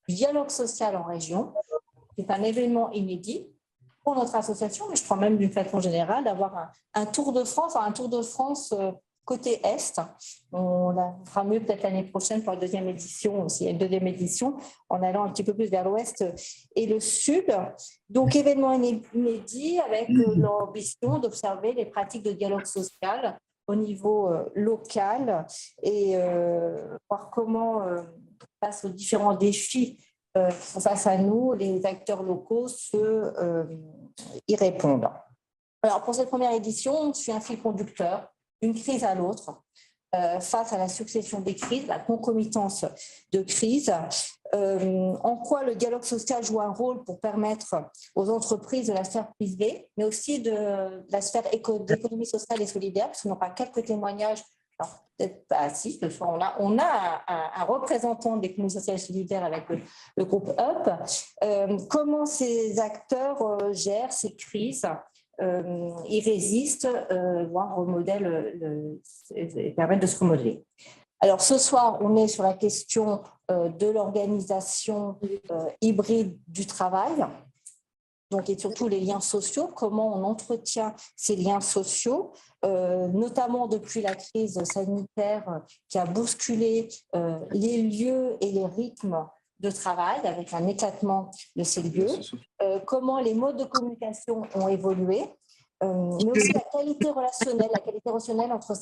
du dialogue social en région. C'est un événement inédit pour notre association, mais je crois même d'une façon générale, d'avoir un Tour de France, côté Est. On fera mieux peut-être l'année prochaine pour la deuxième édition, s'il y a une deuxième édition, en allant un petit peu plus vers l'Ouest et le Sud. Donc, événement inédit avec l'ambition d'observer les pratiques de dialogue social au niveau local et voir comment, face aux différents défis face à nous, les acteurs locaux y répondent. Alors, pour cette première édition, on suit un fil conducteur d'une crise à l'autre, face à la succession des crises, la concomitance de crises, en quoi le dialogue social joue un rôle pour permettre aux entreprises de la sphère privée, mais aussi de la sphère d'économie sociale et solidaire, parce qu'on aura quelques témoignages. Alors, peut-être pas assis, ce soir, on a un représentant de l'économie sociale et solidaire avec le groupe UP. Comment ces acteurs gèrent ces crises, ils résistent, voire permettent de se remodeler. Alors, ce soir, on est sur la question de l'organisation hybride du travail, donc, et surtout les liens sociaux, comment on entretient ces liens sociaux, notamment depuis la crise sanitaire qui a bousculé les lieux et les rythmes de travail, avec un éclatement de ces lieux, comment les modes de communication ont évolué, mais aussi la qualité relationnelle entre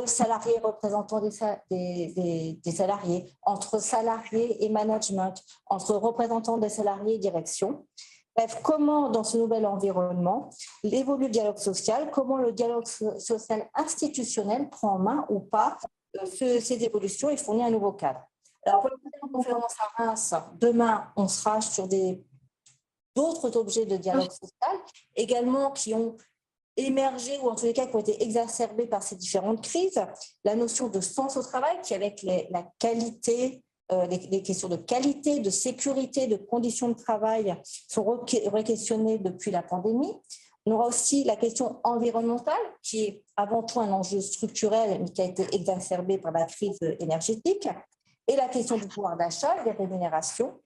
salariés représentants des salariés, entre salariés et management, entre représentants des salariés et direction. Bref, comment dans ce nouvel environnement évolue le dialogue social, comment le dialogue social institutionnel prend en main ou pas ces évolutions et fournit un nouveau cadre. Alors pour la prochaine conférence à Reims, demain, on sera sur d'autres objets de dialogue social, également qui ont émergé ou en tous les cas qui ont été exacerbés par ces différentes crises. La notion de sens au travail qui avec la qualité, les questions de qualité, de sécurité, de conditions de travail sont re-questionnées depuis la pandémie. On aura aussi la question environnementale qui est avant tout un enjeu structurel mais qui a été exacerbé par la crise énergétique et la question du pouvoir d'achat, des rémunérations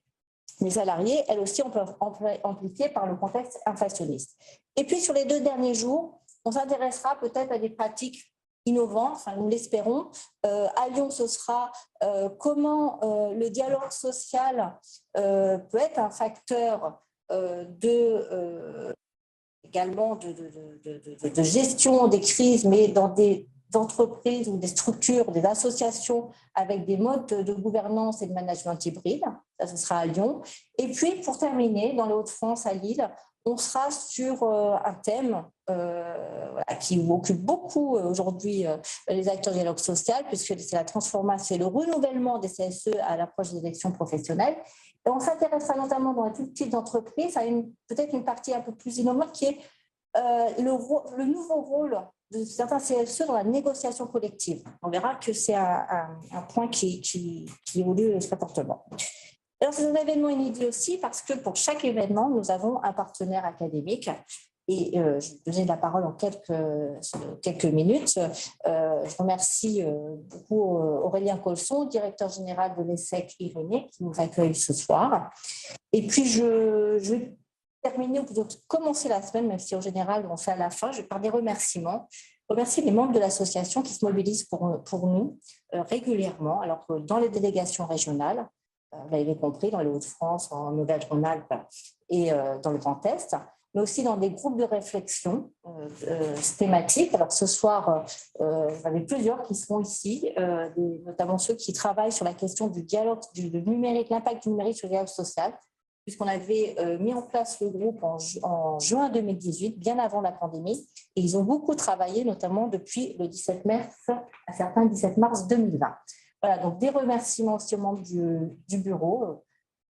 des salariés, elles aussi on peut amplifier par le contexte inflationniste. Et puis sur les 2 derniers jours, on s'intéressera peut-être à des pratiques innovantes, enfin nous l'espérons. À Lyon, ce sera comment le dialogue social peut être un facteur également de gestion des crises, mais dans des entreprises ou des structures, des associations avec des modes de gouvernance et de management hybride. Ça, ce sera à Lyon. Et puis, pour terminer, dans les Hauts-de-France, à Lille, on sera sur un thème qui occupe beaucoup aujourd'hui les acteurs du dialogue social, puisque c'est la transformation et le renouvellement des CSE à l'approche des élections professionnelles. Et on s'intéressera notamment dans les toutes petites entreprises à peut-être une partie un peu plus innovante qui est le nouveau rôle de certains CSE dans la négociation collective. On verra que c'est un point qui évolue très fortement. Alors, c'est un événement inédit aussi parce que pour chaque événement, nous avons un partenaire académique. Et je vais donner la parole en quelques minutes. Je remercie beaucoup Aurélien Colson, directeur général de l'ESSEC Irénée, qui nous accueille ce soir. Et puis, je vais terminer ou plutôt commencer la semaine, même si en général on fait à la fin, je vais par des remerciements. Remercier les membres de l'association qui se mobilisent pour nous régulièrement, alors que dans les délégations régionales, vous l'avez compris, dans les Hauts-de-France, en Nouvelle-Rhône-Alpes et dans le Grand Est, mais aussi dans des groupes de réflexion thématiques. Alors ce soir, vous avez plusieurs qui seront ici, notamment ceux qui travaillent sur la question du dialogue, du numérique, l'impact du numérique sur le dialogue social, puisqu'on avait mis en place le groupe en juin 2018, bien avant la pandémie, et ils ont beaucoup travaillé, notamment depuis le 17 mars, à certains 17 mars 2020. Voilà, donc des remerciements aussi aux membres du bureau.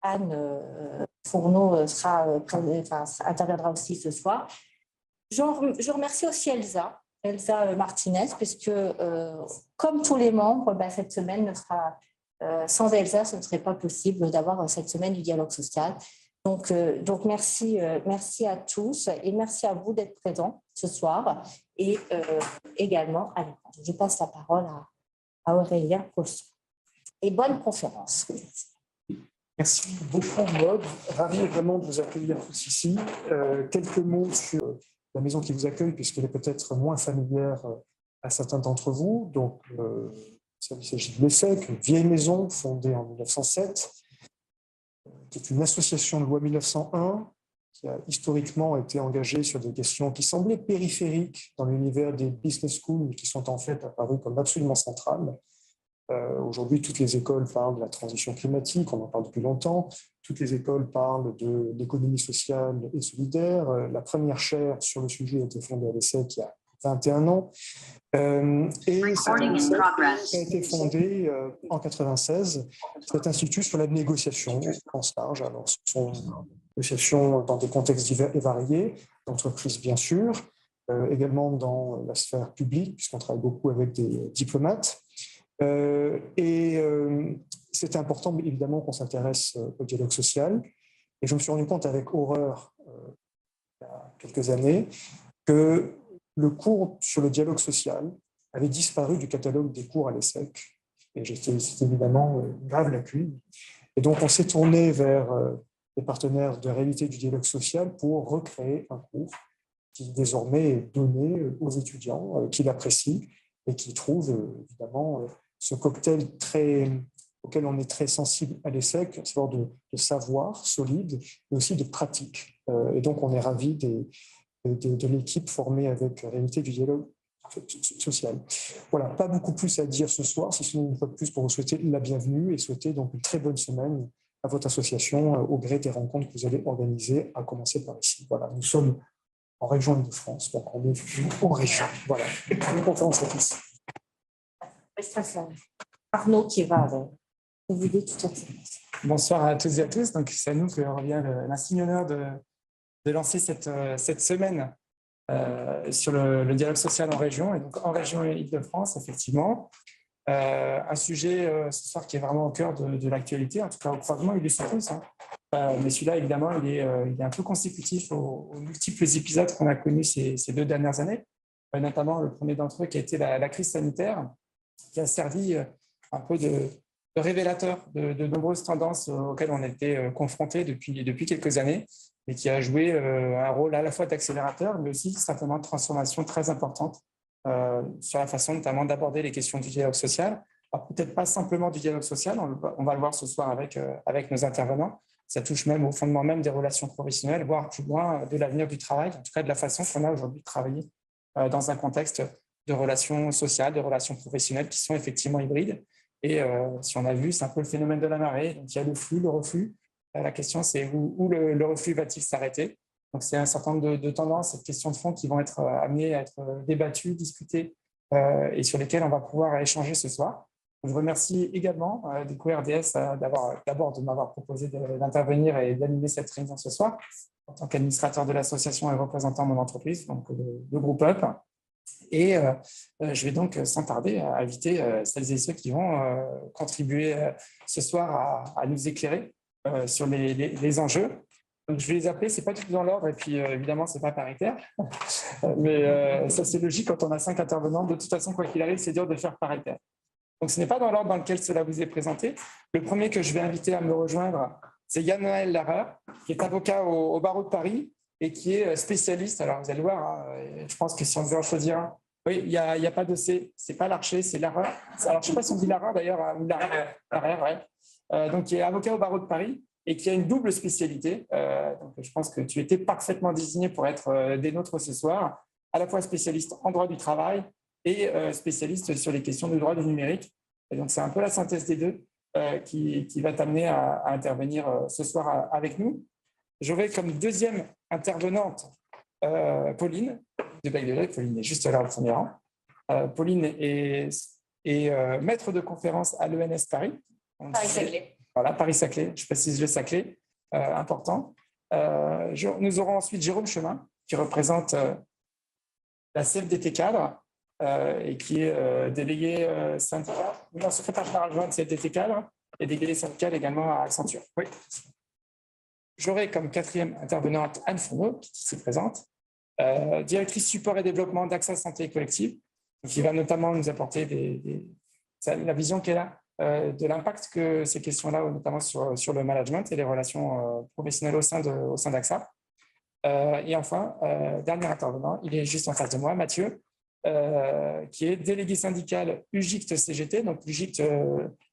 Anne Fourneau interviendra aussi ce soir. Je remercie aussi Elsa Martinez, puisque comme tous les membres, cette semaine sans Elsa, ce ne serait pas possible d'avoir cette semaine du dialogue social. Donc merci à tous et merci à vous d'être présents ce soir et également à l'écran. Je passe la parole à Aurélien Colson. Et bonne conférence. Merci beaucoup, Maud. Ravi vraiment de vous accueillir tous ici. Quelques mots sur la maison qui vous accueille, puisqu'elle est peut-être moins familière à certains d'entre vous. Donc, il s'agit de l'ESSEC, une vieille maison fondée en 1907, qui est une association de loi 1901, qui a historiquement été engagée sur des questions qui semblaient périphériques dans l'univers des business schools, mais qui sont en fait apparues comme absolument centrales. Aujourd'hui, toutes les écoles parlent de la transition climatique, on en parle depuis longtemps. Toutes les écoles parlent de l'économie sociale et solidaire. La première chaire sur le sujet a été fondée à l'ESSEC il y a 21 ans. Et cette a été fondée en 1996, cet institut sur la négociation en large. Alors, ce sont des négociations dans des contextes divers et variés, d'entreprises bien sûr, également dans la sphère publique, puisqu'on travaille beaucoup avec des diplomates. C'est important, évidemment, qu'on s'intéresse au dialogue social. Et je me suis rendu compte avec horreur, il y a quelques années, que le cours sur le dialogue social avait disparu du catalogue des cours à l'ESSEC. Et c'était évidemment une grave lacune. Et donc, on s'est tourné vers les partenaires de réalité du dialogue social pour recréer un cours qui désormais est donné aux étudiants qui l'apprécient et qui trouvent évidemment ce cocktail auquel on est très sensible à l'ESSEC, c'est-à-dire de savoir solide, mais aussi de pratique. Et donc, on est ravis de l'équipe formée avec Réalité du dialogue social. Voilà, pas beaucoup plus à dire ce soir, si ce n'est une fois de plus pour vous souhaiter la bienvenue et souhaiter donc une très bonne semaine à votre association au gré des rencontres que vous allez organiser, à commencer par ici. Voilà, nous sommes en région Île-de-France, donc on est en région. Voilà, une conférence ici. Arnaud qui va vous dire tout à fait. Bonsoir à toutes et à tous. Donc, c'est à nous que revient l'insigne honneur de lancer cette semaine sur le dialogue social en région, et donc en région Île-de-France, effectivement. Un sujet ce soir qui est vraiment au cœur de l'actualité, en tout cas au croisement Île-de-France. Mais celui-là, évidemment, il est un peu consécutif aux multiples épisodes qu'on a connus ces 2 dernières années, notamment le premier d'entre eux qui a été la crise sanitaire, qui a servi un peu de révélateur de nombreuses tendances auxquelles on était confrontés depuis quelques années, et qui a joué un rôle à la fois d'accélérateur, mais aussi certainement de transformation très importante sur la façon notamment d'aborder les questions du dialogue social. Alors, peut-être pas simplement du dialogue social, on va le voir ce soir avec nos intervenants. Ça touche même au fondement même des relations professionnelles, voire plus loin de l'avenir du travail, en tout cas de la façon qu'on a aujourd'hui de travailler dans un contexte de relations sociales, de relations professionnelles qui sont effectivement hybrides. Et si on a vu, c'est un peu le phénomène de la marée. Donc, il y a le flux, le reflux. La question, c'est où le reflux va-t-il s'arrêter? Donc, c'est un certain nombre de tendances et de questions de fond qui vont être amenées à être débattues, discutées et sur lesquelles on va pouvoir échanger ce soir. Je remercie également du coup RDS d'abord de m'avoir proposé d'intervenir et d'animer cette réunion ce soir en tant qu'administrateur de l'association et représentant mon entreprise, donc le groupe UP. Et je vais donc sans tarder inviter celles et ceux qui vont contribuer ce soir à nous éclairer sur les enjeux. Donc, je vais les appeler, ce n'est pas du tout dans l'ordre, et puis évidemment, ce n'est pas paritaire. Mais ça, c'est logique quand on a 5 intervenants. De toute façon, quoi qu'il arrive, c'est dur de faire paritaire. Donc, ce n'est pas dans l'ordre dans lequel cela vous est présenté. Le premier que je vais inviter à me rejoindre, c'est Yann-Noël Larreur, qui est avocat au barreau de Paris et qui est spécialiste. Alors, vous allez voir, hein, je pense que si on devait en choisir un, oui, il n'y a pas de C, ce n'est pas Larcher, c'est Larreur. Alors, je ne sais pas si on dit Larreur d'ailleurs, ou Larreur, ouais. Donc, qui est avocat au barreau de Paris et qui a une double spécialité. Donc, je pense que tu étais parfaitement désigné pour être des nôtres ce soir, à la fois spécialiste en droit du travail et spécialiste sur les questions du droit du numérique. Et donc, c'est un peu la synthèse des deux qui va t'amener à intervenir ce soir avec nous. J'aurai comme deuxième intervenante Pauline de Bec-de-Lay. Pauline est juste là au premier rang. Pauline est maître de conférence à l'ENS Paris. Paris-Saclay. Voilà, Paris-Saclay, je précise le Saclay, important. Nous aurons ensuite Jérôme Chemin, qui représente la CFDT Cadre et qui est délégué syndical, secrétaire général adjoint de CFDT Cadre et délégué syndical également à Accenture. Oui. J'aurai comme quatrième intervenante Anne Fourneau, qui se présente, directrice support et développement d'AXA Santé Collective, qui va notamment nous apporter la vision qu'elle a de l'impact que ces questions-là, notamment sur le management et les relations professionnelles au sein d'AXA. Et enfin, dernier intervenant, il est juste en face de moi, Mathieu, qui est délégué syndical UGICT-CGT. Donc, UGICT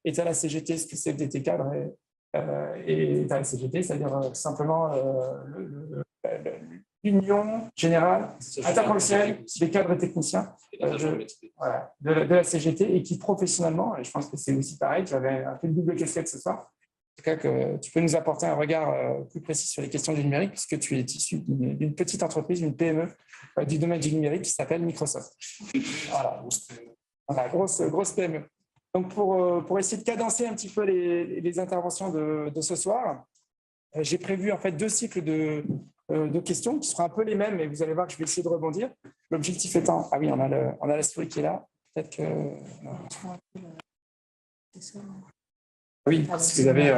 est à la CGT, ce que CFDT cadre est à la CGT, c'est-à-dire tout simplement l'Union générale interprofessionnelle des cadres techniciens de la CGT et qui professionnellement, et je pense que c'est aussi pareil, tu avais un peu une double casquette ce soir, en tout cas que tu peux nous apporter un regard plus précis sur les questions du numérique puisque tu es issu d'une petite entreprise, une PME du domaine du numérique qui s'appelle Microsoft. Voilà, grosse PME. Donc, pour essayer de cadencer un petit peu les interventions de ce soir, j'ai prévu en fait 2 cycles de questions qui seront un peu les mêmes, mais vous allez voir que je vais essayer de rebondir. L'objectif étant… Ah oui, on a la souris qui est là. Peut-être que… Oui, parce que vous avez…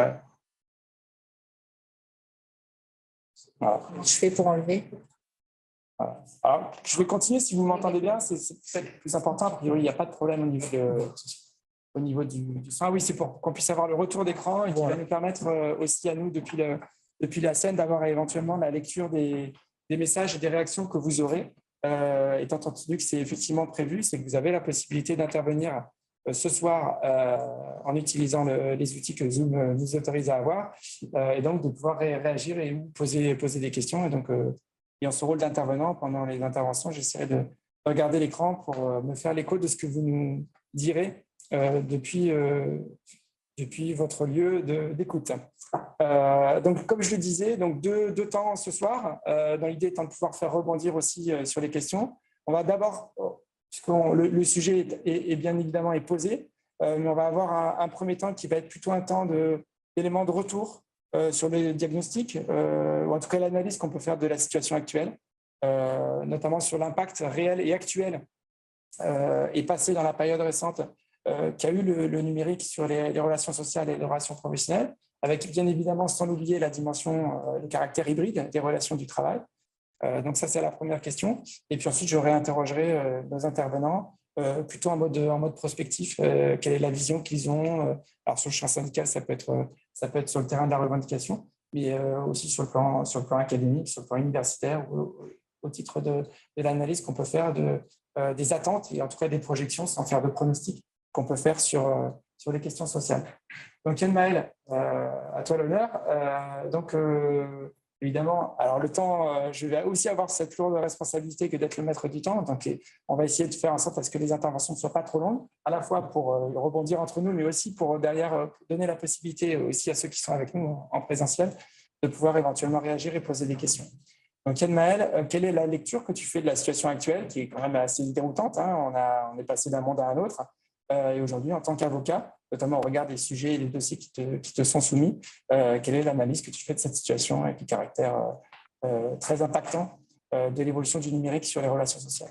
Voilà. Comment je fais pour enlever? Voilà. Alors, je vais continuer si vous m'entendez bien. C'est peut-être plus important. A priori, il n'y a pas de problème au niveau du son. Ah oui, c'est pour qu'on puisse avoir le retour d'écran et qui va nous permettre aussi à nous, depuis la scène, d'avoir éventuellement la lecture des messages et des réactions que vous aurez. Étant entendu que c'est effectivement prévu, c'est que vous avez la possibilité d'intervenir ce soir en utilisant les outils que Zoom nous autorise à avoir et donc de pouvoir réagir et poser des questions. Et donc, ayant ce rôle d'intervenant pendant les interventions, j'essaierai de regarder l'écran pour me faire l'écho de ce que vous nous direz depuis votre lieu d'écoute. Donc, comme je le disais, donc deux temps ce soir, dans l'idée étant de pouvoir faire rebondir aussi sur les questions. On va d'abord, puisque le sujet est bien évidemment posé, mais on va avoir un premier temps qui va être plutôt un temps d'éléments de retour sur le diagnostic, ou en tout cas l'analyse qu'on peut faire de la situation actuelle, notamment sur l'impact réel et actuel et passé dans la période récente qu'a eu le numérique sur les relations sociales et les relations professionnelles, avec bien évidemment, sans oublier la dimension, le caractère hybride des relations du travail. Donc ça, c'est la première question. Et puis ensuite, je réinterrogerai nos intervenants plutôt en mode prospectif. Quelle est la vision qu'ils ont? Alors sur le champ syndical, ça peut être sur le terrain de la revendication, mais aussi sur le plan académique, sur le plan universitaire, au titre de l'analyse qu'on peut faire des attentes et en tout cas des projections, sans faire de pronostics, qu'on peut faire sur les questions sociales. Donc Yann Maël, à toi l'honneur. Donc évidemment, alors le temps, je vais aussi avoir cette lourde responsabilité que d'être le maître du temps. Donc on va essayer de faire en sorte à ce que les interventions ne soient pas trop longues, à la fois pour rebondir entre nous, mais aussi pour derrière donner la possibilité aussi à ceux qui sont avec nous en présentiel de pouvoir éventuellement réagir et poser des questions. Donc Yann Maël, quelle est la lecture que tu fais de la situation actuelle, qui est quand même assez déroutante, hein? On est passé d'un monde à un autre. Et aujourd'hui, en tant qu'avocat, notamment au regard des sujets et des dossiers qui te sont soumis, quelle est l'analyse que tu fais de cette situation avec le caractère très impactant de l'évolution du numérique sur les relations sociales?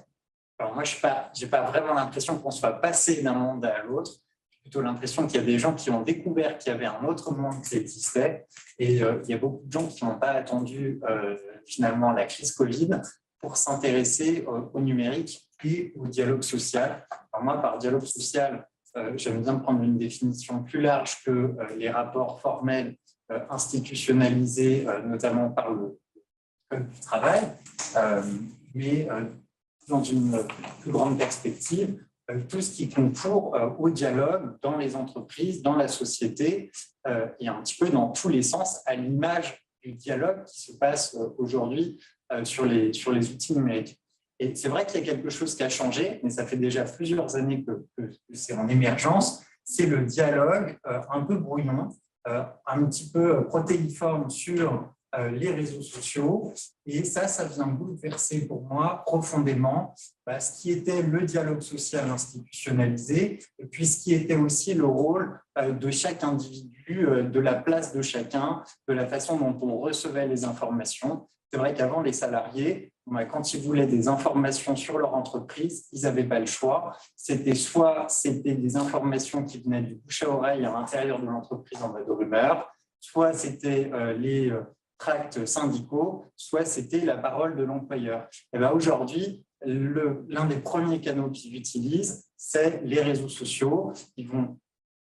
Alors moi, je n'ai pas vraiment l'impression qu'on soit passé d'un monde à l'autre. J'ai plutôt l'impression qu'il y a des gens qui ont découvert qu'il y avait un autre monde qui existait. Et il y a beaucoup de gens qui n'ont pas attendu finalement la crise Covid pour s'intéresser au numérique et au dialogue social. Alors moi, par dialogue social, j'aime bien prendre une définition plus large que les rapports formels institutionnalisés, notamment par le Code du travail, mais dans une plus grande perspective, tout ce qui concourt au dialogue dans les entreprises, dans la société, et un petit peu dans tous les sens, à l'image du dialogue qui se passe aujourd'hui sur les outils numériques. Et c'est vrai qu'il y a quelque chose qui a changé, mais ça fait déjà plusieurs années que c'est en émergence, c'est le dialogue un peu brouillon, un petit peu protéiforme sur les réseaux sociaux. Et ça vient bouleverser pour moi profondément ce qui était le dialogue social institutionnalisé, et puis ce qui était aussi le rôle de chaque individu, de la place de chacun, de la façon dont on recevait les informations. C'est vrai qu'avant, les salariés, quand ils voulaient des informations sur leur entreprise, ils n'avaient pas le choix. C'était des informations qui venaient du bouche à oreille à l'intérieur de l'entreprise en mode rumeur, soit c'était les tracts syndicaux, soit c'était la parole de l'employeur. Et bien aujourd'hui, l'un des premiers canaux qu'ils utilisent, c'est les réseaux sociaux. Ils vont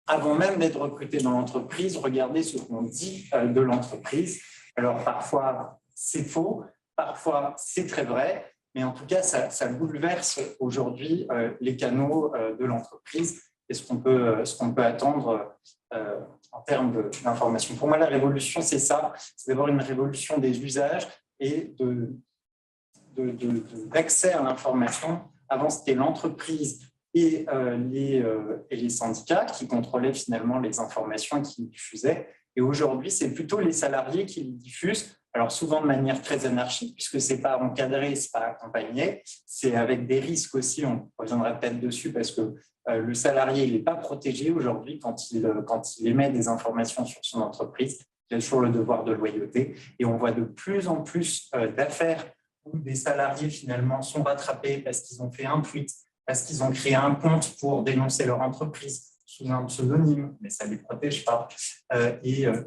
avant même d'être recruté dans l'entreprise, regarder ce qu'on dit de l'entreprise. Alors parfois c'est faux, parfois c'est très vrai, mais en tout cas ça bouleverse aujourd'hui les canaux de l'entreprise et ce qu'on peut attendre en termes d'information. Pour moi, la révolution, c'est ça, c'est d'abord une révolution des usages et d'accès à l'information. Avant, c'était l'entreprise et les syndicats qui contrôlaient finalement les informations et qui les diffusaient. Et aujourd'hui, c'est plutôt les salariés qui les diffusent, alors souvent de manière très anarchique, puisque ce n'est pas encadré, ce n'est pas accompagné, c'est avec des risques aussi, on reviendra peut-être dessus, parce que le salarié il n'est pas protégé aujourd'hui quand il émet des informations sur son entreprise. Il a toujours le devoir de loyauté. Et on voit de plus en plus d'affaires où des salariés finalement sont rattrapés parce qu'ils ont fait un tweet, parce qu'ils ont créé un compte pour dénoncer leur entreprise sous un pseudonyme, mais ça ne les protège pas.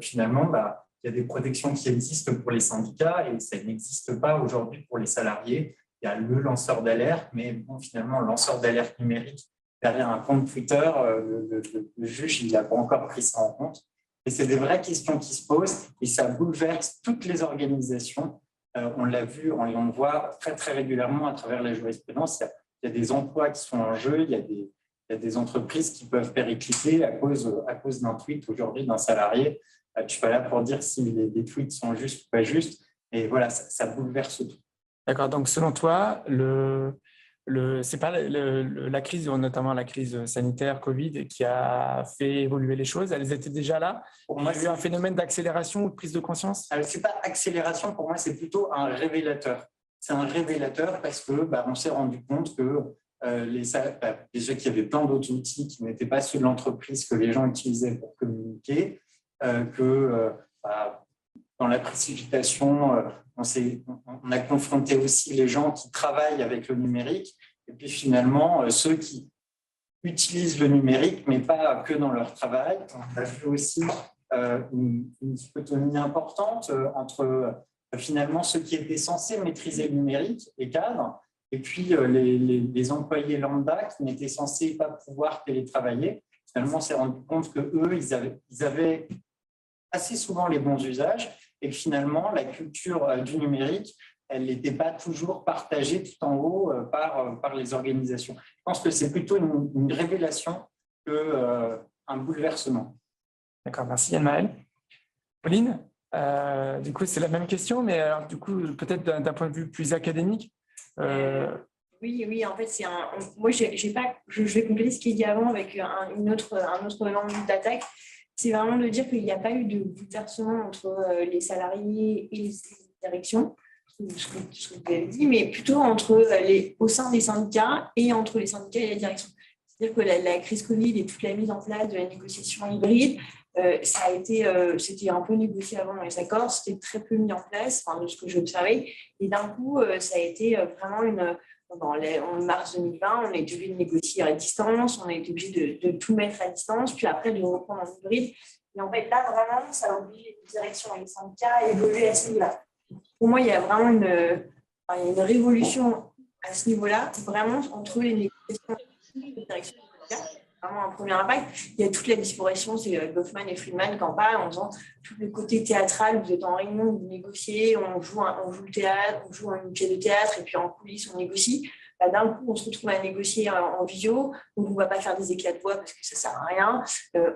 Finalement, il y a des protections qui existent pour les syndicats et ça n'existe pas aujourd'hui pour les salariés. Il y a le lanceur d'alerte, mais bon, finalement, le lanceur d'alerte numérique, derrière un compte Twitter, le juge, il n'a pas encore pris ça en compte. Et c'est des vraies questions qui se posent et ça bouleverse toutes les organisations. On l'a vu, on le voit très, très régulièrement à travers la jurisprudence. Il y a des emplois qui sont en jeu, il y a des entreprises qui peuvent péricliter à cause d'un tweet aujourd'hui d'un salarié. Je ne suis pas là pour dire si les tweets sont justes ou pas justes, mais voilà, ça bouleverse tout. D'accord, donc selon toi, c'est pas la crise, notamment la crise sanitaire Covid, qui a fait évoluer les choses. Elles étaient déjà là. Pour moi, il y a eu un phénomène d'accélération ou de prise de conscience. Ce n'est pas accélération, pour moi, c'est plutôt un révélateur. C'est un révélateur parce que on s'est rendu compte que déjà qu'il y avait plein d'autres outils qui n'étaient pas ceux de l'entreprise que les gens utilisaient pour communiquer, dans la précipitation, on a confronté aussi les gens qui travaillent avec le numérique et puis finalement ceux qui utilisent le numérique mais pas que dans leur travail. On a vu aussi une dichotomie importante entre finalement ceux qui étaient censés maîtriser le numérique, les cadres, et puis les employés lambda qui n'étaient censés pas pouvoir télétravailler. Finalement, on s'est rendu compte qu'eux, ils avaient assez souvent les bons usages et que finalement, la culture du numérique, elle n'était pas toujours partagée tout en haut par les organisations. Je pense que c'est plutôt une révélation qu'un bouleversement. D'accord, merci Yann-Maël. Pauline, du coup, c'est la même question, mais alors, du coup, peut-être d'un point de vue plus académique. Oui, en fait, moi, je vais compléter ce qu'il y a avant avec un autre angle d'attaque. C'est vraiment de dire qu'il n'y a pas eu de bouleversement entre les salariés et les directions, ce que vous avez dit, mais plutôt au sein des syndicats et entre les syndicats et la direction. C'est-à-dire que la crise Covid et toute la mise en place de la négociation hybride, c'était un peu négocié avant dans les accords, c'était très peu mis en place, de ce que j'ai observé. Et d'un coup, ça a été vraiment en mars 2020, on a été obligé de négocier à distance, on a été obligé de tout mettre à distance, puis après de reprendre en hybride. Et en fait, là, vraiment, ça a obligé les directions et les syndicats à évoluer à ce niveau-là. Pour moi, il y a vraiment une révolution à ce niveau-là, vraiment entre les négociations et les directions et les syndicats. Vraiment un premier impact. Il y a toute la disparition, c'est Goffman et Friedman qui en parlent en disant tout le côté théâtral, vous êtes en réunion, vous négociez, on joue le théâtre, on joue une pièce de théâtre et puis en coulisses, on négocie. D'un coup, on se retrouve à négocier en visio, donc on ne va pas faire des éclats de voix parce que ça ne sert à rien.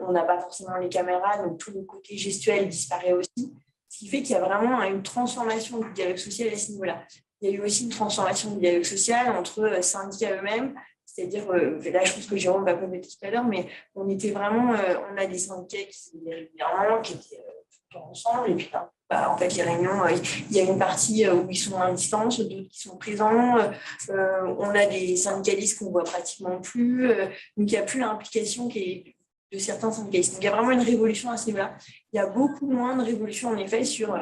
On n'a pas forcément les caméras, donc tout le côté gestuel disparaît aussi. Ce qui fait qu'il y a vraiment une transformation du dialogue social à ce niveau-là. Il y a eu aussi une transformation du dialogue social entre syndicats eux-mêmes. C'est-à-dire, là, je pense que Jérôme va commenter tout à l'heure, mais on était vraiment, on a des syndicats qui étaient régulièrement, qui étaient tout ensemble. Et puis, en fait, les réunions, il y a une partie où ils sont à distance, d'autres qui sont présents. On a des syndicalistes qu'on ne voit pratiquement plus. Donc, il n'y a plus l'implication de certains syndicalistes. Donc, il y a vraiment une révolution à ce niveau-là. Il y a beaucoup moins de révolution, en effet, sur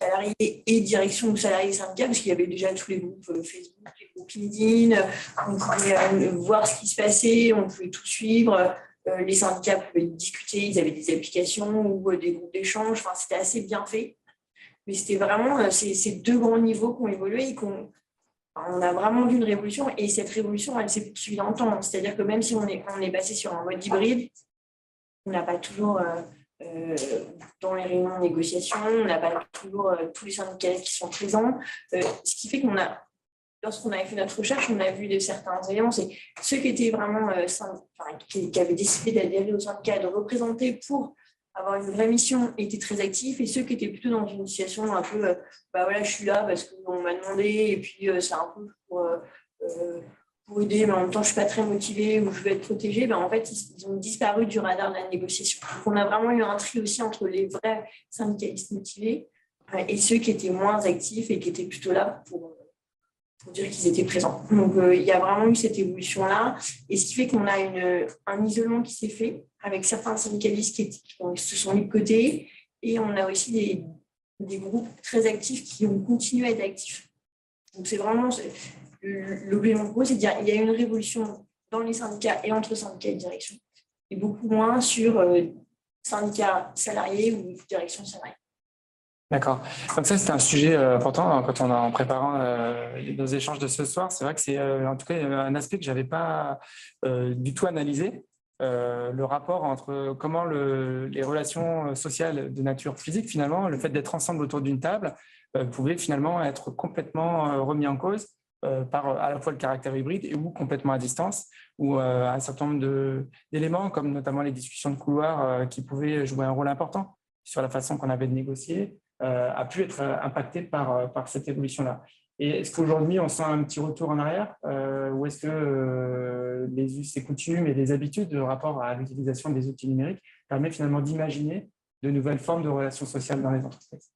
salariés et direction ou salariés syndicats, parce qu'il y avait déjà tous les groupes Facebook, les groupes LinkedIn, on pouvait voir ce qui se passait, on pouvait tout suivre. Les syndicats pouvaient discuter, ils avaient des applications ou des groupes d'échange. Enfin, c'était assez bien fait. Mais c'était vraiment ces deux grands niveaux qui ont évolué et on a vraiment vu une révolution. Et cette révolution, elle s'est poursuivie dans le temps. C'est-à-dire que même si on est passé sur un mode hybride, on n'a pas toujours, dans les réunions de négociation, on n'a pas toujours tous les syndicalistes qui sont présents. Ce qui fait lorsqu'on avait fait notre recherche, on a vu de certains éléments, c'est ceux qui étaient vraiment, qui avaient décidé d'adhérer au syndicat, de représenter pour avoir une vraie mission, étaient très actifs, et ceux qui étaient plutôt dans une situation un peu, voilà, je suis là parce qu'on m'a demandé, et puis c'est un peu pour aider, mais en même temps, je ne suis pas très motivée ou je veux être protégée, en fait, ils ont disparu du radar de la négociation. Donc, on a vraiment eu un tri aussi entre les vrais syndicalistes motivés et ceux qui étaient moins actifs et qui étaient plutôt là pour dire qu'ils étaient présents. Donc, il y a vraiment eu cette évolution-là. Et ce qui fait qu'on a un isolement qui s'est fait avec certains syndicalistes qui se sont mis de côté. Et on a aussi des groupes très actifs qui ont continué à être actifs. Donc, c'est vraiment l'objet de mon propos, c'est de dire qu'il y a une révolution dans les syndicats et entre syndicats et direction, et beaucoup moins sur syndicats salariés ou direction salariée. D'accord. Donc ça, c'était un sujet important quand en préparant nos échanges de ce soir. C'est vrai que c'est en tout cas un aspect que je n'avais pas du tout analysé. Le rapport entre comment les relations sociales de nature physique, finalement, le fait d'être ensemble autour d'une table, pouvait finalement être complètement remis en cause par à la fois le caractère hybride ou complètement à distance, ou un certain nombre d'éléments, comme notamment les discussions de couloir qui pouvaient jouer un rôle important sur la façon qu'on avait de négocier, a pu être impacté par cette évolution-là. Et est-ce qu'aujourd'hui, on sent un petit retour en arrière ou est-ce que les us et coutumes et les habitudes de rapport à l'utilisation des outils numériques permettent finalement d'imaginer de nouvelles formes de relations sociales dans les entreprises?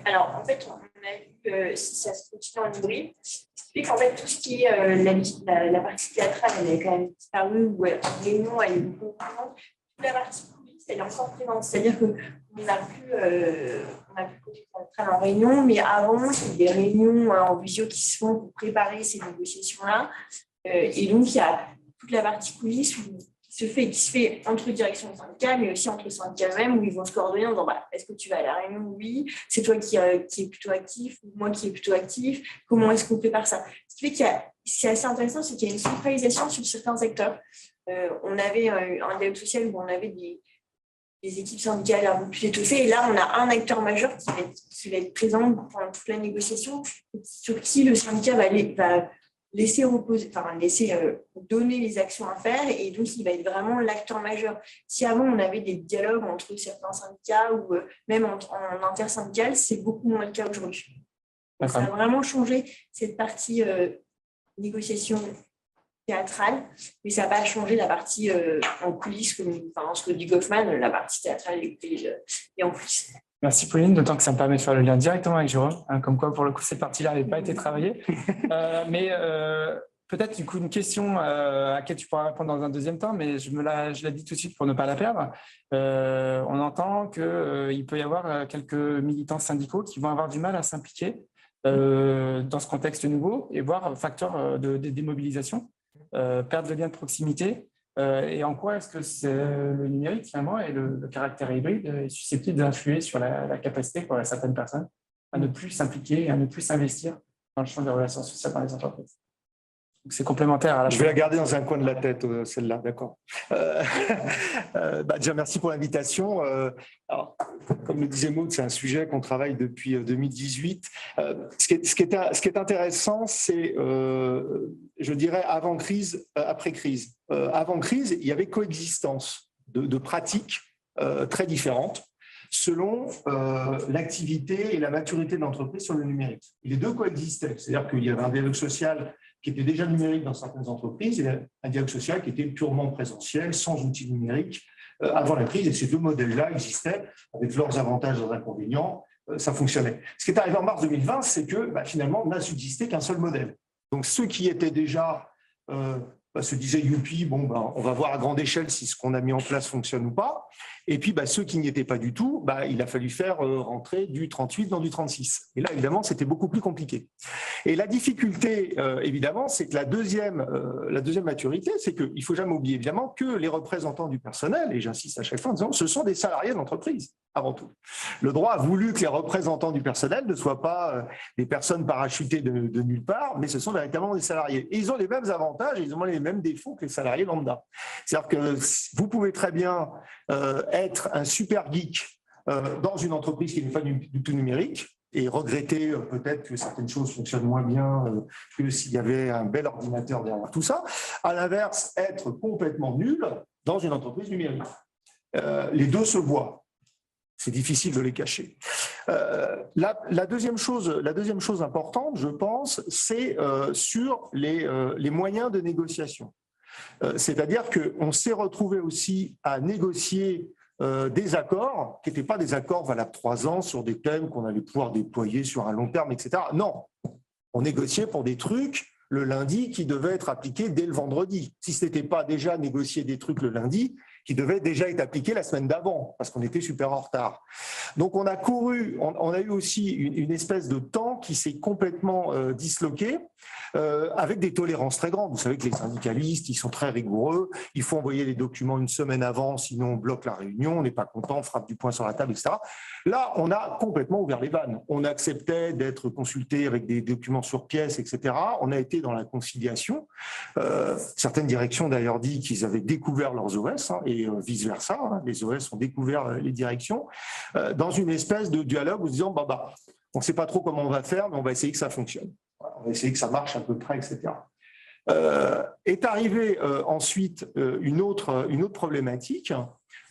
Alors, en fait, on a vu si ça se continue en hybride, ce qui fait qu'en fait, tout ce qui est la partie théâtrale, elle est quand même disparue, ou en réunion, elle est beaucoup présente. Toute la partie coulisse, elle est encore présente. C'est-à-dire qu'on n'a plus côté théâtral en réunion, mais avant, il y a des réunions en visio qui se font pour préparer ces négociations-là. Et donc, il y a toute la partie coulisse qui se fait entre directions syndicales, mais aussi entre syndicats eux-mêmes, où ils vont se coordonner en disant est-ce que tu vas à la réunion? Oui. C'est toi qui est plutôt actif, ou moi qui est plutôt actif. Comment est-ce qu'on prépare ça? Ce qui fait c'est assez intéressant, c'est qu'il y a une centralisation sur certains secteurs. On avait un dialogue social où on avait des équipes syndicales un peu plus étoffées, et là, on a un acteur majeur qui va être présent pendant toute la négociation, sur qui le syndicat va laisser donner les actions à faire, et donc il va être vraiment l'acteur majeur. Si avant on avait des dialogues entre certains syndicats ou même en intersyndical, c'est beaucoup moins le cas aujourd'hui. Ça a vraiment changé cette partie négociation théâtrale, mais ça n'a pas changé la partie en coulisses, ce que dit Goffman, la partie théâtrale et en coulisses. Merci Pauline, d'autant que ça me permet de faire le lien directement avec Jérôme, comme quoi pour le coup cette partie-là n'avait pas été travaillée. Mais peut-être du coup une question à laquelle tu pourras répondre dans un deuxième temps, mais je la dis tout de suite pour ne pas la perdre. On entend qu'il peut y avoir quelques militants syndicaux qui vont avoir du mal à s'impliquer dans ce contexte nouveau et voire facteur de démobilisation, perte de lien de proximité. Et en quoi est-ce que le numérique finalement et le caractère hybride est susceptible d'influer sur la capacité pour certaines personnes à ne plus s'impliquer et à ne plus s'investir dans le champ des relations sociales dans les entreprises? Donc c'est complémentaire à la. Je vais la garder dans un coin de la tête, celle-là, d'accord. Déjà, merci pour l'invitation. Alors, comme le disait Maud, c'est un sujet qu'on travaille depuis 2018. Ce qui est intéressant, c'est, je dirais, avant crise, après crise. Avant crise, il y avait coexistence de pratiques très différentes selon l'activité et la maturité de l'entreprise sur le numérique. Et les deux coexistaient, c'est-à-dire qu'il y avait un dialogue social qui était déjà numérique dans certaines entreprises et un dialogue social qui était purement présentiel, sans outils numériques, avant la crise. Et ces deux modèles-là existaient avec leurs avantages et leurs inconvénients. Ça fonctionnait. Ce qui est arrivé en mars 2020, c'est que finalement, n'a subsisté qu'un seul modèle. Donc, ceux qui étaient déjà se disaient « youpi, on va voir à grande échelle si ce qu'on a mis en place fonctionne ou pas ». Et puis, ceux qui n'y étaient pas du tout, il a fallu faire rentrer du 38 dans du 36. Et là, évidemment, c'était beaucoup plus compliqué. Et la difficulté, évidemment, c'est que la deuxième maturité, c'est qu'il ne faut jamais oublier, évidemment, que les représentants du personnel, et j'insiste à chaque fois en disant, ce sont des salariés d'entreprise, avant tout. Le droit a voulu que les représentants du personnel ne soient pas des personnes parachutées de nulle part, mais ce sont véritablement des salariés. Et ils ont les mêmes avantages, et ils ont les mêmes défauts que les salariés lambda. C'est-à-dire que vous pouvez très bien être un super geek dans une entreprise qui n'est pas du tout numérique, et regretter peut-être que certaines choses fonctionnent moins bien que s'il y avait un bel ordinateur derrière tout ça. À l'inverse, être complètement nul dans une entreprise numérique. Les deux se voient. C'est difficile de les cacher. La deuxième chose importante, je pense, c'est sur les moyens de négociation. C'est-à-dire qu'on s'est retrouvé aussi à négocier des accords qui n'étaient pas des accords valables 3 ans sur des thèmes qu'on allait pouvoir déployer sur un long terme, etc. Non, on négociait pour des trucs le lundi qui devaient être appliqués dès le vendredi. Si ce n'était pas déjà négocier des trucs le lundi, qui devaient déjà être appliqués la semaine d'avant, parce qu'on était super en retard. Donc on a eu aussi une espèce de temps qui s'est complètement disloqué, avec des tolérances très grandes. Vous savez que les syndicalistes, ils sont très rigoureux, il faut envoyer les documents une semaine avant, sinon on bloque la réunion, on n'est pas content, on frappe du poing sur la table, etc. Là, on a complètement ouvert les vannes. On acceptait d'être consulté avec des documents sur pièce, etc. On a été dans la conciliation. Certaines directions d'ailleurs dit qu'ils avaient découvert leurs OS, et vice-versa. Les OS ont découvert les directions, dans une espèce de dialogue où disant on ne sait pas trop comment on va faire, mais on va essayer que ça fonctionne. On va essayer que ça marche à peu près, etc. Est arrivée ensuite une autre problématique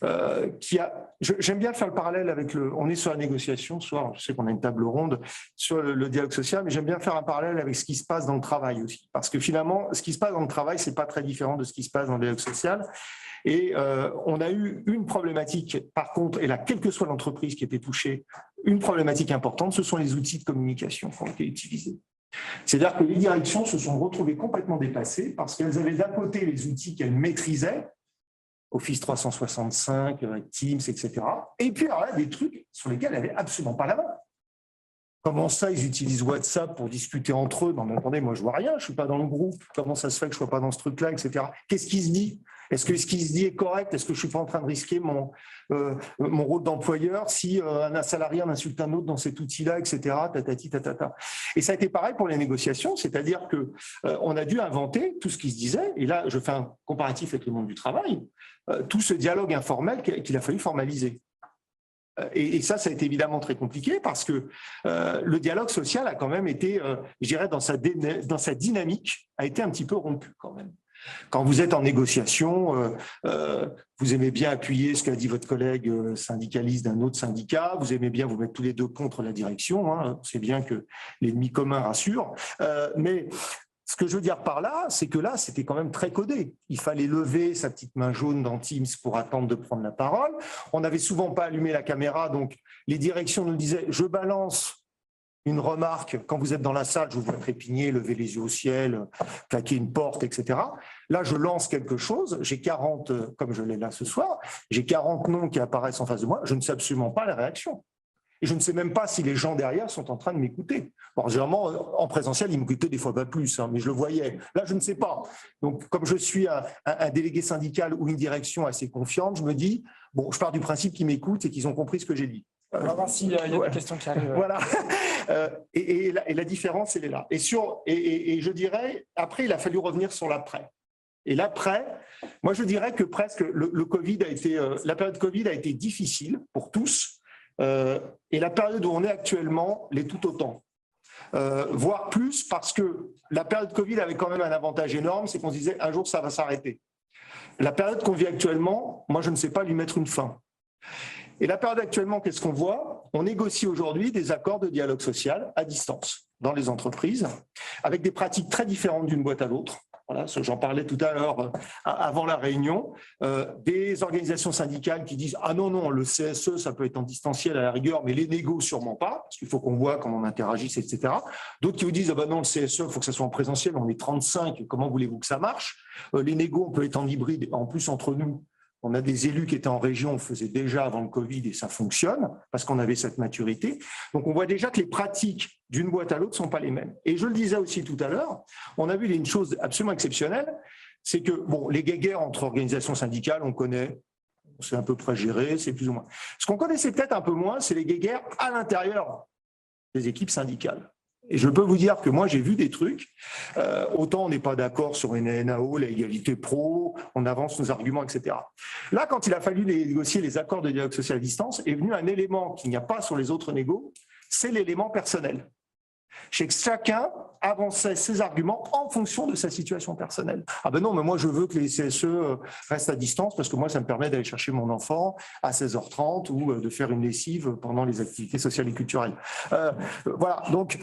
j'aime bien faire le parallèle avec on est sur la négociation ce soir, je sais qu'on a une table ronde sur le dialogue social, mais j'aime bien faire un parallèle avec ce qui se passe dans le travail aussi, parce que finalement, ce qui se passe dans le travail, c'est pas très différent de ce qui se passe dans le dialogue social. Et on a eu une problématique, par contre, et là, quelle que soit l'entreprise qui était touchée, une problématique importante, ce sont les outils de communication qui ont été utilisés. C'est-à-dire que les directions se sont retrouvées complètement dépassées parce qu'elles avaient d'un côté les outils qu'elles maîtrisaient, Office 365, Teams, etc. Et puis, alors là, des trucs sur lesquels elles n'avaient absolument pas la main. Comment ça, ils utilisent WhatsApp pour discuter entre eux? Non, mais attendez, moi, je vois rien, je ne suis pas dans le groupe. Comment ça se fait que je ne sois pas dans ce truc-là, etc. Qu'est-ce qui se dit? Est-ce que ce qui se dit est correct? Est-ce que je ne suis pas en train de risquer mon rôle d'employeur si un salarié en insulte un autre dans cet outil-là, etc. Tatati, tatata. Et ça a été pareil pour les négociations, c'est-à-dire qu'on a dû inventer tout ce qui se disait. Et là, je fais un comparatif avec le monde du travail. Tout ce dialogue informel qu'il a fallu formaliser. Et ça a été évidemment très compliqué parce que le dialogue social a quand même été, je dirais, dans sa dynamique, a été un petit peu rompu quand même. Quand vous êtes en négociation, vous aimez bien appuyer ce qu'a dit votre collègue syndicaliste d'un autre syndicat, vous aimez bien vous mettre tous les deux contre la direction, c'est bien que l'ennemi commun rassure, mais ce que je veux dire par là, c'est que là, c'était quand même très codé. Il fallait lever sa petite main jaune dans Teams pour attendre de prendre la parole. On n'avait souvent pas allumé la caméra, donc les directions nous disaient « je balance ». Une remarque, quand vous êtes dans la salle, je vous vois trépigner, lever les yeux au ciel, claquer une porte, etc. Là, je lance quelque chose, j'ai 40, comme je l'ai là ce soir, j'ai 40 noms qui apparaissent en face de moi, je ne sais absolument pas la réaction. Et je ne sais même pas si les gens derrière sont en train de m'écouter. Bon, généralement, en présentiel, ils m'écoutaient des fois pas plus, mais je le voyais. Là, je ne sais pas. Donc, comme je suis un délégué syndical ou une direction assez confiante, je me dis, bon, je pars du principe qu'ils m'écoutent et qu'ils ont compris ce que j'ai dit. On va voir s'il y a des questions qui arrivent. Voilà. Et la différence, elle est là. Et je dirais, après, il a fallu revenir sur l'après. Et l'après, moi, je dirais que presque la période Covid a été difficile pour tous. Et la période où on est actuellement l'est tout autant. Voire plus, parce que la période Covid avait quand même un avantage énorme, c'est qu'on se disait, un jour, ça va s'arrêter. La période qu'on vit actuellement, moi, je ne sais pas lui mettre une fin. Et la période actuellement, qu'est-ce qu'on voit? On négocie aujourd'hui des accords de dialogue social à distance dans les entreprises, avec des pratiques très différentes d'une boîte à l'autre. Voilà, j'en parlais tout à l'heure avant la réunion. Des organisations syndicales qui disent « Ah non, le CSE, ça peut être en distanciel à la rigueur, mais les négos, sûrement pas, parce qu'il faut qu'on voit comment on interagisse, etc. » D'autres qui vous disent « Ah ben non, le CSE, il faut que ça soit en présentiel, on est 35, comment voulez-vous que ça marche ?» Les négos, on peut être en hybride, en plus entre nous. On a des élus qui étaient en région, on le faisait déjà avant le Covid et ça fonctionne parce qu'on avait cette maturité. Donc, on voit déjà que les pratiques d'une boîte à l'autre ne sont pas les mêmes. Et je le disais aussi tout à l'heure, on a vu une chose absolument exceptionnelle, c'est que bon, les guéguerres entre organisations syndicales, on connaît, c'est à peu près géré, c'est plus ou moins. Ce qu'on connaissait peut-être un peu moins, c'est les guéguerres à l'intérieur des équipes syndicales. Et je peux vous dire que moi, j'ai vu des trucs. Autant on n'est pas d'accord sur une NAO, l'égalité pro, on avance nos arguments, etc. Là, quand il a fallu négocier les accords de dialogue social à distance, est venu un élément qu'il n'y a pas sur les autres négos, c'est l'élément personnel. C'est que chacun avançait ses arguments en fonction de sa situation personnelle. Ah ben non, mais moi je veux que les CSE restent à distance parce que moi ça me permet d'aller chercher mon enfant à 16h30 ou de faire une lessive pendant les activités sociales et culturelles. Voilà, donc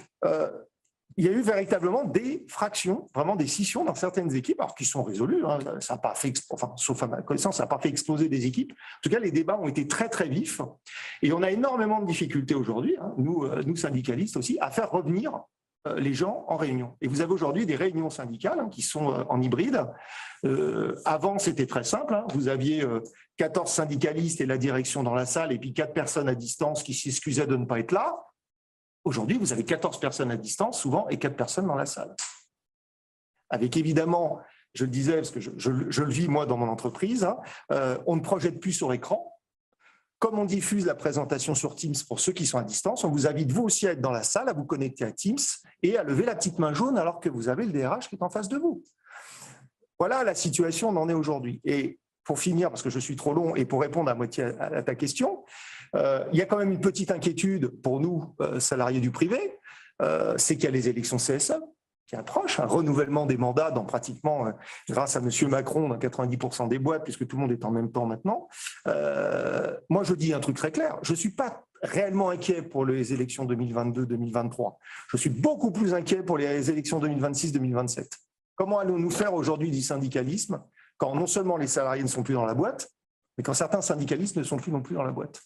il y a eu véritablement des fractions, vraiment des scissions dans certaines équipes, alors qui sont résolues. Hein, ça n'a pas fait, enfin, sauf à ma connaissance, ça n'a pas fait exploser des équipes. En tout cas, les débats ont été très très vifs, et on a énormément de difficultés aujourd'hui, hein, nous syndicalistes aussi, à faire revenir les gens en réunion. Et vous avez aujourd'hui des réunions syndicales qui sont en hybride. Avant, c'était très simple. Hein, vous aviez 14 syndicalistes et la direction dans la salle, et puis 4 personnes à distance qui s'excusaient de ne pas être là. Aujourd'hui, vous avez 14 personnes à distance, souvent, et 4 personnes dans la salle. Avec évidemment, je le disais, parce que je le vis moi dans mon entreprise, hein, on ne projette plus sur écran. Comme on diffuse la présentation sur Teams pour ceux qui sont à distance, on vous invite vous aussi à être dans la salle, à vous connecter à Teams et à lever la petite main jaune alors que vous avez le DRH qui est en face de vous. Voilà la situation, on en est aujourd'hui. Et pour finir, parce que je suis trop long, et pour répondre à moitié à ta question, il y a quand même une petite inquiétude pour nous, salariés du privé, c'est qu'il y a les élections CSE qui approchent, un renouvellement des mandats dans pratiquement, grâce à M. Macron, dans 90% des boîtes, puisque tout le monde est en même temps maintenant. Moi, je dis un truc très clair, je ne suis pas réellement inquiet pour les élections 2022-2023. Je suis beaucoup plus inquiet pour les élections 2026-2027. Comment allons-nous faire aujourd'hui du syndicalisme quand non seulement les salariés ne sont plus dans la boîte, mais quand certains syndicalistes ne sont plus non plus dans la boîte?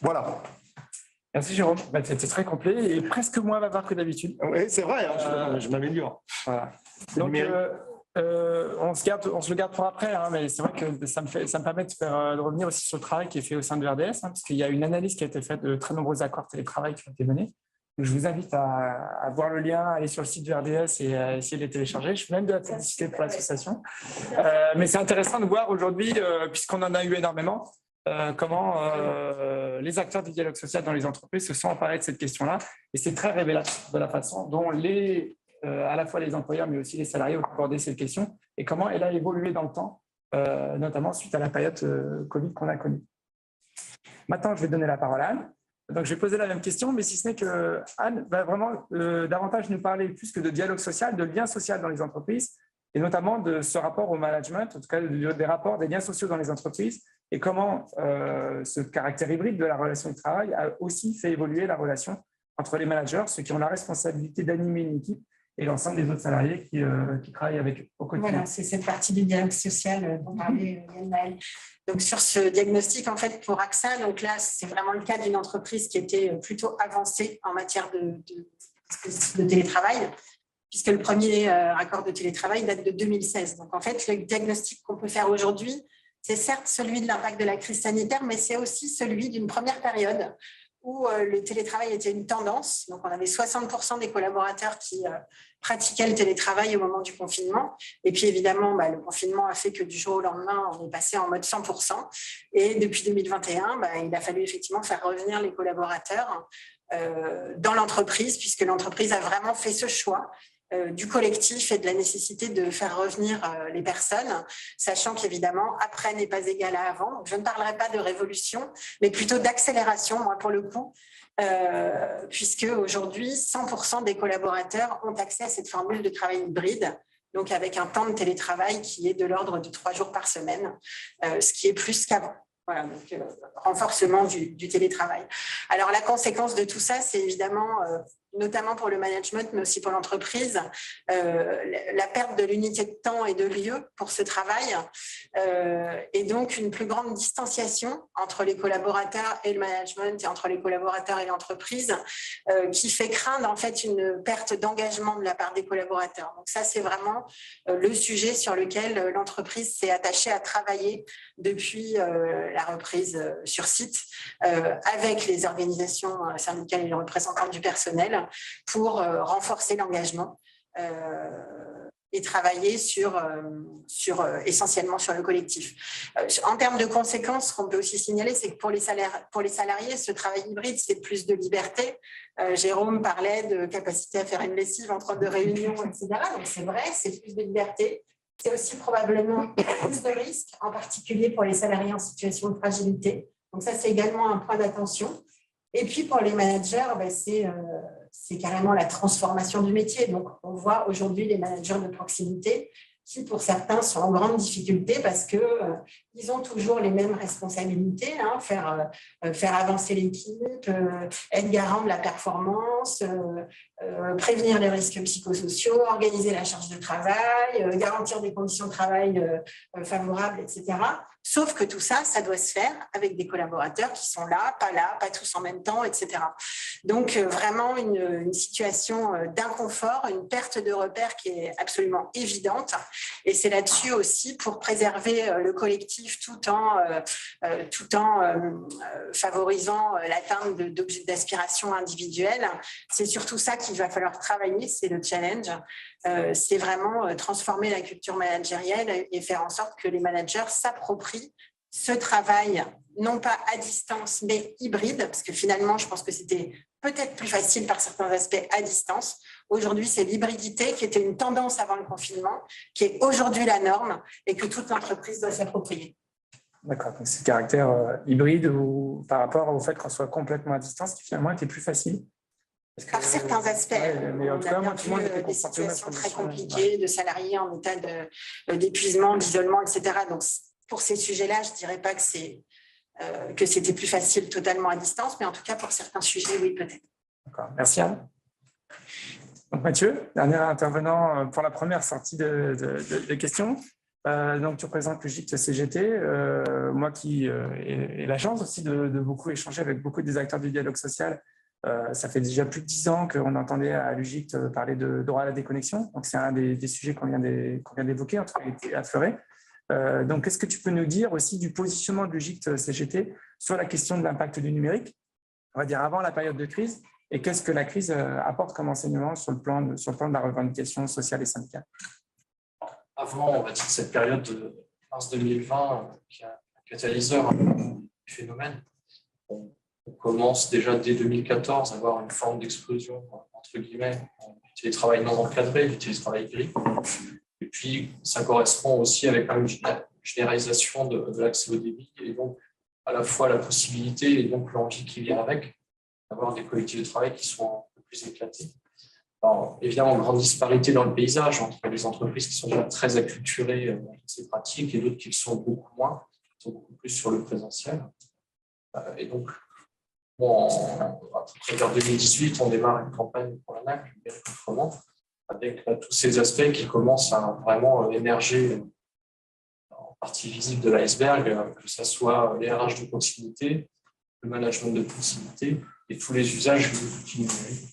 Voilà. Merci Jérôme, c'était très complet et presque moins bavard que d'habitude. Oui, c'est vrai, hein, je m'améliore. Voilà. Donc, on se le garde pour après, hein, mais c'est vrai que ça me permet de revenir aussi sur le travail qui est fait au sein de RDS, hein, parce qu'il y a une analyse qui a été faite de très nombreux accords télétravail qui ont été menés. Donc, je vous invite à voir le lien, aller sur le site du RDS et à essayer de les télécharger. Je fais même de la publicité pour l'association. Mais c'est intéressant de voir aujourd'hui, puisqu'on en a eu énormément, comment les acteurs du dialogue social dans les entreprises se sont emparés de cette question-là. Et c'est très révélateur de la façon dont à la fois les employeurs, mais aussi les salariés ont abordé cette question et comment elle a évolué dans le temps, notamment suite à la période Covid qu'on a connue. Maintenant, je vais donner la parole à Anne. Donc, je vais poser la même question, mais si ce n'est que Anne va vraiment davantage nous parler plus que de dialogue social, de lien social dans les entreprises, et notamment de ce rapport au management, en tout cas des rapports, des liens sociaux dans les entreprises, et comment ce caractère hybride de la relation de travail a aussi fait évoluer la relation entre les managers, ceux qui ont la responsabilité d'animer une équipe, et l'ensemble des autres salariés qui travaillent avec eux au quotidien. Voilà, c'est cette partie du dialogue social dont parlait Yann. Donc sur ce diagnostic, en fait, pour AXA, donc là, c'est vraiment le cas d'une entreprise qui était plutôt avancée en matière de télétravail, puisque le premier accord de télétravail date de 2016. Donc en fait, le diagnostic qu'on peut faire aujourd'hui, c'est certes celui de l'impact de la crise sanitaire, mais c'est aussi celui d'une première période où le télétravail était une tendance. Donc, on avait 60% des collaborateurs qui pratiquaient le télétravail au moment du confinement. Et puis, évidemment, le confinement a fait que du jour au lendemain, on est passé en mode 100%. Et depuis 2021, il a fallu effectivement faire revenir les collaborateurs dans l'entreprise, puisque l'entreprise a vraiment fait ce choix du collectif et de la nécessité de faire revenir les personnes, sachant qu'évidemment, après n'est pas égal à avant. Donc, je ne parlerai pas de révolution, mais plutôt d'accélération, moi, pour le coup, puisque aujourd'hui, 100% des collaborateurs ont accès à cette formule de travail hybride, donc avec un temps de télétravail qui est de l'ordre de 3 jours par semaine, ce qui est plus qu'avant. Voilà, donc renforcement du télétravail. Alors, la conséquence de tout ça, c'est évidemment notamment pour le management, mais aussi pour l'entreprise, la perte de l'unité de temps et de lieu pour ce travail, et donc une plus grande distanciation entre les collaborateurs et le management et entre les collaborateurs et l'entreprise, qui fait craindre en fait une perte d'engagement de la part des collaborateurs. Donc ça, c'est vraiment le sujet sur lequel l'entreprise s'est attachée à travailler depuis la reprise sur site avec les organisations syndicales et les représentants du personnel pour renforcer l'engagement et travailler essentiellement sur le collectif. En termes de conséquences, ce qu'on peut aussi signaler, c'est que pour les salariés, ce travail hybride, c'est plus de liberté. Jérôme parlait de capacité à faire une lessive entre deux réunions, etc. Donc c'est vrai, c'est plus de liberté. C'est aussi probablement plus de risques, en particulier pour les salariés en situation de fragilité. Donc ça, c'est également un point d'attention. Et puis pour les managers, c'est carrément la transformation du métier. Donc on voit aujourd'hui les managers de proximité qui, pour certains, sont en grande difficulté parce qu'ils ont toujours les mêmes responsabilités, hein, faire avancer l'équipe, être garant de la performance, prévenir les risques psychosociaux, organiser la charge de travail, garantir des conditions de travail favorables, etc. Sauf que tout ça, ça doit se faire avec des collaborateurs qui sont là, pas tous en même temps, etc. Donc, vraiment une situation d'inconfort, une perte de repères qui est absolument évidente. Et c'est là-dessus aussi, pour préserver le collectif tout en favorisant l'atteinte d'objectifs d'aspiration individuelle. C'est surtout ça qu'il va falloir travailler, c'est le challenge. C'est vraiment transformer la culture managérielle et faire en sorte que les managers s'approprient ce travail, non pas à distance, mais hybride, parce que finalement, je pense que c'était peut-être plus facile par certains aspects à distance. Aujourd'hui, c'est l'hybridité qui était une tendance avant le confinement, qui est aujourd'hui la norme et que toute l'entreprise doit s'approprier. D'accord, donc c'est le caractère hybride ou par rapport au fait qu'on soit complètement à distance, qui finalement était plus facile. Par certains aspects, mais en tout cas, moi, tout le monde était des situations très compliquées, de salariés en état d'épuisement, d'isolement, etc. Donc, pour ces sujets-là, je ne dirais pas que c'était plus facile totalement à distance, mais en tout cas, pour certains sujets, oui, peut-être. D'accord, merci Anne. Donc Mathieu, dernier intervenant pour la première sortie de questions. Donc, tu représentes le GICT CGT, moi qui ai la chance aussi de beaucoup échanger avec beaucoup des acteurs du dialogue social. Ça fait déjà plus de 10 ans qu'on entendait à l'UGICT parler de droit à la déconnexion. Donc, c'est un des sujets qu'on vient d'évoquer, en tout cas affleuré. Donc, est-ce que tu peux nous dire aussi du positionnement de l'UGICT CGT sur la question de l'impact du numérique, on va dire avant la période de crise, et qu'est-ce que la crise apporte comme enseignement sur le plan de la revendication sociale et syndicale? Avant, on va dire, cette période de mars 2020, qui est un catalyseur du phénomène, on commence déjà dès 2014 à avoir une forme d'explosion, entre guillemets, du télétravail non encadré, du télétravail gris. Et puis, ça correspond aussi avec une généralisation de l'accès au débit et donc à la fois la possibilité et donc l'envie qui vient avec d'avoir des collectifs de travail qui sont un peu plus éclatés. Alors, évidemment, grande disparité dans le paysage entre les entreprises qui sont déjà très acculturées dans toutes ces pratiques et d'autres qui le sont beaucoup moins, qui sont beaucoup plus sur le présentiel. Et donc, à peu près vers 2018, on démarre une campagne pour l'ANAC, autrement, avec tous ces aspects qui commencent à vraiment émerger en partie visible de l'iceberg, que ce soit les RH de proximité, le management de proximité et tous les usages des outils numériques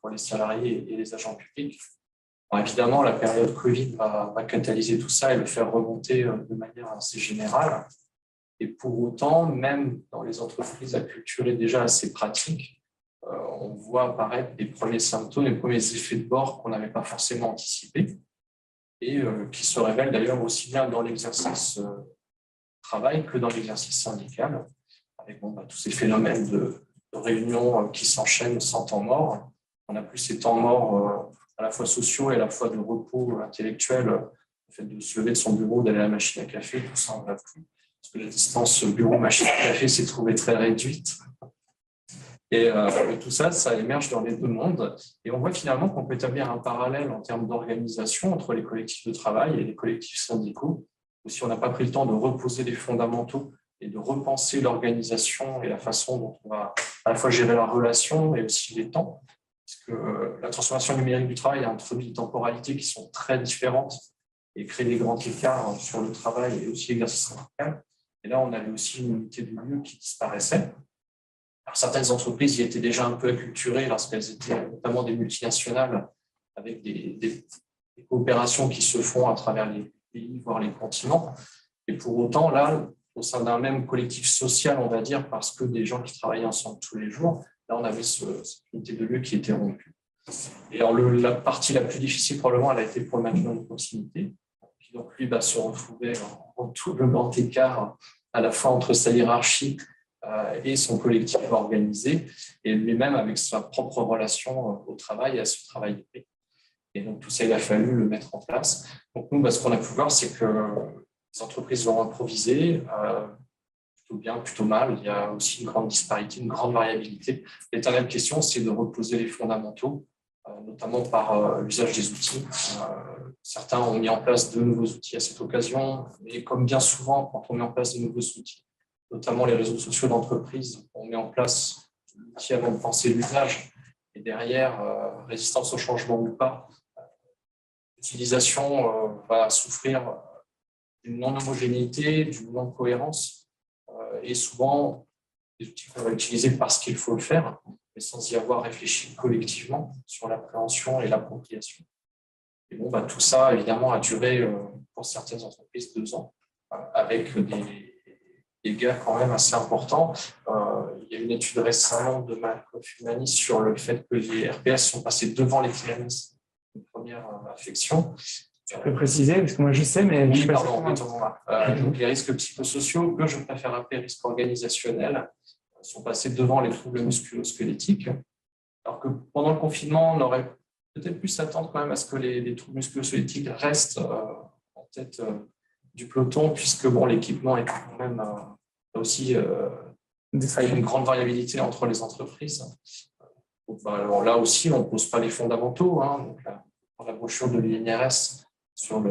pour les salariés et les agents publics. Alors évidemment, la période Covid va catalyser tout ça et le faire remonter de manière assez générale. Et pour autant, même dans les entreprises acculturées déjà assez pratiques, on voit apparaître les premiers symptômes, les premiers effets de bord qu'on n'avait pas forcément anticipés et qui se révèlent d'ailleurs aussi bien dans l'exercice travail que dans l'exercice syndical, avec tous ces phénomènes de réunions qui s'enchaînent sans temps mort. On n'a plus ces temps morts à la fois sociaux et à la fois de repos intellectuel, le fait de se lever de son bureau, d'aller à la machine à café, tout ça, on ne l'a plus. Parce que la distance bureau-machine à café s'est trouvée très réduite. Et tout ça, ça émerge dans les deux mondes. Et on voit finalement qu'on peut établir un parallèle en termes d'organisation entre les collectifs de travail et les collectifs syndicaux. Ou si on n'a pas pris le temps de reposer les fondamentaux et de repenser l'organisation et la façon dont on va à la fois gérer la relation et aussi les temps. Parce que la transformation numérique du travail a introduit des temporalités qui sont très différentes et crée des grands écarts sur le travail et aussi l'exercice syndical. Et là, on avait aussi une unité de lieu qui disparaissait. Alors, certaines entreprises y étaient déjà un peu acculturées lorsqu'elles étaient notamment des multinationales avec des coopérations qui se font à travers les pays, voire les continents. Et pour autant, là, au sein d'un même collectif social, on va dire, parce que des gens qui travaillaient ensemble tous les jours, là, on avait cette unité de lieu qui était rompue. Et alors, la partie la plus difficile, probablement, elle a été pour le management de proximité, qui donc, lui, se retrouvait en tout le grand écart à la fois entre sa hiérarchie et son collectif organisé, et lui-même avec sa propre relation au travail et à ce travail. Et donc, tout ça, il a fallu le mettre en place. Donc, nous, ce qu'on a pu voir, c'est que les entreprises vont improviser, plutôt bien, plutôt mal. Il y a aussi une grande disparité, une grande variabilité. L'éternelle question, c'est de reposer les fondamentaux, notamment par l'usage des outils. Certains ont mis en place de nouveaux outils à cette occasion, mais comme bien souvent, quand on met en place de nouveaux outils, notamment les réseaux sociaux d'entreprise, on met en place l'outil avant de penser l'usage, et derrière, résistance au changement ou pas, l'utilisation va souffrir d'une non-homogénéité, d'une non-cohérence, et souvent, les outils qu'on va utiliser parce qu'il faut le faire, mais sans y avoir réfléchi collectivement sur l'appréhension et l'appropriation. Et bon, tout ça, évidemment, a duré pour certaines entreprises 2 ans, avec des gains quand même assez importants. Il y a une étude récemment de Malkoff Humanis sur le fait que les RPS sont passés devant les TMS, une première affection. Tu peux préciser, parce que moi je sais, mais oui, je ne sais pas. Donc les risques psychosociaux, que je préfère appeler risques organisationnels, sont passés devant les troubles musculo-squelettiques. Alors que pendant le confinement, on aurait peut-être pu s'attendre quand même à ce que les troubles musculo-squelettiques restent en tête du peloton, puisque l'équipement est quand même aussi une grande variabilité entre les entreprises. Donc, alors là aussi, on ne pose pas les fondamentaux. Donc, dans la brochure de l'INRS sur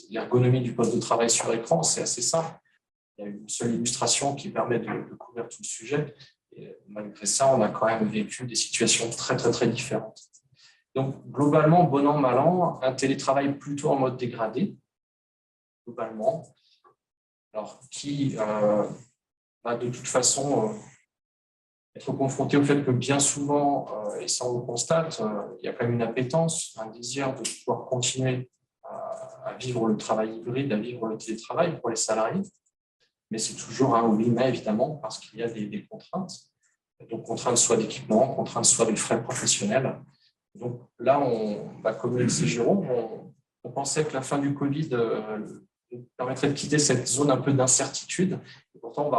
l'ergonomie du poste de travail sur écran, c'est assez simple. Il y a une seule illustration qui permet de couvrir tout le sujet. Et malgré ça, on a quand même vécu des situations très, très, très différentes. Donc, globalement, bon an, mal an, un télétravail plutôt en mode dégradé, globalement, alors qui va de toute façon être confronté au fait que bien souvent, et ça on le constate, il y a quand même une appétence, un désir de pouvoir continuer à vivre le travail hybride, à vivre le télétravail pour les salariés, mais c'est toujours un oui, mais évidemment, parce qu'il y a des contraintes. Donc, contraintes soit d'équipement, contraintes soit de frais professionnels. Donc là, comme le disait Jérôme, on pensait que la fin du Covid nous permettrait de quitter cette zone un peu d'incertitude. Et pourtant,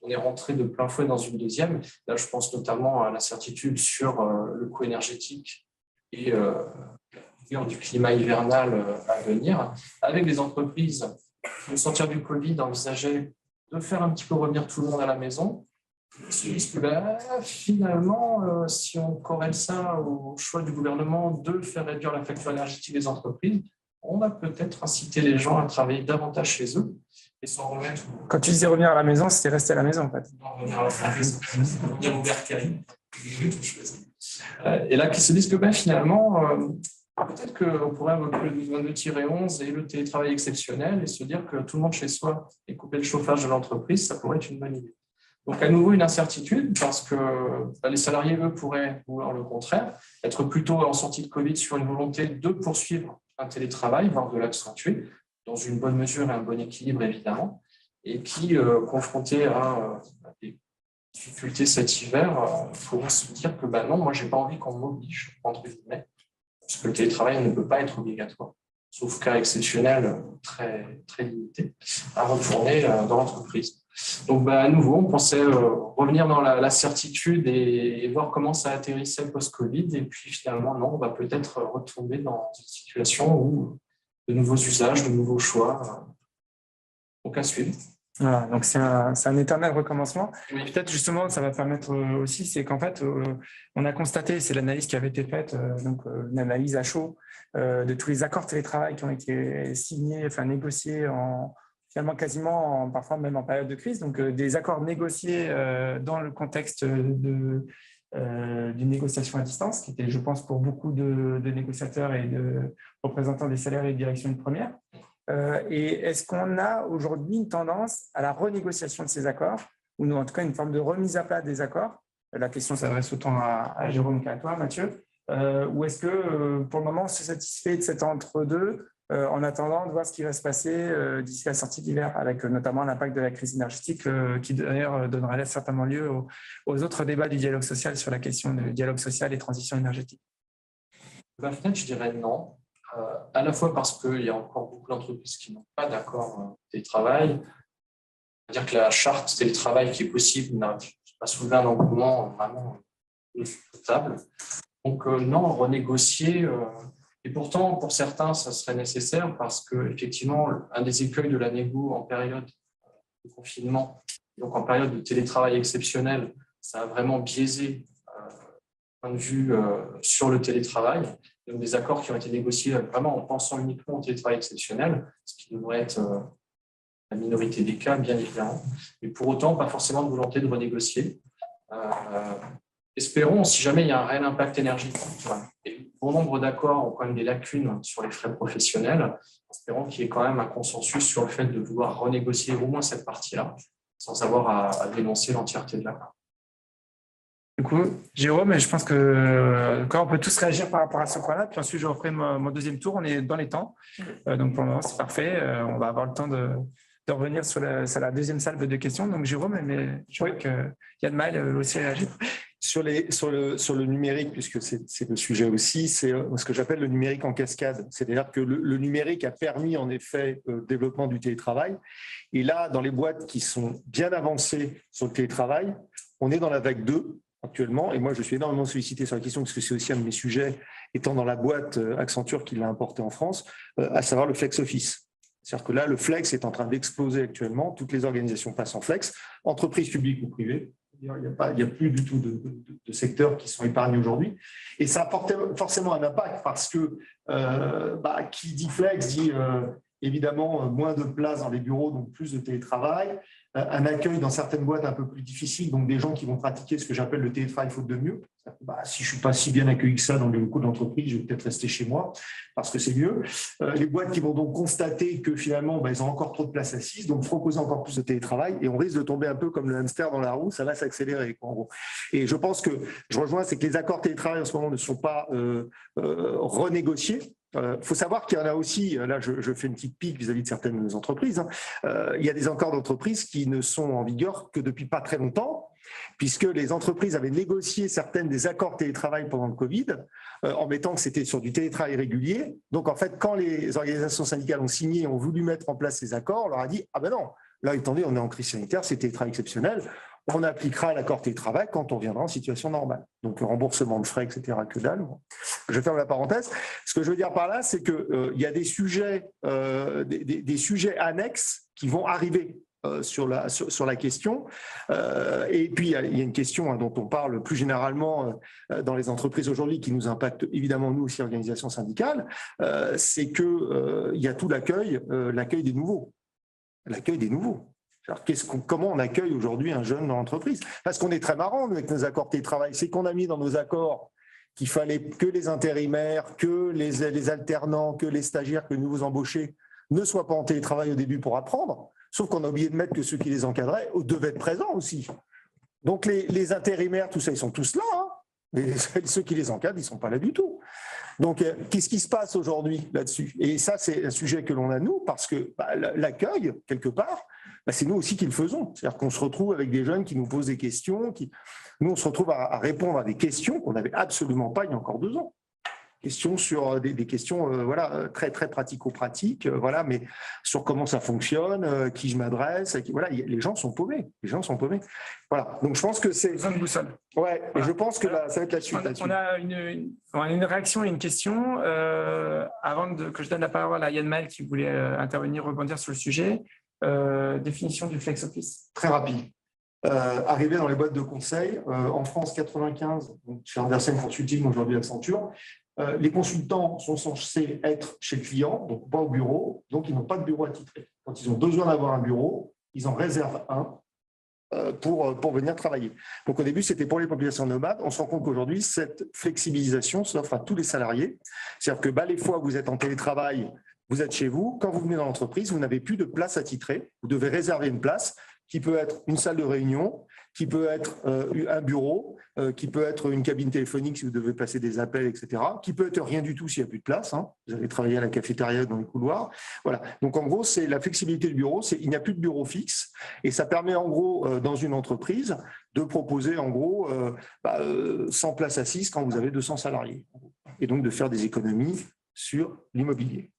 on est rentré de plein fouet dans une deuxième. Là, je pense notamment à l'incertitude sur le coût énergétique et du climat hivernal à venir, avec des entreprises qui, au sortir du Covid, envisageaient de faire un petit peu revenir tout le monde à la maison. Finalement, si on corrèle ça au choix du gouvernement de faire réduire la facture énergétique des entreprises, on va peut-être inciter les gens à travailler davantage chez eux et s'en remettre. Quand tu disais revenir à la maison, c'était rester à la maison en fait. Revenir à la maison, revenir au bercail. Et là, qui se disent que finalement, peut-être qu'on pourrait invoquer le 22-11 et le télétravail exceptionnel et se dire que tout le monde chez soi et couper le chauffage de l'entreprise, ça pourrait être une bonne idée. Donc, à nouveau, une incertitude parce que les salariés, eux, pourraient vouloir le contraire, être plutôt en sortie de Covid sur une volonté de poursuivre un télétravail, voire de l'accentuer, dans une bonne mesure et un bon équilibre, évidemment, et qui, confrontés à des difficultés cet hiver, pourront se dire que non, moi, je n'ai pas envie qu'on m'oblige, entre guillemets, parce que le télétravail ne peut pas être obligatoire, sauf cas exceptionnel très, très limité, à retourner dans l'entreprise. Donc, à nouveau, on pensait revenir dans la certitude et voir comment ça atterrissait post-Covid. Et puis, finalement, non, on va peut-être retomber dans une situation où de nouveaux usages, de nouveaux choix. Donc, à suivre. Voilà, donc c'est un éternel recommencement. Oui. Peut-être justement, ça va permettre aussi, c'est qu'en fait, on a constaté, c'est l'analyse qui avait été faite, donc une analyse à chaud de tous les accords télétravail qui ont été signés, négociés finalement quasiment, parfois même en période de crise, donc des accords négociés dans le contexte d'une négociation à distance, qui était, je pense, pour beaucoup de négociateurs et de représentants des salariés de direction une première. Et est-ce qu'on a aujourd'hui une tendance à la renégociation de ces accords, ou en tout cas une forme de remise à plat des accords? La question s'adresse autant à Jérôme qu'à toi, Mathieu. Ou est-ce que, pour le moment, on se satisfait de cet entre-deux en attendant de voir ce qui va se passer d'ici la sortie d'hiver, avec notamment l'impact de la crise énergétique qui d'ailleurs donnera certainement lieu aux autres débats du dialogue social sur la question du dialogue social et transition énergétique? Peut-être, je dirais non. À la fois parce qu'il y a encore beaucoup d'entreprises qui n'ont pas d'accord télétravail. C'est-à-dire que la charte télétravail qui est possible n'a pas soulevé un engouement vraiment notable. Donc non, renégocier. Et pourtant, pour certains, ça serait nécessaire parce qu'effectivement, un des écueils de la négo en période de confinement, donc en période de télétravail exceptionnel, ça a vraiment biaisé point de vue sur le télétravail. Donc des accords qui ont été négociés vraiment en pensant uniquement au télétravail exceptionnel, ce qui devrait être la minorité des cas, bien évidemment. Mais pour autant, pas forcément de volonté de renégocier. Espérons, si jamais il y a un réel impact énergétique, et bon nombre d'accords ont quand même des lacunes sur les frais professionnels, espérons qu'il y ait quand même un consensus sur le fait de vouloir renégocier au moins cette partie-là, sans avoir à dénoncer l'entièreté de l'accord. Du coup, Jérôme, je pense que quand on peut tous réagir par rapport à ce point-là, puis ensuite je referai mon deuxième tour, on est dans les temps, donc pour le moment c'est parfait, on va avoir le temps de revenir sur la deuxième salve de questions. Donc Jérôme, mais je vois que Yann Maël aussi réagit. Sur le numérique, puisque c'est le sujet aussi, c'est ce que j'appelle le numérique en cascade. C'est-à-dire que le numérique a permis en effet le développement du télétravail. Et là, dans les boîtes qui sont bien avancées sur le télétravail, on est dans la vague 2 actuellement. Et moi, je suis énormément sollicité sur la question, parce que c'est aussi un de mes sujets, étant dans la boîte Accenture qui l'a importé en France, à savoir le flex office. C'est-à-dire que là, le flex est en train d'exploser actuellement. Toutes les organisations passent en flex, entreprises publiques ou privées. Il n'y a plus du tout de secteurs qui sont épargnés aujourd'hui. Et ça apporte forcément un impact parce que qui dit flex dit évidemment moins de place dans les bureaux, donc plus de télétravail, un accueil dans certaines boîtes un peu plus difficile, donc des gens qui vont pratiquer ce que j'appelle le télétravail faute de mieux. Si je ne suis pas si bien accueilli que ça dans les locaux d'entreprise, je vais peut-être rester chez moi parce que c'est mieux. Les boîtes qui vont donc constater que finalement, ils ont encore trop de place assise, donc proposer encore plus de télétravail et on risque de tomber un peu comme le hamster dans la roue, ça va s'accélérer en gros. Et je pense que je rejoins, c'est que les accords télétravail en ce moment ne sont pas renégociés. Il faut savoir qu'il y en a aussi, là je fais une petite pique vis-à-vis de certaines entreprises, il y a des accords d'entreprise qui ne sont en vigueur que depuis pas très longtemps, puisque les entreprises avaient négocié certaines des accords télétravail pendant le Covid, en mettant que c'était sur du télétravail régulier. Donc en fait, quand les organisations syndicales ont signé et ont voulu mettre en place ces accords, on leur a dit « Ah ben non, là attendez, on est en crise sanitaire, c'est télétravail exceptionnel, on appliquera l'accord télétravail quand on viendra en situation normale. » Donc remboursement de frais, etc., que dalle. Je ferme la parenthèse. Ce que je veux dire par là, c'est qu'il y a des sujets, des sujets annexes qui vont arriver sur la question. Et puis, il y a une question dont on parle plus généralement dans les entreprises aujourd'hui, qui nous impacte évidemment, nous aussi, organisations syndicales, c'est qu'il y a tout l'accueil des nouveaux. L'accueil des nouveaux. Alors, comment on accueille aujourd'hui un jeune dans l'entreprise? Parce qu'on est très marrant avec nos accords télétravail, c'est qu'on a mis dans nos accords qu'il fallait que les intérimaires, que les alternants, que les stagiaires, que les nouveaux embauchés ne soient pas en télétravail au début pour apprendre, sauf qu'on a oublié de mettre que ceux qui les encadraient devaient être présents aussi. Donc les intérimaires, tout ça, ils sont tous là, hein, mais ceux qui les encadrent, ils ne sont pas là du tout. Donc, qu'est-ce qui se passe aujourd'hui là-dessus? Et ça, c'est un sujet que l'on a, nous, parce que l'accueil, quelque part, c'est nous aussi qui le faisons. C'est-à-dire qu'on se retrouve avec des jeunes qui nous posent des questions. Nous, on se retrouve à répondre à des questions qu'on n'avait absolument pas il y a encore 2 ans. Questions sur des questions très, très pratico-pratiques, mais sur comment ça fonctionne, qui je m'adresse. Voilà, les gens sont paumés. Voilà. Donc, je pense que c'est… Besoin de boussole. Ouais, et je pense que ça va être la suite là-dessus. On a une réaction et une question. Avant que je donne la parole à Yann Maël qui voulait intervenir, rebondir sur le sujet. Définition du flex office. Très rapide. Arrivé dans les boîtes de conseil, en France 95, donc chez Andersen Consulting, aujourd'hui Accenture, les consultants sont censés être chez le client, donc pas au bureau, donc ils n'ont pas de bureau attitré. Quand quand ils ont besoin d'avoir un bureau, ils en réservent un pour venir travailler. Donc au début, c'était pour les populations nomades. On se rend compte qu'aujourd'hui, cette flexibilisation s'offre à tous les salariés. C'est-à-dire que les fois où vous êtes en télétravail, vous êtes chez vous. Quand vous venez dans l'entreprise, vous n'avez plus de place attitrée. Vous devez réserver une place qui peut être une salle de réunion, qui peut être un bureau, qui peut être une cabine téléphonique si vous devez passer des appels, etc., qui peut être rien du tout s'il n'y a plus de place. Vous allez travailler à la cafétéria dans les couloirs. Voilà. Donc, en gros, c'est la flexibilité du bureau. Il n'y a plus de bureau fixe et ça permet, en gros, dans une entreprise, de proposer, en gros, 100 places assises quand vous avez 200 salariés. Et donc, de faire des économies sur l'immobilier.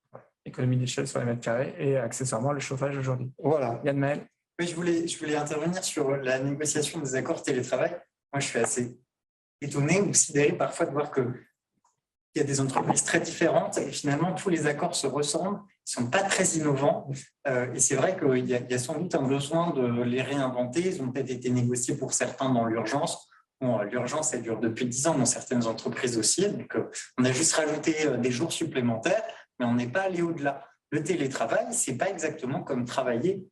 Économie d'échelle sur les mètres carrés et accessoirement le chauffage aujourd'hui. Voilà. Yann Maël. Oui, je voulais intervenir sur la négociation des accords télétravail. Moi, je suis assez étonné ou sidéré parfois de voir qu'il y a des entreprises très différentes et finalement, tous les accords se ressemblent. Ils ne sont pas très innovants. Et c'est vrai qu'il y a sans doute un besoin de les réinventer. Ils ont peut-être été négociés pour certains dans l'urgence. Bon, l'urgence, elle dure depuis 10 ans dans certaines entreprises aussi. Donc, on a juste rajouté des jours supplémentaires, mais on n'est pas allé au-delà. Le télétravail, ce n'est pas exactement comme travailler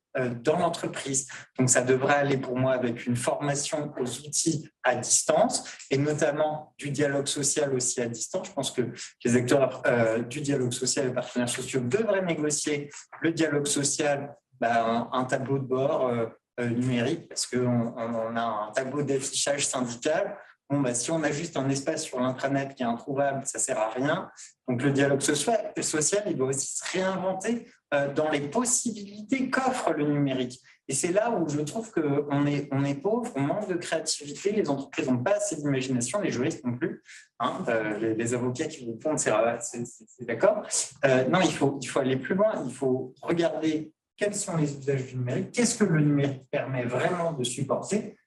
dans l'entreprise. Donc, ça devrait aller pour moi avec une formation aux outils à distance et notamment du dialogue social aussi à distance. Je pense que les acteurs du dialogue social et les partenaires sociaux devraient négocier le dialogue social, un tableau de bord numérique parce qu'on a un tableau d'affichage syndical. Bon, si on a juste un espace sur l'intranet qui est introuvable, ça ne sert à rien. Donc, le dialogue social, il doit aussi se réinventer dans les possibilités qu'offre le numérique. Et c'est là où je trouve qu'on est pauvre, on manque de créativité, les entreprises n'ont pas assez d'imagination, les juristes non plus. Les avocats qui vous font, c'est d'accord. Non, il faut aller plus loin, il faut regarder quels sont les usages du numérique, qu'est-ce que le numérique permet vraiment de supporter,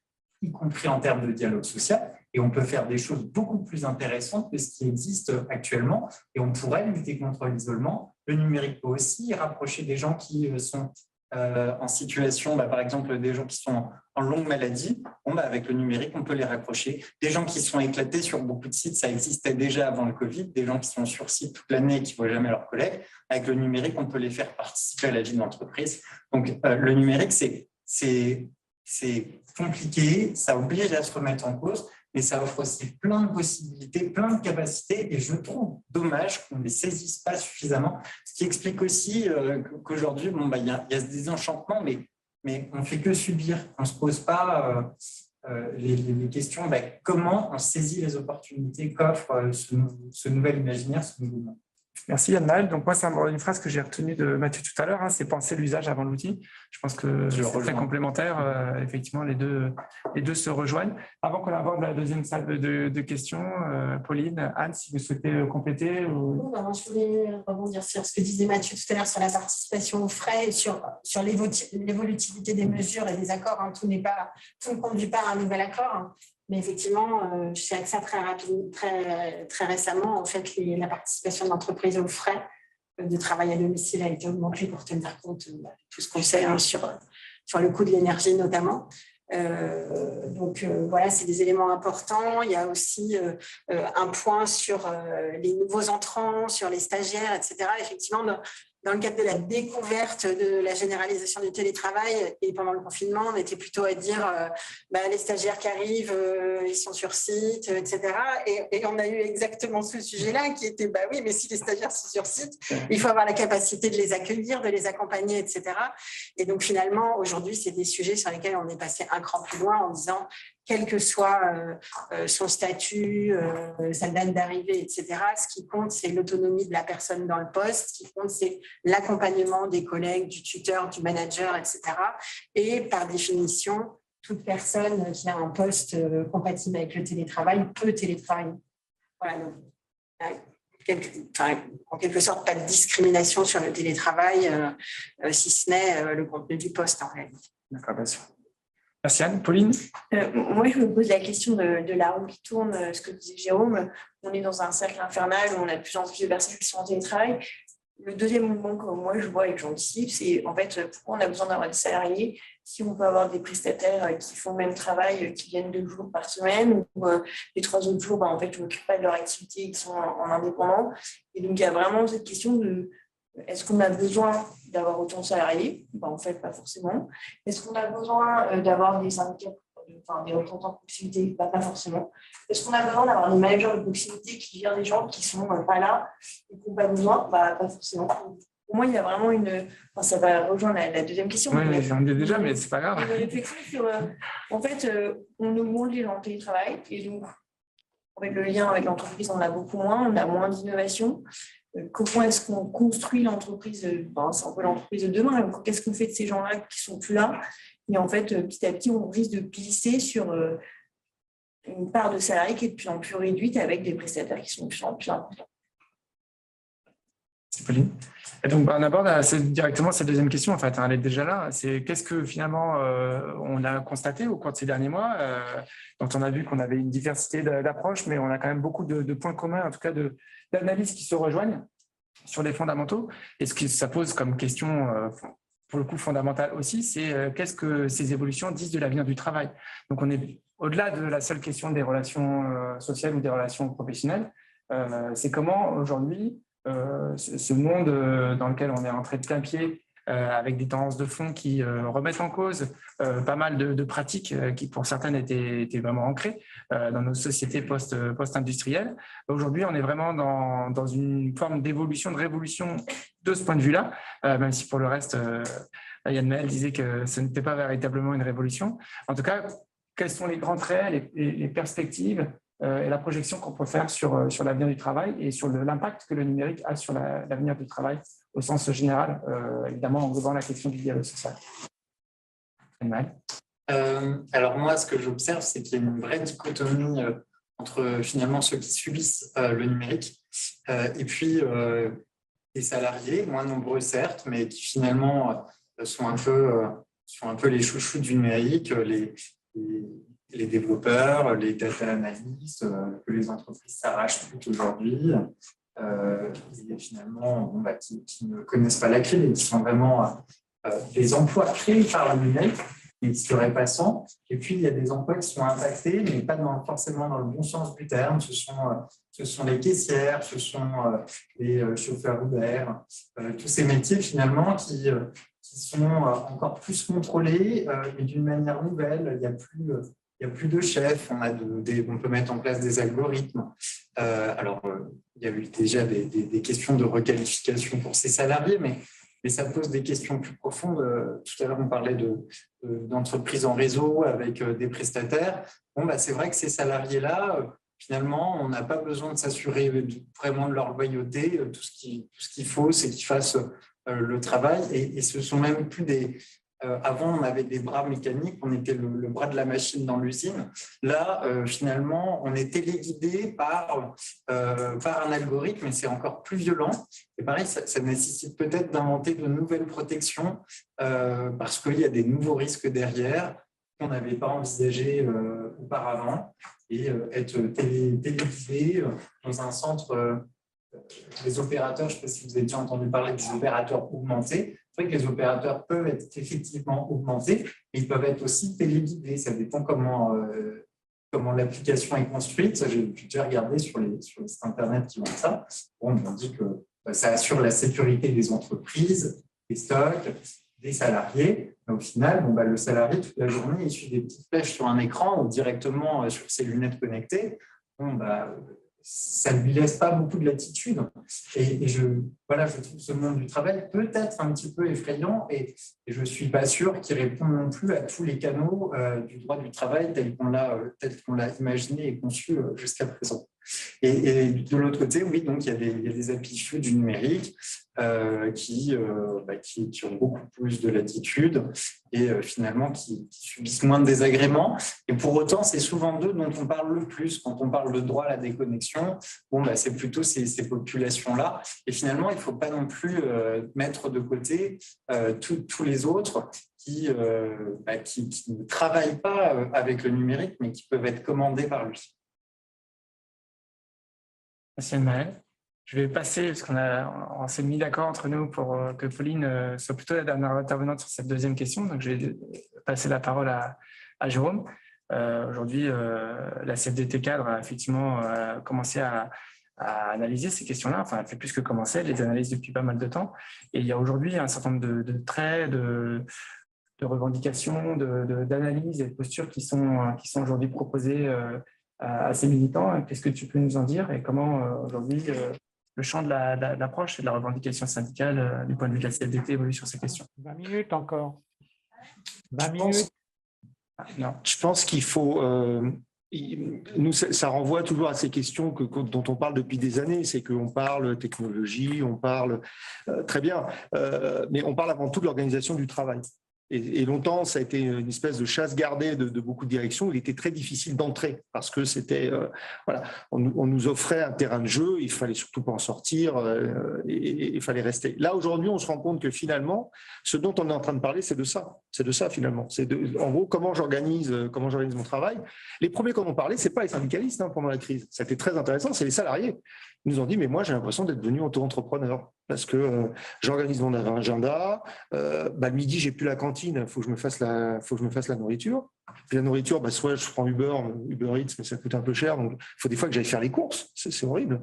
y compris en termes de dialogue social. Et on peut faire des choses beaucoup plus intéressantes que ce qui existe actuellement. Et on pourrait lutter contre l'isolement. Le numérique peut aussi rapprocher des gens qui sont en situation, par exemple, des gens qui sont en longue maladie. Bon, avec le numérique, on peut les rapprocher. Des gens qui sont éclatés sur beaucoup de sites, ça existait déjà avant le Covid. Des gens qui sont sur site toute l'année et qui ne voient jamais leurs collègues. Avec le numérique, on peut les faire participer à la vie de l'entreprise. Donc, le numérique, c'est compliqué, ça oblige à se remettre en cause. Mais ça offre aussi plein de possibilités, plein de capacités, et je trouve dommage qu'on ne les saisisse pas suffisamment. Ce qui explique aussi qu'aujourd'hui, il y a ce désenchantement, mais on ne fait que subir. On ne se pose pas les questions, comment on saisit les opportunités qu'offre ce nouvel imaginaire, ce nouveau monde. Merci Yann Maël. Donc moi, c'est une phrase que j'ai retenue de Mathieu tout à l'heure, c'est penser l'usage avant l'outil. Je pense que c'est très complémentaire. Effectivement, les deux se rejoignent. Avant qu'on aborde la deuxième salle de questions, Pauline, Anne, si vous souhaitez compléter. Je voulais rebondir sur ce que disait Mathieu tout à l'heure sur la participation aux frais et sur l'évolutivité des mesures et des accords. Tout ne conduit pas à un nouvel accord. Mais effectivement, chez AXA, très récemment, en fait, la participation de l'entreprise aux frais de travail à domicile a été augmentée pour tenir compte de tout ce qu'on sait sur le coût de l'énergie notamment. Voilà, c'est des éléments importants. Il y a aussi un point sur les nouveaux entrants, sur les stagiaires, etc. Effectivement, dans le cadre de la découverte de la généralisation du télétravail et pendant le confinement, on était plutôt à dire les stagiaires qui arrivent, ils sont sur site, etc. Et on a eu exactement ce sujet-là qui était oui, mais si les stagiaires sont sur site, il faut avoir la capacité de les accueillir, de les accompagner, etc. Et donc finalement, aujourd'hui, c'est des sujets sur lesquels on est passé un cran plus loin en disant quel que soit son statut, sa date d'arrivée, etc. Ce qui compte, c'est l'autonomie de la personne dans le poste. Ce qui compte, c'est l'accompagnement des collègues, du tuteur, du manager, etc. Et par définition, toute personne qui a un poste compatible avec le télétravail peut télétravailler. Voilà. Donc, en quelque sorte, pas de discrimination sur le télétravail, si ce n'est le contenu du poste en réalité. D'accord, bien sûr. Merci Anne. Pauline. Moi, je me pose la question de la roue qui tourne, ce que disait Jérôme. On est dans un cercle infernal où on a de plus en plus de personnes qui sont en télétravail. Le deuxième mouvement que moi je vois et que j'anticipe, c'est en fait pourquoi on a besoin d'avoir des salariés si on peut avoir des prestataires qui font le même travail, qui viennent 2 jours par semaine, ou les 3 autres jours, en fait, je ne m'occupe pas de leur activité, qui sont en indépendant. Et donc, il y a vraiment cette question de Est-ce qu'on a besoin d'avoir autant de salariés? En fait, pas forcément. Est-ce qu'on a besoin d'avoir des syndicats, des représentants de proximité? Pas forcément. Est-ce qu'on a besoin d'avoir des managers de proximité qui gèrent des gens qui ne sont pas là et qui n'ont pas besoin? Pas forcément. Pour moi, il y a vraiment ça va rejoindre la deuxième question. Oui, j'en ai déjà, mais c'est pas grave. Une réflexion sur, en fait, on augmente les gens en télétravail et donc, en fait, le lien avec l'entreprise, on a beaucoup moins, on a moins d'innovation. Comment est-ce qu'on construit l'entreprise? C'est un peu l'entreprise de demain. Qu'est-ce qu'on fait de ces gens-là qui ne sont plus là? Et en fait, petit à petit, on risque de glisser sur une part de salariés qui est de plus en plus réduite avec des prestataires qui sont de plus en plus importants. C'est Pauline. Et donc, on aborde directement cette deuxième question. En fait, elle est déjà là. C'est qu'est-ce que finalement on a constaté au cours de ces derniers mois, dont on a vu qu'on avait une diversité d'approches, mais on a quand même beaucoup de points communs, en tout cas d'analyses qui se rejoignent sur les fondamentaux. Et ce que ça pose comme question, pour le coup fondamentale aussi, c'est qu'est-ce que ces évolutions disent de l'avenir du travail. Donc, on est au-delà de la seule question des relations sociales ou des relations professionnelles. C'est comment aujourd'hui ce monde dans lequel on est entré de plein pied avec des tendances de fond qui remettent en cause pas mal de pratiques qui pour certaines étaient vraiment ancrées dans nos sociétés post-industrielles. Aujourd'hui, on est vraiment dans une forme d'évolution, de révolution de ce point de vue-là, même si pour le reste, Yann Maël disait que ce n'était pas véritablement une révolution. En tout cas, quels sont les grands traits, les perspectives et la projection qu'on peut faire sur l'avenir du travail et sur l'impact que le numérique a sur l'avenir du travail au sens général, évidemment englobant la question du dialogue social. Alors moi, ce que j'observe, c'est qu'il y a une vraie dichotomie entre finalement ceux qui subissent le numérique et puis les salariés, moins nombreux certes, mais qui finalement sont un peu les chouchous du numérique, les développeurs, les data analysts, que les entreprises s'arrachent toutes aujourd'hui, et finalement qui ne connaissent pas la crise et qui sont vraiment des emplois créés par le numérique et qui seraient passants. Et puis, il y a des emplois qui sont impactés, mais pas forcément dans le bon sens du terme. Ce sont les caissières, ce sont les chauffeurs Uber, tous ces métiers finalement qui sont encore plus contrôlés, mais d'une manière nouvelle. Il n'y a plus de chefs, on peut mettre en place des algorithmes. Il y a eu déjà des questions de requalification pour ces salariés, mais ça pose des questions plus profondes. Tout à l'heure, on parlait d'entreprises en réseau avec des prestataires. C'est vrai que ces salariés-là, finalement, on n'a pas besoin de s'assurer vraiment de leur loyauté. Tout ce qu'il faut, c'est qu'ils fassent le travail. Et ce sont même plus des... Avant, on avait des bras mécaniques, on était le bras de la machine dans l'usine. Là, finalement, on est téléguidé par un algorithme et c'est encore plus violent. Et pareil, ça nécessite peut-être d'inventer de nouvelles protections parce qu'il y a des nouveaux risques derrière qu'on n'avait pas envisagés auparavant. Et être téléguidé dans un centre, les opérateurs, je ne sais pas si vous avez déjà entendu parler des opérateurs augmentés. C'est vrai que les opérateurs peuvent être effectivement augmentés, mais ils peuvent être aussi téléguidés. Ça dépend comment l'application est construite. J'ai déjà regardé sur les sites internet qui vendent ça. On dit que ça assure la sécurité des entreprises, des stocks, des salariés. Mais au final, le salarié, toute la journée, il suit des petites flèches sur un écran ou directement sur ses lunettes connectées. Ça ne lui laisse pas beaucoup de latitude. Et je trouve ce monde du travail peut-être un petit peu effrayant et je ne suis pas sûr qu'il réponde non plus à tous les canaux du droit du travail tel qu'on l'a imaginé et conçu jusqu'à présent. Et de l'autre côté, oui, donc il y a des habitudes du numérique qui ont beaucoup plus de latitude et finalement qui subissent moins de désagréments. Et pour autant, c'est souvent d'eux dont on parle le plus. Quand on parle de droit à la déconnexion, c'est plutôt ces populations-là. Et finalement, il ne faut pas non plus mettre de côté tous les autres qui ne travaillent pas avec le numérique, mais qui peuvent être commandés par lui. Merci Maël. Je vais passer, parce qu'on s'est mis d'accord entre nous pour que Pauline soit plutôt la dernière intervenante sur cette deuxième question. Donc, je vais passer la parole à Jérôme. Aujourd'hui, la CFDT Cadre a effectivement commencé à à analyser ces questions-là. Enfin, elle fait plus que commencer, elle les analyse depuis pas mal de temps. Et il y a aujourd'hui un certain nombre de traits, de revendications, d'analyses et de postures qui sont aujourd'hui proposées à ces militants. Qu'est-ce que tu peux nous en dire et comment aujourd'hui le champ de l'approche et de la revendication syndicale du point de vue de la CFDT évolue sur ces questions? 20 minutes encore. 20 minutes. Non. Je pense qu'il faut... nous, ça renvoie toujours à ces questions dont on parle depuis des années. C'est qu'on parle technologie, on parle très bien, mais on parle avant tout de l'organisation du travail. Et longtemps, ça a été une espèce de chasse gardée de beaucoup de directions. Il était très difficile d'entrer parce que c'était, voilà, on nous offrait un terrain de jeu, il fallait surtout pas en sortir et il fallait rester. Là, aujourd'hui, on se rend compte que finalement, ce dont on est en train de parler, c'est de ça. C'est de ça finalement. C'est en gros comment j'organise mon travail. Les premiers qu'on en parlait, c'est pas les syndicalistes pendant la crise. Ça a été très intéressant, c'est les salariés. Ils nous ont dit, mais moi, j'ai l'impression d'être devenu auto-entrepreneur parce que j'organise mon agenda. Le midi, j'ai plus la cantine, il faut que je me fasse la nourriture. Puis la nourriture, soit je prends Uber Eats, mais ça coûte un peu cher, donc il faut des fois que j'aille faire les courses. C'est horrible.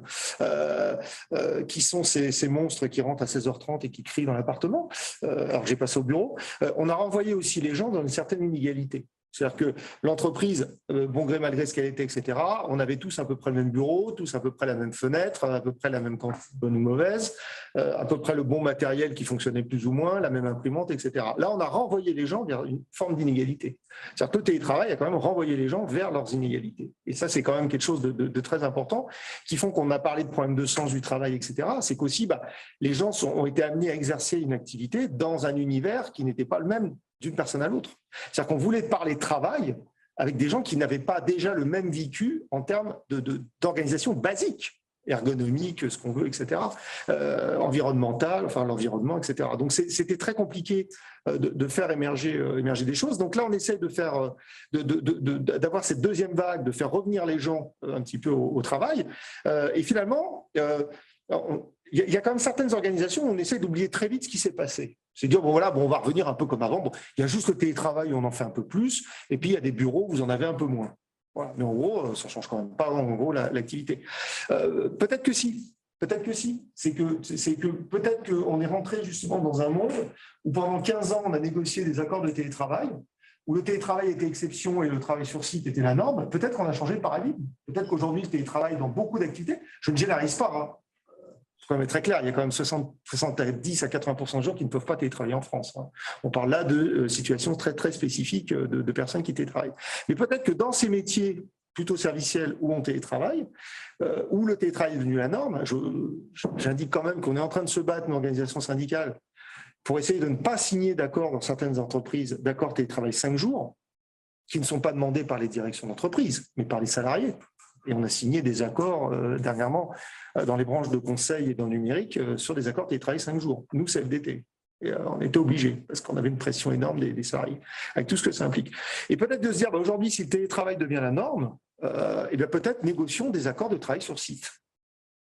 Qui sont ces monstres qui rentrent à 16h30 et qui crient dans l'appartement alors que j'ai passé au bureau. On a renvoyé aussi les gens dans une certaine inégalité. C'est-à-dire que l'entreprise, bon gré mal gré ce qu'elle était, etc., on avait tous à peu près le même bureau, tous à peu près la même fenêtre, à peu près la même cantine, bonne ou mauvaise, à peu près le bon matériel qui fonctionnait plus ou moins, la même imprimante, etc. Là, on a renvoyé les gens vers une forme d'inégalité. C'est-à-dire que le télétravail a quand même renvoyé les gens vers leurs inégalités. Et ça, c'est quand même quelque chose de très important qui font qu'on a parlé de problèmes de sens du travail, etc. C'est qu'aussi, les gens ont été amenés à exercer une activité dans un univers qui n'était pas le même d'une personne à l'autre. C'est-à-dire qu'on voulait parler de travail avec des gens qui n'avaient pas déjà le même vécu en termes d'organisation basique, ergonomique, ce qu'on veut, etc., environnemental, enfin l'environnement, etc. Donc c'était très compliqué de faire émerger des choses. Donc là, on essaie de faire, d'avoir cette deuxième vague, de faire revenir les gens un petit peu au travail. Et finalement, il y a quand même certaines organisations où on essaie d'oublier très vite ce qui s'est passé. C'est dire, on va revenir un peu comme avant. Il y a juste le télétravail où on en fait un peu plus, et puis il y a des bureaux où vous en avez un peu moins. Voilà. Mais en gros, ça ne change quand même pas en gros l'activité. Peut-être que si. Peut-être que si. C'est que peut-être qu'on est rentré justement dans un monde où pendant 15 ans, on a négocié des accords de télétravail, où le télétravail était exception et le travail sur site était la norme. Peut-être qu'on a changé de paradigme. Peut-être qu'aujourd'hui, le télétravail dans beaucoup d'activités, je ne généralise pas, c'est quand même très clair, il y a quand même 70 à 80% de gens qui ne peuvent pas télétravailler en France. On parle là de situations très, très spécifiques de personnes qui télétravaillent. Mais peut-être que dans ces métiers plutôt serviciels où on télétravaille, où le télétravail est devenu la norme, j'indique quand même qu'on est en train de se battre, une organisation syndicale, pour essayer de ne pas signer d'accords dans certaines entreprises, d'accords télétravail 5 jours, qui ne sont pas demandés par les directions d'entreprise, mais par les salariés. Et on a signé des accords dernièrement dans les branches de conseil et dans le numérique sur des accords télétravail 5 jours. Nous, CFDT. Et on était obligés parce qu'on avait une pression énorme des salariés, avec tout ce que ça implique. Et peut-être de se dire, aujourd'hui, si le télétravail devient la norme, et bien peut-être négocions des accords de travail sur site.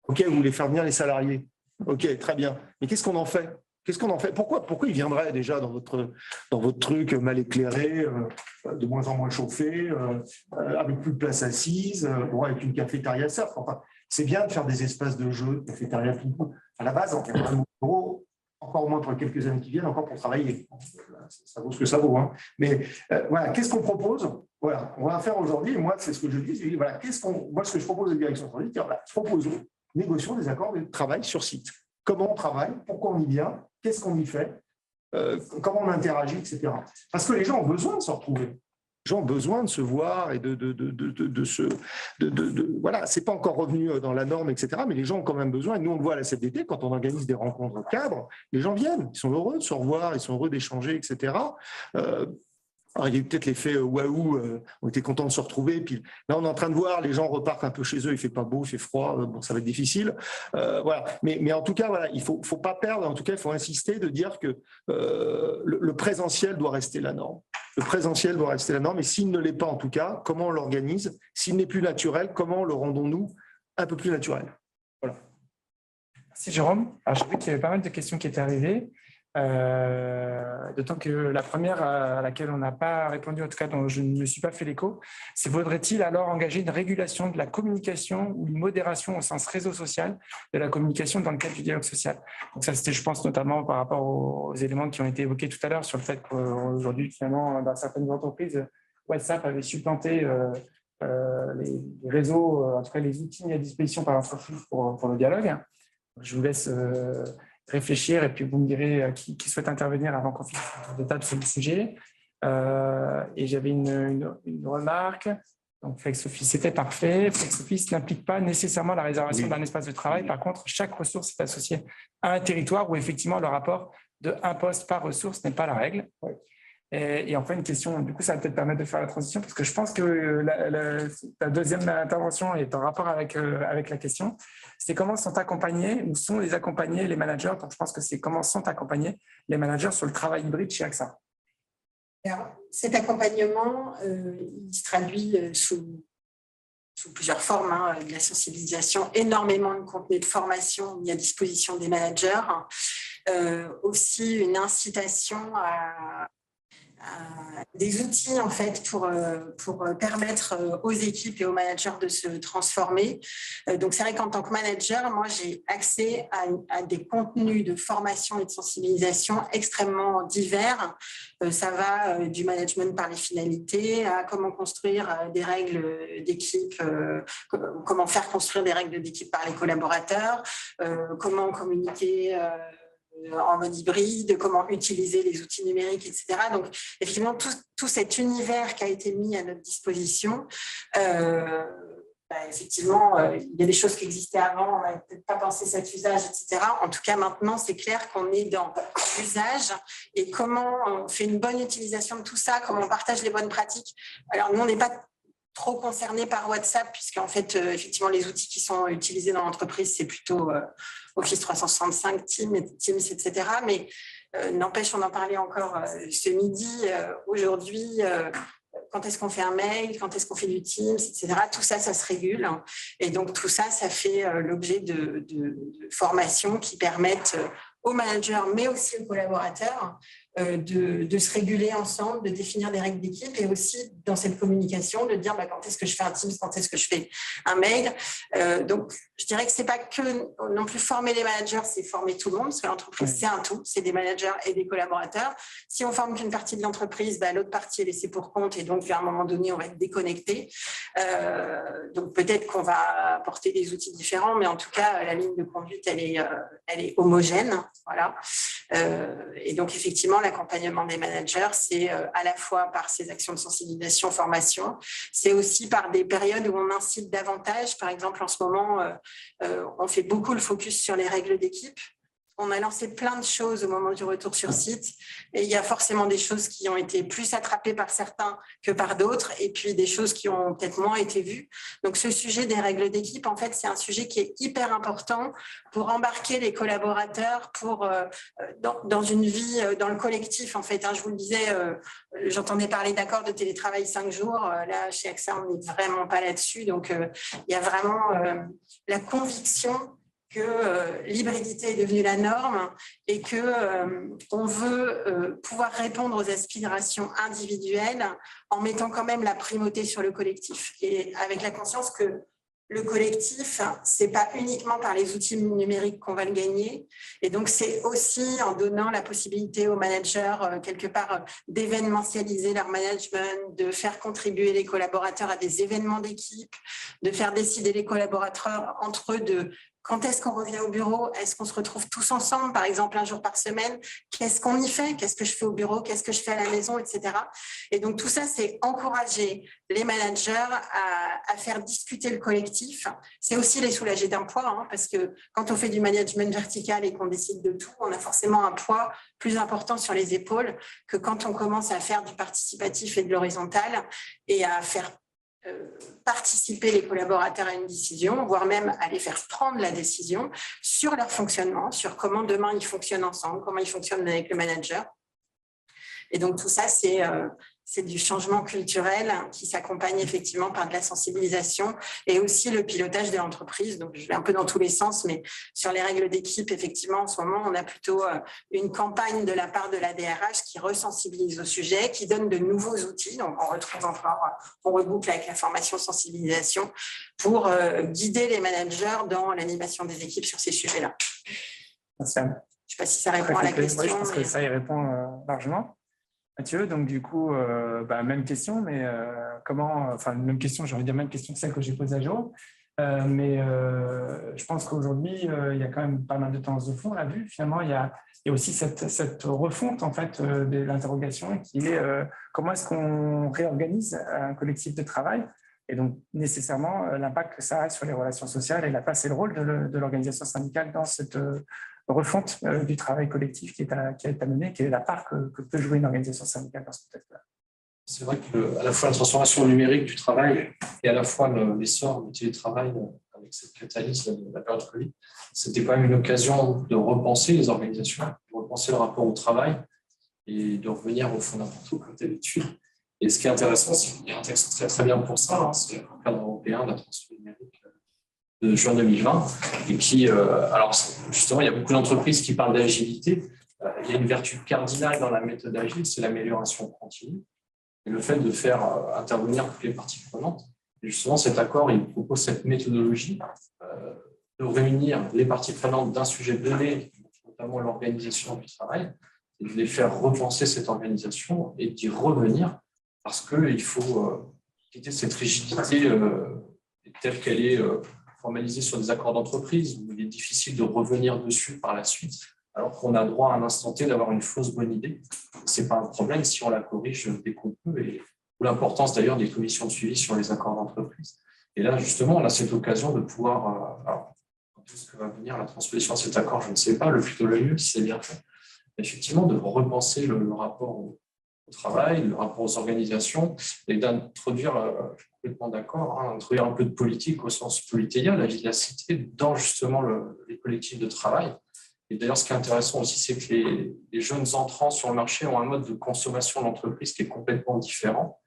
OK, vous voulez faire venir les salariés. OK, très bien. Mais qu'est-ce qu'on en fait ? Qu'est-ce qu'on en fait ? Pourquoi ils viendraient déjà dans votre truc mal éclairé, de moins en moins chauffé, avec plus de place assise, avec une cafétéria certes. Enfin, c'est bien de faire des espaces de jeu, cafétéria tout. À la base, on fait un bureau, encore moins pour les quelques années qui viennent, encore pour travailler. Ça vaut ce que ça vaut. Mais voilà, qu'est-ce qu'on propose ? Voilà, on va faire aujourd'hui, et moi, c'est ce que je dis, voilà, moi, ce que je propose à la direction syndicale, je propose négocions des accords de travail sur site. Comment on travaille, pourquoi on y vient, qu'est-ce qu'on y fait, comment on interagit, etc. Parce que les gens ont besoin de se retrouver. Les gens ont besoin de se voir et voilà, c'est pas encore revenu dans la norme, etc. Mais les gens ont quand même besoin. Et nous, on le voit à la CFDT, quand on organise des rencontres cadres, les gens viennent, ils sont heureux de se revoir, ils sont heureux d'échanger, etc. Alors, il y a eu peut-être l'effet waouh, on était contents de se retrouver. Puis là, on est en train de voir, les gens repartent un peu chez eux, il fait pas beau, il fait froid, ça va être difficile. Voilà. Mais en tout cas, voilà, il faut pas perdre, en tout cas, il faut insister de dire que le présentiel doit rester la norme. Le présentiel doit rester la norme, et s'il ne l'est pas, en tout cas, comment on l'organise ? S'il n'est plus naturel, comment le rendons-nous un peu plus naturel ? Voilà. Merci Jérôme. Alors, j'ai vu qu'il y avait pas mal de questions qui étaient arrivées. Il d'autant que la première à laquelle on n'a pas répondu, en tout cas dont je ne me suis pas fait l'écho, c'est faudrait-il alors engager une régulation de la communication ou une modération au sens réseau social de la communication dans le cadre du dialogue social. Donc ça, c'était, je pense, notamment par rapport aux éléments qui ont été évoqués tout à l'heure sur le fait qu'aujourd'hui, finalement, dans certaines entreprises, WhatsApp avait supplanté les réseaux, en tout cas les outils mis à disposition par l'entreprise pour le dialogue. Je vous laisse réfléchir et puis vous me direz qui souhaite intervenir avant qu'on finisse le débat sur le sujet. Et j'avais une remarque. Donc, FlexOffice, c'était parfait. FlexOffice n'implique pas nécessairement la réservation d'un espace de travail. Par contre, chaque ressource est associée à un territoire où effectivement le rapport de un poste par ressource n'est pas la règle. Et enfin, une question, du coup, ça va peut-être permettre de faire la transition parce que je pense que la deuxième intervention est en rapport avec la question. C'est comment sont accompagnés ou sont les accompagnés les managers. Donc, je pense que c'est comment sont accompagnés les managers sur le travail hybride chez AXA. Alors, cet accompagnement, il se traduit sous plusieurs formes, de la sensibilisation, énormément de contenu de formation mis à disposition des managers, aussi une incitation à des outils en fait pour permettre aux équipes et aux managers de se transformer. Donc c'est vrai qu'en tant que manager, moi j'ai accès à des contenus de formation et de sensibilisation extrêmement divers. Ça va du management par les finalités à comment construire des règles d'équipe, comment faire construire des règles d'équipe par les collaborateurs, comment communiquer en mode hybride, comment utiliser les outils numériques, etc. Donc, effectivement, tout cet univers qui a été mis à notre disposition, effectivement, il y a des choses qui existaient avant, on n'avait peut-être pas pensé cet usage, etc. En tout cas, maintenant, c'est clair qu'on est dans l'usage et comment on fait une bonne utilisation de tout ça, comment on partage les bonnes pratiques. Alors, nous, on n'est pas trop concernés par WhatsApp, puisqu'en fait, effectivement, les outils qui sont utilisés dans l'entreprise, c'est plutôt Office 365, Teams, etc. Mais n'empêche, on en parlait encore ce midi, aujourd'hui, quand est-ce qu'on fait un mail, quand est-ce qu'on fait du Teams, etc. Tout ça, ça se régule. Et donc, tout ça, ça fait l'objet de formations qui permettent aux managers, mais aussi aux collaborateurs, de se réguler ensemble, de définir des règles d'équipe et aussi dans cette communication de dire quand est-ce que je fais un Teams, quand est-ce que je fais un mail. Donc, je dirais que ce n'est pas que non plus former les managers, c'est former tout le monde, parce que l'entreprise, c'est un tout, c'est des managers et des collaborateurs. Si on forme qu'une partie de l'entreprise, l'autre partie est laissée pour compte et donc, à un moment donné, on va être déconnecté. Donc, peut-être qu'on va apporter des outils différents, mais en tout cas, la ligne de conduite, elle est homogène. Voilà. Et donc, effectivement, l'accompagnement des managers, c'est à la fois par ces actions de sensibilisation, formation, c'est aussi par des périodes où on incite davantage. Par exemple, en ce moment, on fait beaucoup le focus sur les règles d'équipe. On a lancé plein de choses au moment du retour sur site et il y a forcément des choses qui ont été plus attrapées par certains que par d'autres et puis des choses qui ont peut-être moins été vues. Donc, ce sujet des règles d'équipe, en fait, c'est un sujet qui est hyper important pour embarquer les collaborateurs dans une vie, dans le collectif, en fait. Je vous le disais, j'entendais parler d'accords de télétravail 5 jours. Là, chez AXA, on n'est vraiment pas là-dessus. Donc, il y a vraiment la conviction que l'hybridité est devenue la norme et qu'on veut pouvoir répondre aux aspirations individuelles en mettant quand même la primauté sur le collectif. Et avec la conscience que le collectif, ce n'est pas uniquement par les outils numériques qu'on va le gagner. Et donc, c'est aussi en donnant la possibilité aux managers, quelque part, d'événementialiser leur management, de faire contribuer les collaborateurs à des événements d'équipe, de faire décider les collaborateurs entre eux de quand est-ce qu'on revient au bureau, est-ce qu'on se retrouve tous ensemble, par exemple, un jour par semaine, qu'est-ce qu'on y fait, qu'est-ce que je fais au bureau, qu'est-ce que je fais à la maison, etc. Et donc, tout ça, c'est encourager les managers à faire discuter le collectif. C'est aussi les soulager d'un poids, parce que quand on fait du management vertical et qu'on décide de tout, on a forcément un poids plus important sur les épaules que quand on commence à faire du participatif et de l'horizontal et à faire participer les collaborateurs à une décision, voire même à les faire prendre la décision sur leur fonctionnement, sur comment demain ils fonctionnent ensemble, comment ils fonctionnent avec le manager. Et donc tout ça, c'est c'est du changement culturel qui s'accompagne effectivement par de la sensibilisation et aussi le pilotage de l'entreprise. Donc, je vais un peu dans tous les sens, mais sur les règles d'équipe, effectivement, en ce moment, on a plutôt une campagne de la part de la DRH qui resensibilise au sujet, qui donne de nouveaux outils. Donc, on retrouve encore, on reboucle avec la formation sensibilisation pour guider les managers dans l'animation des équipes sur ces sujets-là. Merci Anne. Je ne sais pas si ça répond à la question. Oui, je pense que ça y répond largement. Mathieu, donc du coup, même question, mais même question, j'ai envie de dire même question que celle que j'ai posée à Jérôme, mais je pense qu'aujourd'hui, il y a quand même pas mal de tendances de fond, on l'a vu, finalement, il y a aussi cette refonte en fait de l'interrogation qui est comment est-ce qu'on réorganise un collectif de travail et donc nécessairement l'impact que ça a sur les relations sociales et la place et le rôle de l'organisation syndicale dans cette refonte du travail collectif qui est à mener, quelle est la part que peut jouer une organisation syndicale dans ce contexte-là. C'est vrai qu'à la fois la transformation numérique du travail et à la fois l'essor du télétravail avec cette catalyse de la période Covid, c'était quand même une occasion de repenser les organisations, de repenser le rapport au travail et de revenir au fondamental comme d'habitude. Et ce qui est intéressant, c'est qu'il y a un texte très, très bien pour ça, c'est le cadre européen de la transformation numérique de juin 2020, et qui, alors justement, il y a beaucoup d'entreprises qui parlent d'agilité. Il y a une vertu cardinale dans la méthode agile, c'est l'amélioration continue, et le fait de faire intervenir toutes les parties prenantes. Et justement, cet accord, il propose cette méthodologie de réunir les parties prenantes d'un sujet donné, notamment l'organisation du travail, et de les faire repenser cette organisation et d'y revenir, parce qu'il faut quitter cette rigidité telle qu'elle est formalisée sur des accords d'entreprise, où il est difficile de revenir dessus par la suite, alors qu'on a droit à un instant T d'avoir une fausse bonne idée. Ce n'est pas un problème si on la corrige dès qu'on peut, et l'importance d'ailleurs des commissions de suivi sur les accords d'entreprise. Et là, justement, on a cette occasion de pouvoir, alors, tout ce que va venir la transposition de cet accord, je ne sais pas, le plus tôt le mieux, si c'est bien fait, effectivement, de repenser le rapport au travail, le rapport aux organisations, et d'introduire, je suis complètement d'accord, introduire un peu de politique au sens politéien, la vie de la cité, dans justement les collectifs de travail. Et d'ailleurs, ce qui est intéressant aussi, c'est que les jeunes entrants sur le marché ont un mode de consommation d'entreprise qui est complètement différent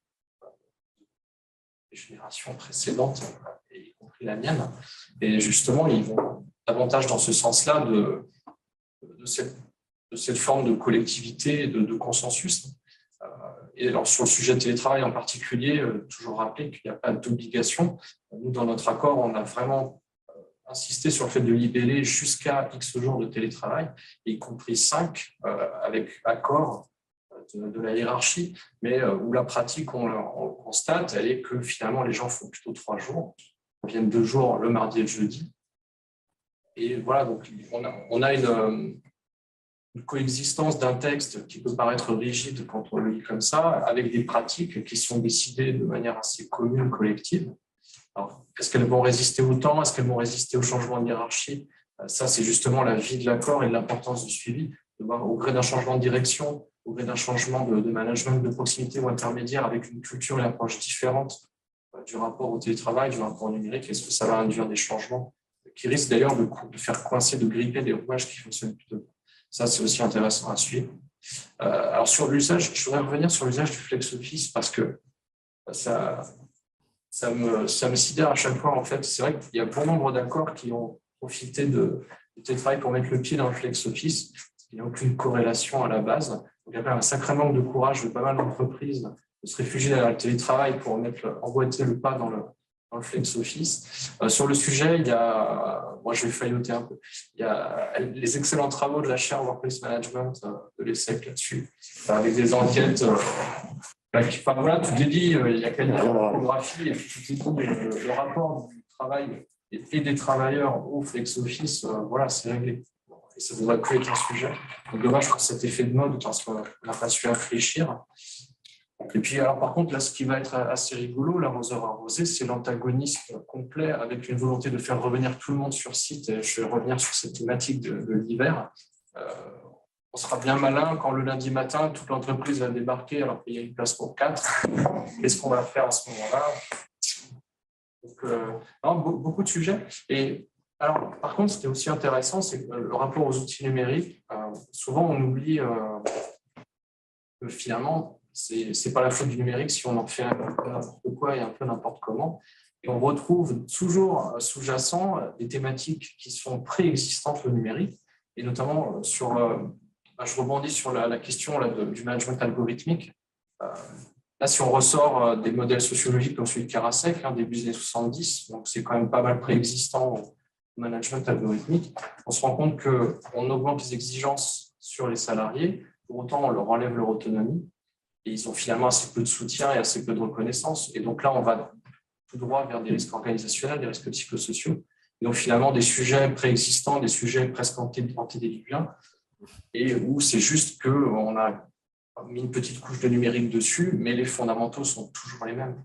des générations précédentes, y compris la mienne. Et justement, ils vont davantage dans ce sens-là de cette forme de collectivité, de consensus. Et alors, sur le sujet de télétravail en particulier, toujours rappeler qu'il n'y a pas d'obligation. Nous, dans notre accord, on a vraiment insisté sur le fait de libérer jusqu'à X jours de télétravail, y compris 5, avec accord de la hiérarchie, mais où la pratique, on constate, elle est que finalement, les gens font plutôt 3 jours, ils viennent 2 jours le mardi et le jeudi. Et voilà, donc on a une coexistence d'un texte qui peut paraître rigide quand on le lit comme ça, avec des pratiques qui sont décidées de manière assez commune, collective. Alors, est-ce qu'elles vont résister au temps? Est-ce qu'elles vont résister au changement de hiérarchie? Ça, c'est justement la vie de l'accord et de l'importance du suivi, de voir au gré d'un changement de direction, au gré d'un changement de management de proximité ou intermédiaire, avec une culture et une approche différente du rapport au télétravail, du rapport au numérique, est-ce que ça va induire des changements qui risquent d'ailleurs de faire coincer, de gripper des rouages qui fonctionnent plutôt bien. Ça, c'est aussi intéressant à suivre. Alors, sur l'usage, je voudrais revenir sur l'usage du flex office parce que ça me sidère à chaque fois. En fait, c'est vrai qu'il y a bon nombre d'accords qui ont profité du télétravail pour mettre le pied dans le flex office. Il n'y a aucune corrélation à la base. Donc, il y a un sacré manque de courage de pas mal d'entreprises de se réfugier dans le télétravail pour emboîter le pas dans le flex office. Sur le sujet, moi je vais failloter un peu, il y a les excellents travaux de la chaire Workplace Management de l'ESSEC là-dessus, avec des enquêtes voilà, tout est dit, il y a quelques infographies et puis tout est dit, le rapport du travail et des travailleurs au flex office, voilà, c'est réglé. Et ça devrait plus être un sujet. Donc, dommage pour cet effet de mode parce qu'on n'a pas su réfléchir. Et puis, alors, par contre, là, ce qui va être assez rigolo, l'arroseur arrosé, c'est l'antagonisme complet avec une volonté de faire revenir tout le monde sur site. Et je vais revenir sur cette thématique de l'hiver. On sera bien malin quand le lundi matin, toute l'entreprise va débarquer alors qu'il y a une place pour 4. Qu'est-ce qu'on va faire à ce moment-là? Donc, beaucoup de sujets. Et alors, par contre, ce qui est aussi intéressant, c'est que le rapport aux outils numériques, souvent on oublie que finalement, c'est pas la faute du numérique si on en fait un peu n'importe quoi et un peu n'importe comment. Et on retrouve toujours sous-jacent des thématiques qui sont préexistantes au numérique, et notamment sur, je rebondis sur la question là, du management algorithmique. Là, si on ressort des modèles sociologiques comme celui de Karasek, début des années 70, donc c'est quand même pas mal préexistant au management algorithmique, on se rend compte qu'on augmente les exigences sur les salariés, pour autant on leur enlève leur autonomie, et ils ont finalement assez peu de soutien et assez peu de reconnaissance. Et donc là, on va tout droit vers des risques organisationnels, des risques psychosociaux, et donc finalement des sujets préexistants, des sujets presque antédiluviens, et où c'est juste qu'on a mis une petite couche de numérique dessus, mais les fondamentaux sont toujours les mêmes,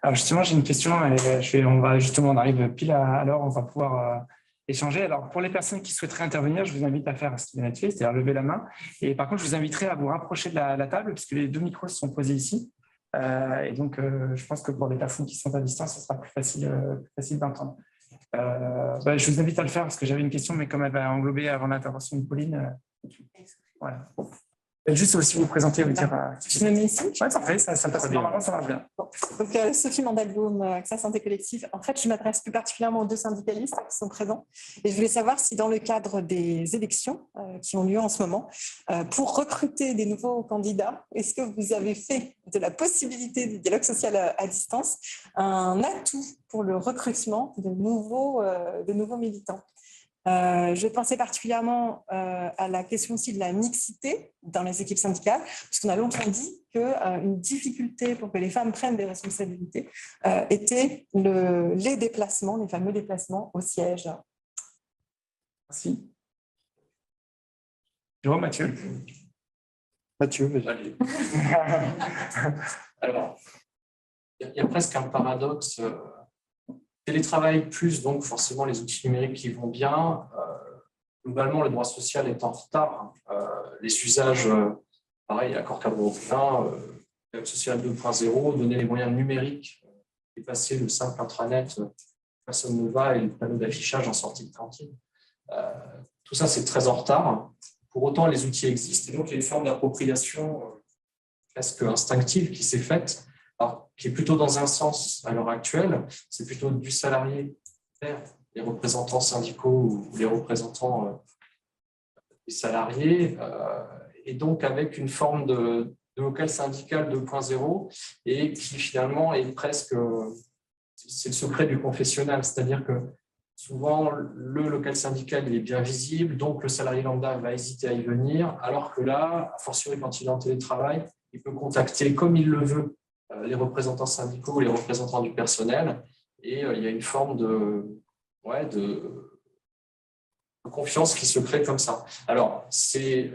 Alors justement, j'ai une question, et on arrive pile à l'heure, on va pouvoir échanger. Alors pour les personnes qui souhaiteraient intervenir, je vous invite à faire ce qui vient d'être fait, c'est-à-dire lever la main. Et par contre, je vous inviterai à vous rapprocher de la table, puisque les 2 micros sont posés ici. Et donc, je pense que pour les personnes qui sont à distance, ce sera plus facile d'entendre. Je vous invite à le faire parce que j'avais une question, mais comme elle va englober avant l'intervention de Pauline, voilà. Juste aussi vous présenter, vous dire. Je me mets ici. Oui, parfait, ça passe bien. Ça marche bien. Bon. Donc, Sophie Mandalbaum, AXA Santé Collective. En fait, je m'adresse plus particulièrement aux 2 syndicalistes qui sont présents. Et je voulais savoir si, dans le cadre des élections qui ont lieu en ce moment, pour recruter des nouveaux candidats, est-ce que vous avez fait de la possibilité du dialogue social à distance un atout pour le recrutement de nouveaux militants? Je pensais particulièrement à la question aussi de la mixité dans les équipes syndicales, parce qu'on a longtemps dit qu'une difficulté pour que les femmes prennent des responsabilités était les déplacements, les fameux déplacements au siège. Merci. Jérôme, Mathieu. Allez. Alors, il y a presque un paradoxe. Télétravail plus, donc forcément les outils numériques qui vont bien. Globalement, le droit social est en retard. Les usages, pareil, accord cadre européen, dialogue social 2.0, donner les moyens numériques, dépasser le simple intranet, personne ne va, et le panneau d'affichage en sortie de cantine. Tout ça, c'est très en retard. Pour autant, les outils existent, et donc il y a une forme d'appropriation presque instinctive qui s'est faite. Alors, qui est plutôt dans un sens à l'heure actuelle, c'est plutôt du salarié vers les représentants syndicaux ou les représentants des salariés, et donc avec une forme de local syndical 2.0, et qui finalement est presque, c'est le secret du confessionnal, c'est-à-dire que souvent le local syndical il est bien visible, donc le salarié lambda va hésiter à y venir, alors que là, a fortiori quand il est en télétravail, il peut contacter comme il le veut les représentants syndicaux, les représentants du personnel, et il y a une forme de confiance qui se crée comme ça. Alors, c'est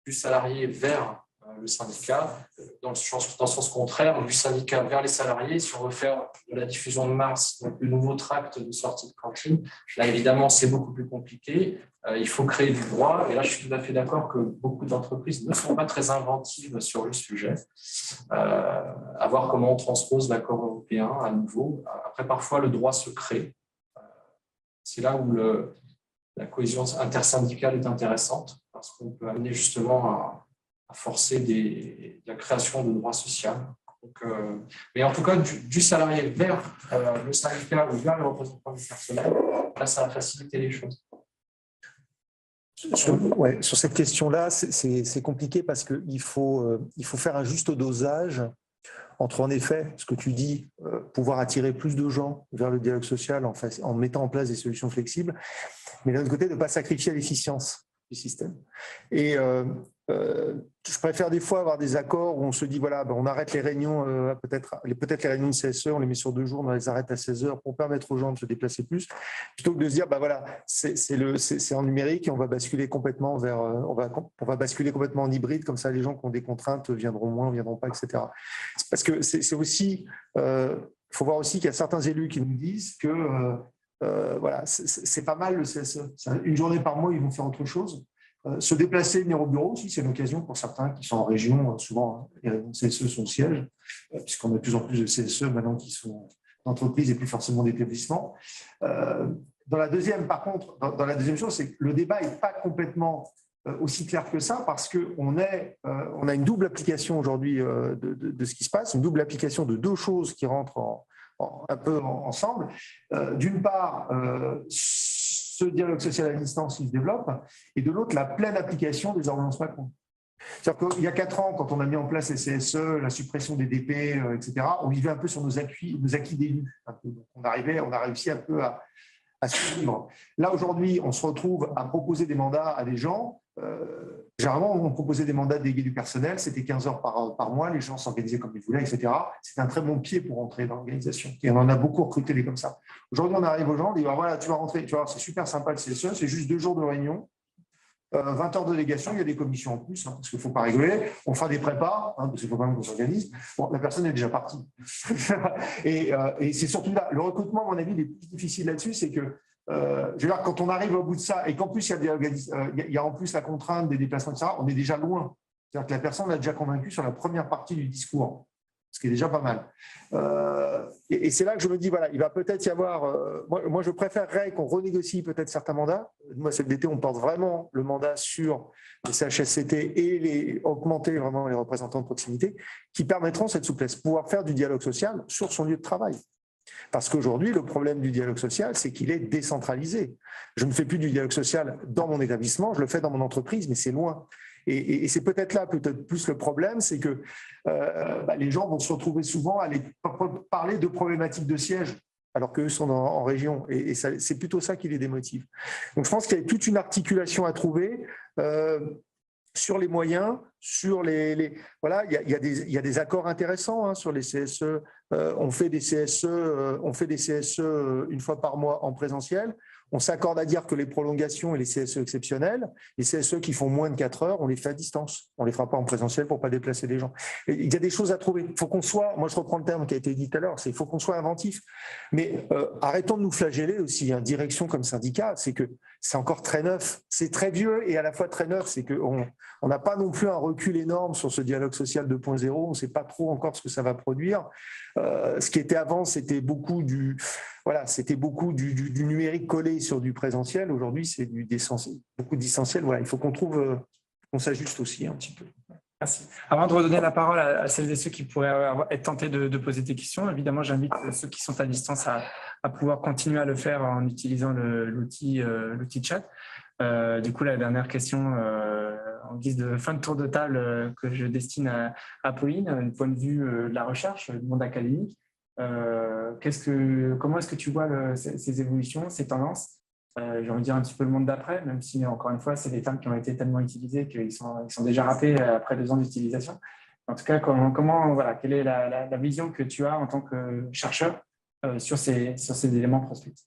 du salarié vers le syndicat, dans le sens contraire, du syndicat vers les salariés. Si on veut faire de la diffusion de masse, donc le nouveau tract de sortie de cantine, là, évidemment, c'est beaucoup plus compliqué. Il faut créer du droit. Et là, je suis tout à fait d'accord que beaucoup d'entreprises ne sont pas très inventives sur le sujet. À voir comment on transpose l'accord européen à nouveau. Après, parfois, le droit se crée. C'est là où la cohésion intersyndicale est intéressante, parce qu'on peut amener justement à forcer la création de droits sociaux. Donc, mais en tout cas, du salarié vers le syndicat ou vers les représentants du personnel, là, ça va faciliter les choses. Sur cette question-là, c'est compliqué parce qu'il faut faire un juste dosage entre, en effet, ce que tu dis, pouvoir attirer plus de gens vers le dialogue social en mettant en place des solutions flexibles, mais d'un autre côté, de ne pas sacrifier l'efficience du système. Et je préfère des fois avoir des accords où on se dit, voilà, on arrête les réunions, peut-être les réunions de CSE, on les met sur 2 jours, on les arrête à 16 heures pour permettre aux gens de se déplacer plus, plutôt que de se dire, voilà, c'est en numérique et on va basculer complètement on va basculer complètement en hybride, comme ça les gens qui ont des contraintes viendront moins, viendront pas, etc. Parce que c'est aussi, faut voir aussi qu'il y a certains élus qui nous disent que voilà, c'est pas mal le CSE. Une journée par mois, ils vont faire autre chose. Se déplacer, venir au bureau aussi, c'est une occasion pour certains qui sont en région. Souvent, les réunions de CSE sont au siège, puisqu'on a de plus en plus de CSE maintenant qui sont d'entreprises et plus forcément d'établissements. Dans la deuxième, par contre, dans la deuxième chose, c'est que le débat n'est pas complètement aussi clair que ça, parce qu'on a une double application aujourd'hui de ce qui se passe, une double application de deux choses qui rentrent un peu ensemble. D'une part, ce dialogue social à distance qui se développe, et de l'autre, la pleine application des ordonnances Macron. C'est-à-dire qu'il y a 4 ans, quand on a mis en place les CSE, la suppression des DP, etc., on vivait un peu sur nos acquis d'élus. On a réussi un peu à suivre. Là, aujourd'hui, on se retrouve à proposer des mandats à des gens. Généralement, on proposait des mandats délégués du personnel, c'était 15 heures par mois, les gens s'organisaient comme ils voulaient, etc. C'était un très bon pied pour entrer dans l'organisation. Et on en a beaucoup recruté des comme ça. Aujourd'hui, on arrive aux gens, on dit, voilà, tu vas rentrer, tu vois, c'est super sympa le CSE, c'est juste 2 jours de réunion. 20 heures de délégation, il y a des commissions en plus, parce qu'il ne faut pas rigoler. On fera des prépas, parce qu'il faut quand même qu'on s'organise. Bon, la personne est déjà partie. et c'est surtout là, le recrutement, à mon avis, les plus difficiles là-dessus, c'est que, je veux dire, quand on arrive au bout de ça, et qu'en plus, il y a en plus la contrainte des déplacements, etc., on est déjà loin. C'est-à-dire que la personne l'a déjà convaincu sur la première partie du discours, ce qui est déjà pas mal. Et c'est là que je me dis, voilà, il va peut-être y avoir… moi, je préférerais qu'on renégocie peut-être certains mandats. Moi, CFDT, on porte vraiment le mandat sur les CHSCT et augmenter vraiment les représentants de proximité qui permettront cette souplesse, pouvoir faire du dialogue social sur son lieu de travail. Parce qu'aujourd'hui, le problème du dialogue social, c'est qu'il est décentralisé. Je ne fais plus du dialogue social dans mon établissement, je le fais dans mon entreprise, mais c'est loin. Et c'est peut-être là peut-être plus le problème, c'est que les gens vont se retrouver souvent à aller parler de problématiques de siège, alors qu'eux sont en région. Et c'est plutôt ça qui les démotive. Donc je pense qu'il y a toute une articulation à trouver sur les moyens, sur voilà, il y a des accords intéressants sur les CSE. On fait des CSE une fois par mois en présentiel. On s'accorde à dire que les prolongations et les CSE exceptionnels, les CSE qui font moins de 4 heures, on les fait à distance. On ne les fera pas en présentiel pour ne pas déplacer les gens. Et il y a des choses à trouver. Il faut qu'on soit, moi je reprends le terme qui a été dit tout à l'heure, il faut qu'on soit inventif. Mais arrêtons de nous flageller aussi, direction comme syndicat, c'est que c'est encore très neuf. C'est très vieux et à la fois très neuf, c'est qu'on n'a pas non plus un recul énorme sur ce dialogue social 2.0, on ne sait pas trop encore ce que ça va produire. Ce qui était avant, c'était beaucoup du numérique collé sur du présentiel. Aujourd'hui, c'est beaucoup de distanciel. Voilà, il faut qu'on s'ajuste aussi un petit peu. Merci. Avant de redonner la parole à celles et ceux qui pourraient être tentés de poser des questions, évidemment, j'invite ceux qui sont à distance à pouvoir continuer à le faire en utilisant l'outil chat. Du coup, la dernière question en guise de fin de tour de table que je destine à Pauline, du point de vue de la recherche, du monde académique. Comment est-ce que tu vois ces évolutions, ces tendances? J'ai envie de dire un petit peu le monde d'après, même si, encore une fois, c'est des termes qui ont été tellement utilisés qu'ils sont déjà ratés après 2 ans d'utilisation. En tout cas, quelle est la vision que tu as en tant que chercheur sur ces éléments prospectifs?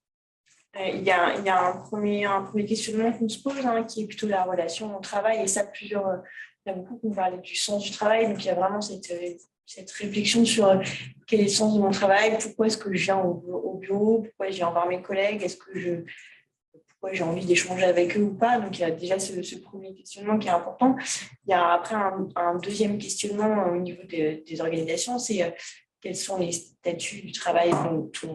Il y a un premier questionnement qu'on se pose, qui est plutôt la relation au travail. Et ça, il y a beaucoup qui ont parlé du sens du travail. Donc, il y a vraiment cette réflexion sur quel est le sens de mon travail, pourquoi est-ce que je viens au bureau, pourquoi je viens voir mes collègues, pourquoi j'ai envie d'échanger avec eux ou pas. Donc, il y a déjà ce premier questionnement qui est important. Il y a après un deuxième questionnement au niveau des organisations, c'est quels sont les statuts du travail dont on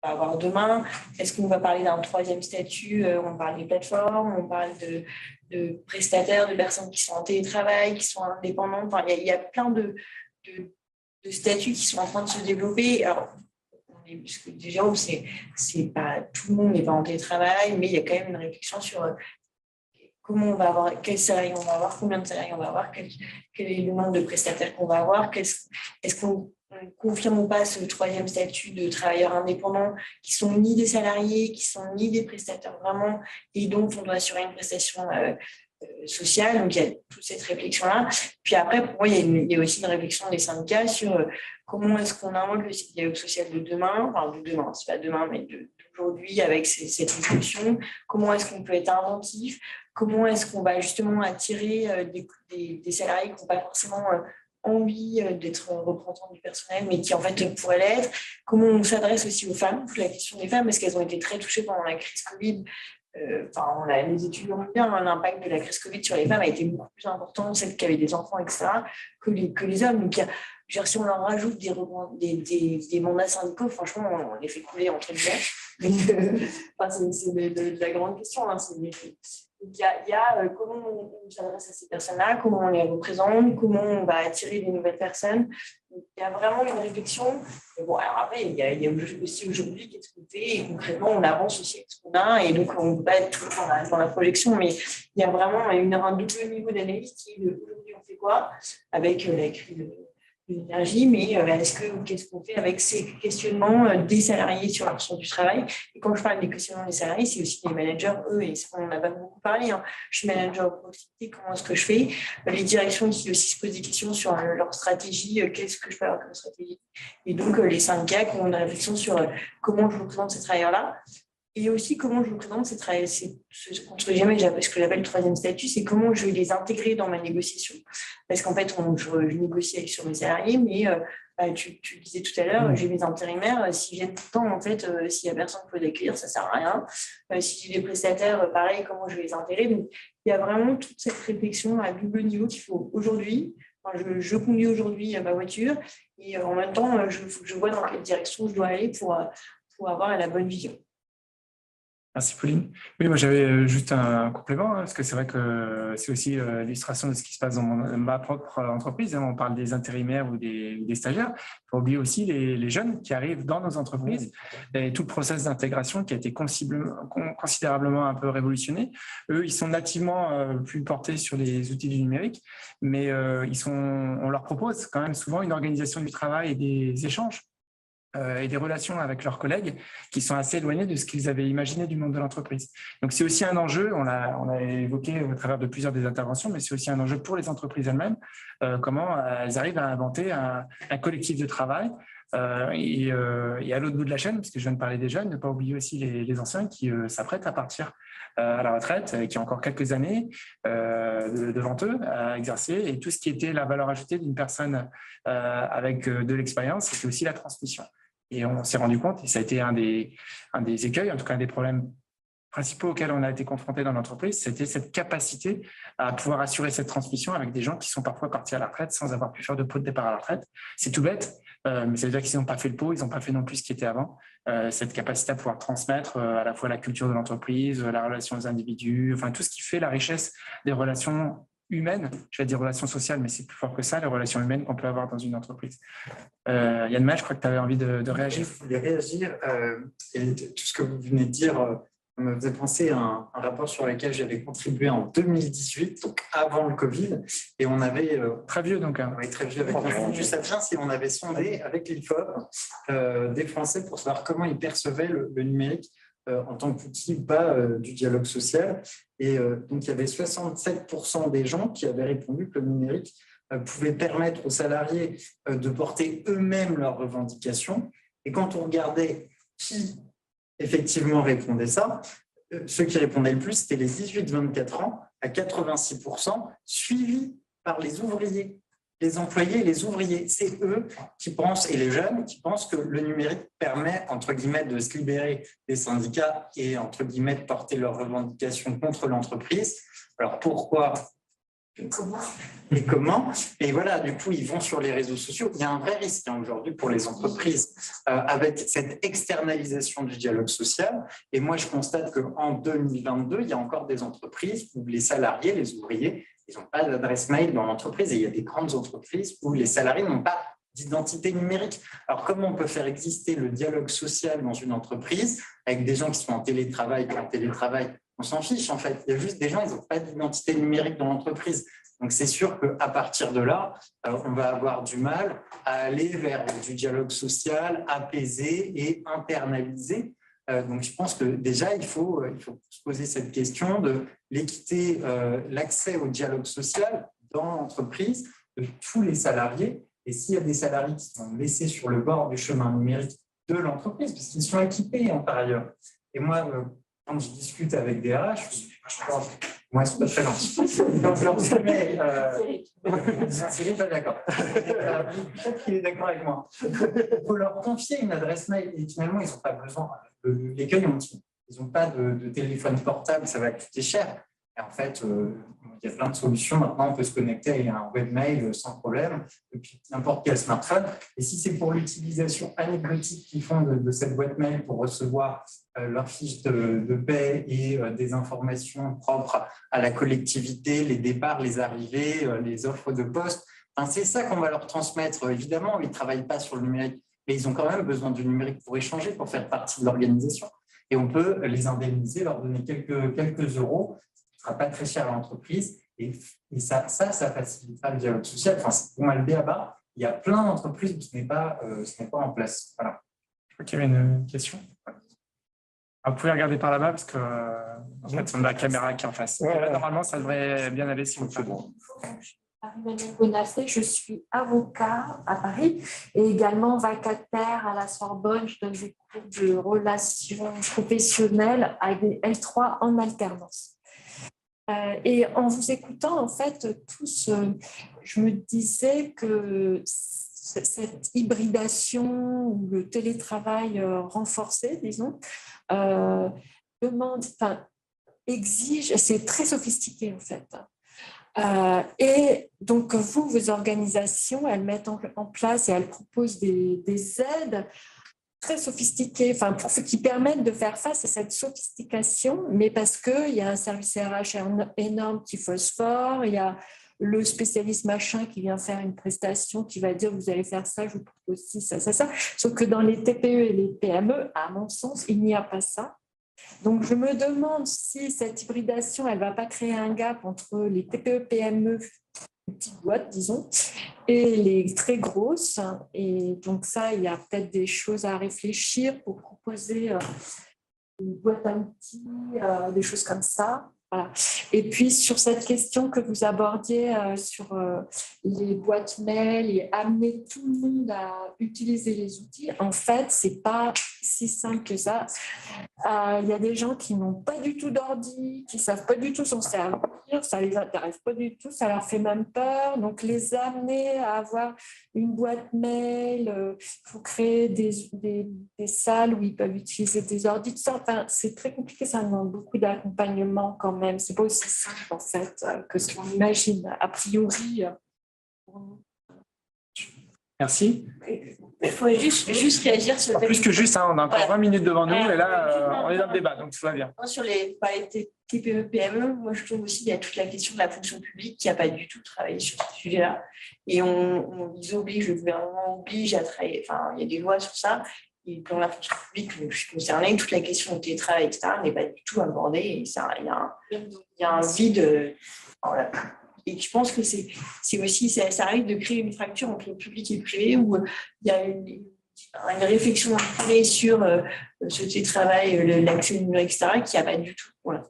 va avoir demain. Est-ce qu'on va parler d'un 3e statut? On parle des plateformes, on parle de prestataires, de personnes qui sont en télétravail, qui sont indépendantes. Enfin, il y a plein de statuts qui sont en train de se développer. Alors, ce que dit Jérôme, c'est pas tout le monde n'est pas en télétravail, mais il y a quand même une réflexion sur comment on va avoir, quel salarié on va avoir, combien de salariés on va avoir, quel est le nombre de prestataires qu'on va avoir, est-ce qu'on confirme ou pas ce 3e statut de travailleurs indépendants qui sont ni des salariés, qui sont ni des prestataires vraiment, et donc on doit assurer une prestation sociale. Donc il y a toute cette réflexion-là. Puis après, pour moi, il y a aussi une réflexion des syndicats sur comment est-ce qu'on invente le dialogue social de demain, enfin de demain, c'est pas demain, mais d'aujourd'hui avec cette réflexion. Comment est-ce qu'on peut être inventif? Comment est-ce qu'on va justement attirer des salariés qui n'ont pas forcément envie d'être représentants du personnel, mais qui en fait pourraient l'être? Comment on s'adresse aussi aux femmes? La question des femmes, parce qu'elles ont été très touchées pendant la crise Covid. Les études ont bien, l'impact de la crise Covid sur les femmes a été beaucoup plus important, celles qui avaient des enfants, etc., que les hommes. Donc, si on leur rajoute des mandats syndicaux, franchement, on les fait couler entre guillemets. C'est de la grande question. Donc, il y a comment on s'adresse à ces personnes-là, comment on les représente, comment on va attirer des nouvelles personnes. Donc, il y a vraiment une réflexion. Et bon, alors après, il y a aussi aujourd'hui qu'est-ce qu'on fait et concrètement, on avance aussi avec ce qu'on a. Et donc, on ne peut pas être toujours dans la projection, mais il y a vraiment un double niveau d'analyse qui est aujourd'hui, on fait quoi avec la crise de l'énergie, mais qu'est-ce qu'on fait avec ces questionnements des salariés sur leur sens du travail. Et quand je parle des questionnements des salariés, c'est aussi les managers, eux, et ça, on n'a pas beaucoup parlé. Hein. Je suis manager de proximité, comment est-ce que je fais? Les directions qui aussi se posent des questions sur leur stratégie, qu'est-ce que je peux avoir comme stratégie? Et donc, les syndicats qui ont une réflexion sur comment je représente ces travailleurs-là. Et aussi, comment je représente ces travailleurs, entre guillemets, ce que j'appelle le troisième statut, c'est comment je vais les intégrer dans ma négociation. Parce qu'en fait, je négocie sur mes salariés, mais tu le disais tout à l'heure, j'ai mes intérimaires, s'ils viennent tout le temps, en fait, s'il n'y a personne pour les accueillir, ça ne sert à rien. Si j'ai des prestataires, pareil, comment je vais les intégrer. Donc, il y a vraiment toute cette réflexion à double niveau qu'il faut aujourd'hui. Je conduis aujourd'hui ma voiture et en même temps, je vois dans quelle direction je dois aller pour avoir la bonne vision. Merci Pauline. Oui, moi j'avais juste un complément, parce que c'est vrai que c'est aussi l'illustration de ce qui se passe dans ma propre entreprise. On parle des intérimaires ou des stagiaires. Il faut oublier aussi les jeunes qui arrivent dans nos entreprises et tout le process d'intégration qui a été considérablement un peu révolutionné. Eux, ils sont nativement plus portés sur les outils du numérique, mais on leur propose quand même souvent une organisation du travail et des échanges et des relations avec leurs collègues qui sont assez éloignés de ce qu'ils avaient imaginé du monde de l'entreprise. Donc, c'est aussi un enjeu, on l'a évoqué au travers de plusieurs des interventions, mais c'est aussi un enjeu pour les entreprises elles-mêmes, comment elles arrivent à inventer un collectif de travail. Et à l'autre bout de la chaîne, parce que je viens de parler des jeunes, ne pas oublier aussi les anciens qui s'apprêtent à partir à la retraite, qui ont encore quelques années devant eux à exercer. Et tout ce qui était la valeur ajoutée d'une personne avec de l'expérience, c'était aussi la transmission. Et on s'est rendu compte, et ça a été un des écueils, en tout cas un des problèmes principaux auxquels on a été confrontés dans l'entreprise, c'était cette capacité à pouvoir assurer cette transmission avec des gens qui sont parfois partis à la retraite sans avoir pu faire de pot de départ à la retraite. C'est tout bête, mais ça veut dire qu'ils n'ont pas fait le pot, ils n'ont pas fait non plus ce qui était avant. Cette capacité à pouvoir transmettre à la fois la culture de l'entreprise, la relation aux individus, enfin tout ce qui fait la richesse des relations humaines, je vais dire relations sociales, mais c'est plus fort que ça, les relations humaines qu'on peut avoir dans une entreprise. Yann Maël, je crois que tu avais envie de réagir. Je voulais réagir, et tout ce que vous venez de dire me faisait penser à un rapport sur lequel j'avais contribué en 2018, donc avant le Covid, et on avait… Très vieux donc. Oui, très vieux avec l'Institut Sapiens, et on avait sondé avec l'IFOP des Français pour savoir comment ils percevaient le numérique en tant qu'outil ou pas du dialogue social. Et donc, il y avait 67% des gens qui avaient répondu que le numérique pouvait permettre aux salariés de porter eux-mêmes leurs revendications. Et quand on regardait qui effectivement répondait ça, ceux qui répondaient le plus, c'était les 18-24 ans à 86%, suivis par les ouvriers. Les employés et les ouvriers, c'est eux qui pensent, et les jeunes, qui pensent que le numérique permet, entre guillemets, de se libérer des syndicats et, entre guillemets, de porter leurs revendications contre l'entreprise. Alors, pourquoi ? Comment ? Et voilà, du coup, ils vont sur les réseaux sociaux. Il y a un vrai risque aujourd'hui pour les entreprises avec cette externalisation du dialogue social. Et moi, je constate qu'en 2022, il y a encore des entreprises où les salariés, les ouvriers, ils n'ont pas d'adresse mail dans l'entreprise, et il y a des grandes entreprises où les salariés n'ont pas d'identité numérique. Alors, comment on peut faire exister le dialogue social dans une entreprise avec des gens qui sont en télétravail? En télétravail, on s'en fiche en fait. Il y a juste des gens, ils n'ont pas d'identité numérique dans l'entreprise. Donc, c'est sûr qu'à partir de là, on va avoir du mal à aller vers du dialogue social apaisé et internalisé. Donc, je pense que déjà, il faut se poser cette question de l'équité, l'accès au dialogue social dans l'entreprise de tous les salariés. Et s'il y a des salariés qui sont laissés sur le bord du chemin numérique de l'entreprise, parce qu'ils sont équipés par ailleurs. Et moi, quand je discute avec des RH, moi, ils sont pas très gentils. Donc, je leur dis, mais Cyril pas d'accord. Peut-être qu'il est d'accord avec moi. Il faut leur confier une adresse mail et finalement, ils n'ont pas besoin. L'écueil, ils n'ont pas de téléphone portable, ça va coûter cher. Et en fait, il y a plein de solutions. Maintenant, on peut se connecter à un webmail sans problème depuis n'importe quel smartphone. Et si c'est pour l'utilisation anecdotique qu'ils font de cette boîte mail pour recevoir leur fiche de paie et des informations propres à la collectivité, les départs, les arrivées, les offres de poste, enfin, c'est ça qu'on va leur transmettre. Évidemment, ils ne travaillent pas sur le numérique, mais ils ont quand même besoin du numérique pour échanger, pour faire partie de l'organisation. Et on peut les indemniser, leur donner quelques euros. Ce ne sera pas très cher à l'entreprise. Et ça facilitera le dialogue social. Enfin, c'est pour moi le BABA. Il y a plein d'entreprises où ce n'est pas en place. Voilà. Je crois qu'il y avait une question. Vous pouvez regarder par là-bas parce que en fait, on a la caméra qui est en face. Là, normalement, ça devrait bien aller si vous faites bon. Marie-Emmanuelle Bonafé, je suis avocat à Paris et également vacataire à la Sorbonne. Je donne des cours de relations professionnelles avec des L3 en alternance. Et en vous écoutant, en fait, tous, je me disais que cette hybridation ou le télétravail renforcé, disons, exige, c'est très sophistiqué en fait. Et donc, vos organisations, elles mettent en place et elles proposent des aides très sophistiquées, qui permettent de faire face à cette sophistication, mais parce qu'il y a un service RH énorme qui phosphore, il y a le spécialiste machin qui vient faire une prestation, qui va dire vous allez faire ça, je vous propose ci, ça. Sauf que dans les TPE et les PME, à mon sens, il n'y a pas ça. Donc, je me demande si cette hybridation, elle ne va pas créer un gap entre les TPE, PME, petites boîtes, disons, et les très grosses. Et donc, ça, il y a peut-être des choses à réfléchir pour proposer une boîte à outils, des choses comme ça. Voilà. Et puis, sur cette question que vous abordiez sur les boîtes mail et amener tout le monde à utiliser les outils, en fait, ce n'est pas si simple que ça. Il y a des gens qui n'ont pas du tout d'ordi, qui ne savent pas du tout s'en servir, ça ne les intéresse pas du tout, ça leur fait même peur. Donc, les amener à avoir une boîte mail, il faut créer des salles où ils peuvent utiliser des ordi, tout ça. Enfin, c'est très compliqué, ça demande beaucoup d'accompagnement quand même. C'est pas aussi simple en fait que ce qu'on imagine a priori. Merci. Il faut juste réagir sur plus que juste, on a encore 20 minutes devant nous et là, on est dans le débat, donc tout va bien. Sur les TPE, PME, moi je trouve aussi qu'il y a toute la question de la fonction publique qui n'a pas du tout travaillé sur ce sujet-là. Et on les oblige, le gouvernement oblige à travailler, il y a des lois sur ça. Et dans la fonction publique, je suis concernée, toute la question du télétravail, etc., n'est pas du tout abordée. Et il y a un vide. Voilà. Et je pense que c'est aussi, ça arrive de créer une fracture entre le public et le privé où il y a une réflexion privée sur ce télétravail, l'accès au numérique, etc., qui n'y a pas du tout. Voilà.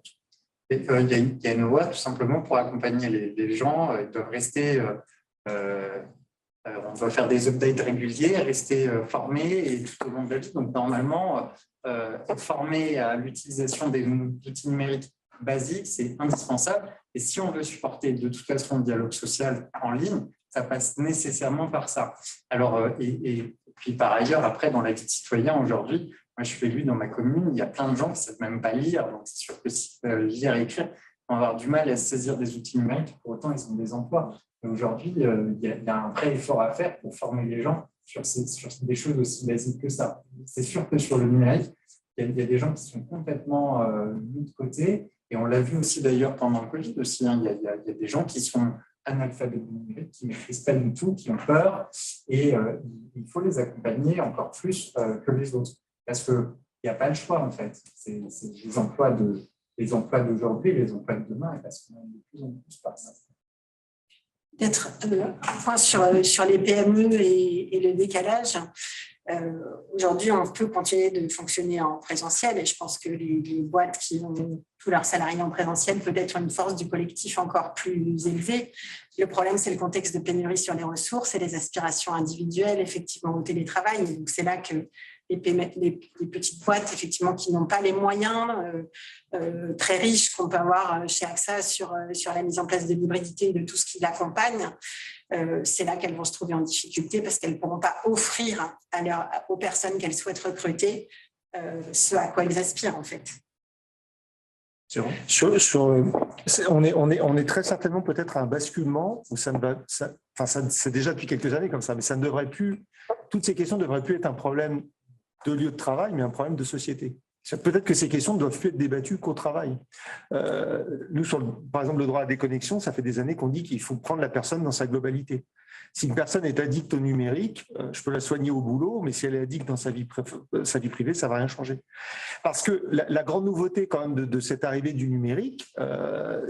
Il y a une loi tout simplement pour accompagner les gens. Ils doivent rester. On doit faire des updates réguliers, rester formés et tout au long de la vie. Donc, normalement, former à l'utilisation des outils numériques basiques, c'est indispensable. Et si on veut supporter de toute façon le dialogue social en ligne, ça passe nécessairement par ça. Alors, et puis par ailleurs, après, dans la vie de citoyen aujourd'hui, moi, je suis élu dans ma commune, il y a plein de gens qui ne savent même pas lire. Donc, c'est sûr que si lire et écrire, vont avoir du mal à se saisir des outils numériques. Pour autant, ils ont des emplois. Aujourd'hui, il y a un vrai effort à faire pour former les gens sur des choses aussi basiques que ça. C'est sûr que sur le numérique, il y a des gens qui sont complètement mis de côté. Et on l'a vu aussi d'ailleurs pendant le Covid aussi. Il y a des gens qui sont analphabètes numériques, qui ne maîtrisent pas du tout, qui ont peur. Et il faut les accompagner encore plus que les autres. Parce qu'il n'y a pas le choix, en fait. C'est les emplois d'aujourd'hui et les emplois de demain. Parce qu'on a de plus en plus par ça. Peut-être un point sur les PME et le décalage. Aujourd'hui, on peut continuer de fonctionner en présentiel et je pense que les boîtes qui ont tous leurs salariés en présentiel peut-être ont une force du collectif encore plus élevée. Le problème, c'est le contexte de pénurie sur les ressources et les aspirations individuelles, effectivement, au télétravail. Et donc, c'est là que les petites boîtes, effectivement, qui n'ont pas les moyens très riches qu'on peut avoir chez AXA sur la mise en place de l'hybridité et de tout ce qui l'accompagne, c'est là qu'elles vont se trouver en difficulté parce qu'elles ne pourront pas offrir aux personnes qu'elles souhaitent recruter ce à quoi elles aspirent, en fait. On est très certainement peut-être à un basculement où c'est déjà depuis quelques années comme ça, mais ça ne devrait plus, toutes ces questions ne devraient plus être un problème de lieu de travail, mais un problème de société. Peut-être que ces questions ne doivent plus être débattues qu'au travail. Nous, par exemple, le droit à la déconnexion, ça fait des années qu'on dit qu'il faut prendre la personne dans sa globalité. Si une personne est addicte au numérique, je peux la soigner au boulot, mais si elle est addicte dans sa vie privée, ça ne va rien changer. Parce que la grande nouveauté quand même de cette arrivée du numérique,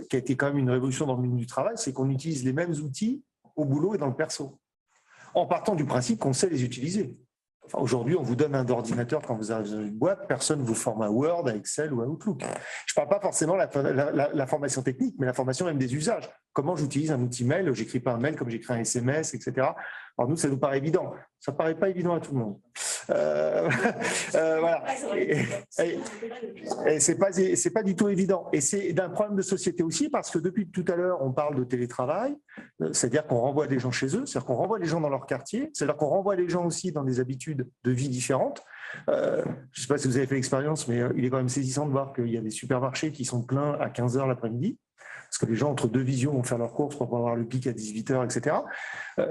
qui a été quand même une révolution dans le milieu du travail, c'est qu'on utilise les mêmes outils au boulot et dans le perso, en partant du principe qu'on sait les utiliser. Enfin, aujourd'hui, on vous donne un ordinateur quand vous arrivez dans une boîte, personne ne vous forme à Word, à Excel ou à Outlook. Je ne parle pas forcément de la formation technique, mais la formation même des usages. Comment j'utilise un outil mail, je n'écris pas un mail comme j'écris un SMS, etc. Alors nous, ça nous paraît évident. Ça ne paraît pas évident à tout le monde. Voilà. Et c'est pas du tout évident. Et c'est d'un problème de société aussi, parce que depuis tout à l'heure, on parle de télétravail, c'est-à-dire qu'on renvoie les gens chez eux, c'est-à-dire qu'on renvoie les gens dans leur quartier, c'est-à-dire qu'on renvoie les gens aussi dans des habitudes de vie différentes. Je ne sais pas si vous avez fait l'expérience, mais il est quand même saisissant de voir qu'il y a des supermarchés qui sont pleins à 15h l'après-midi, parce que les gens, entre deux visions, vont faire leurs courses pour pouvoir avoir le pic à 18h, etc.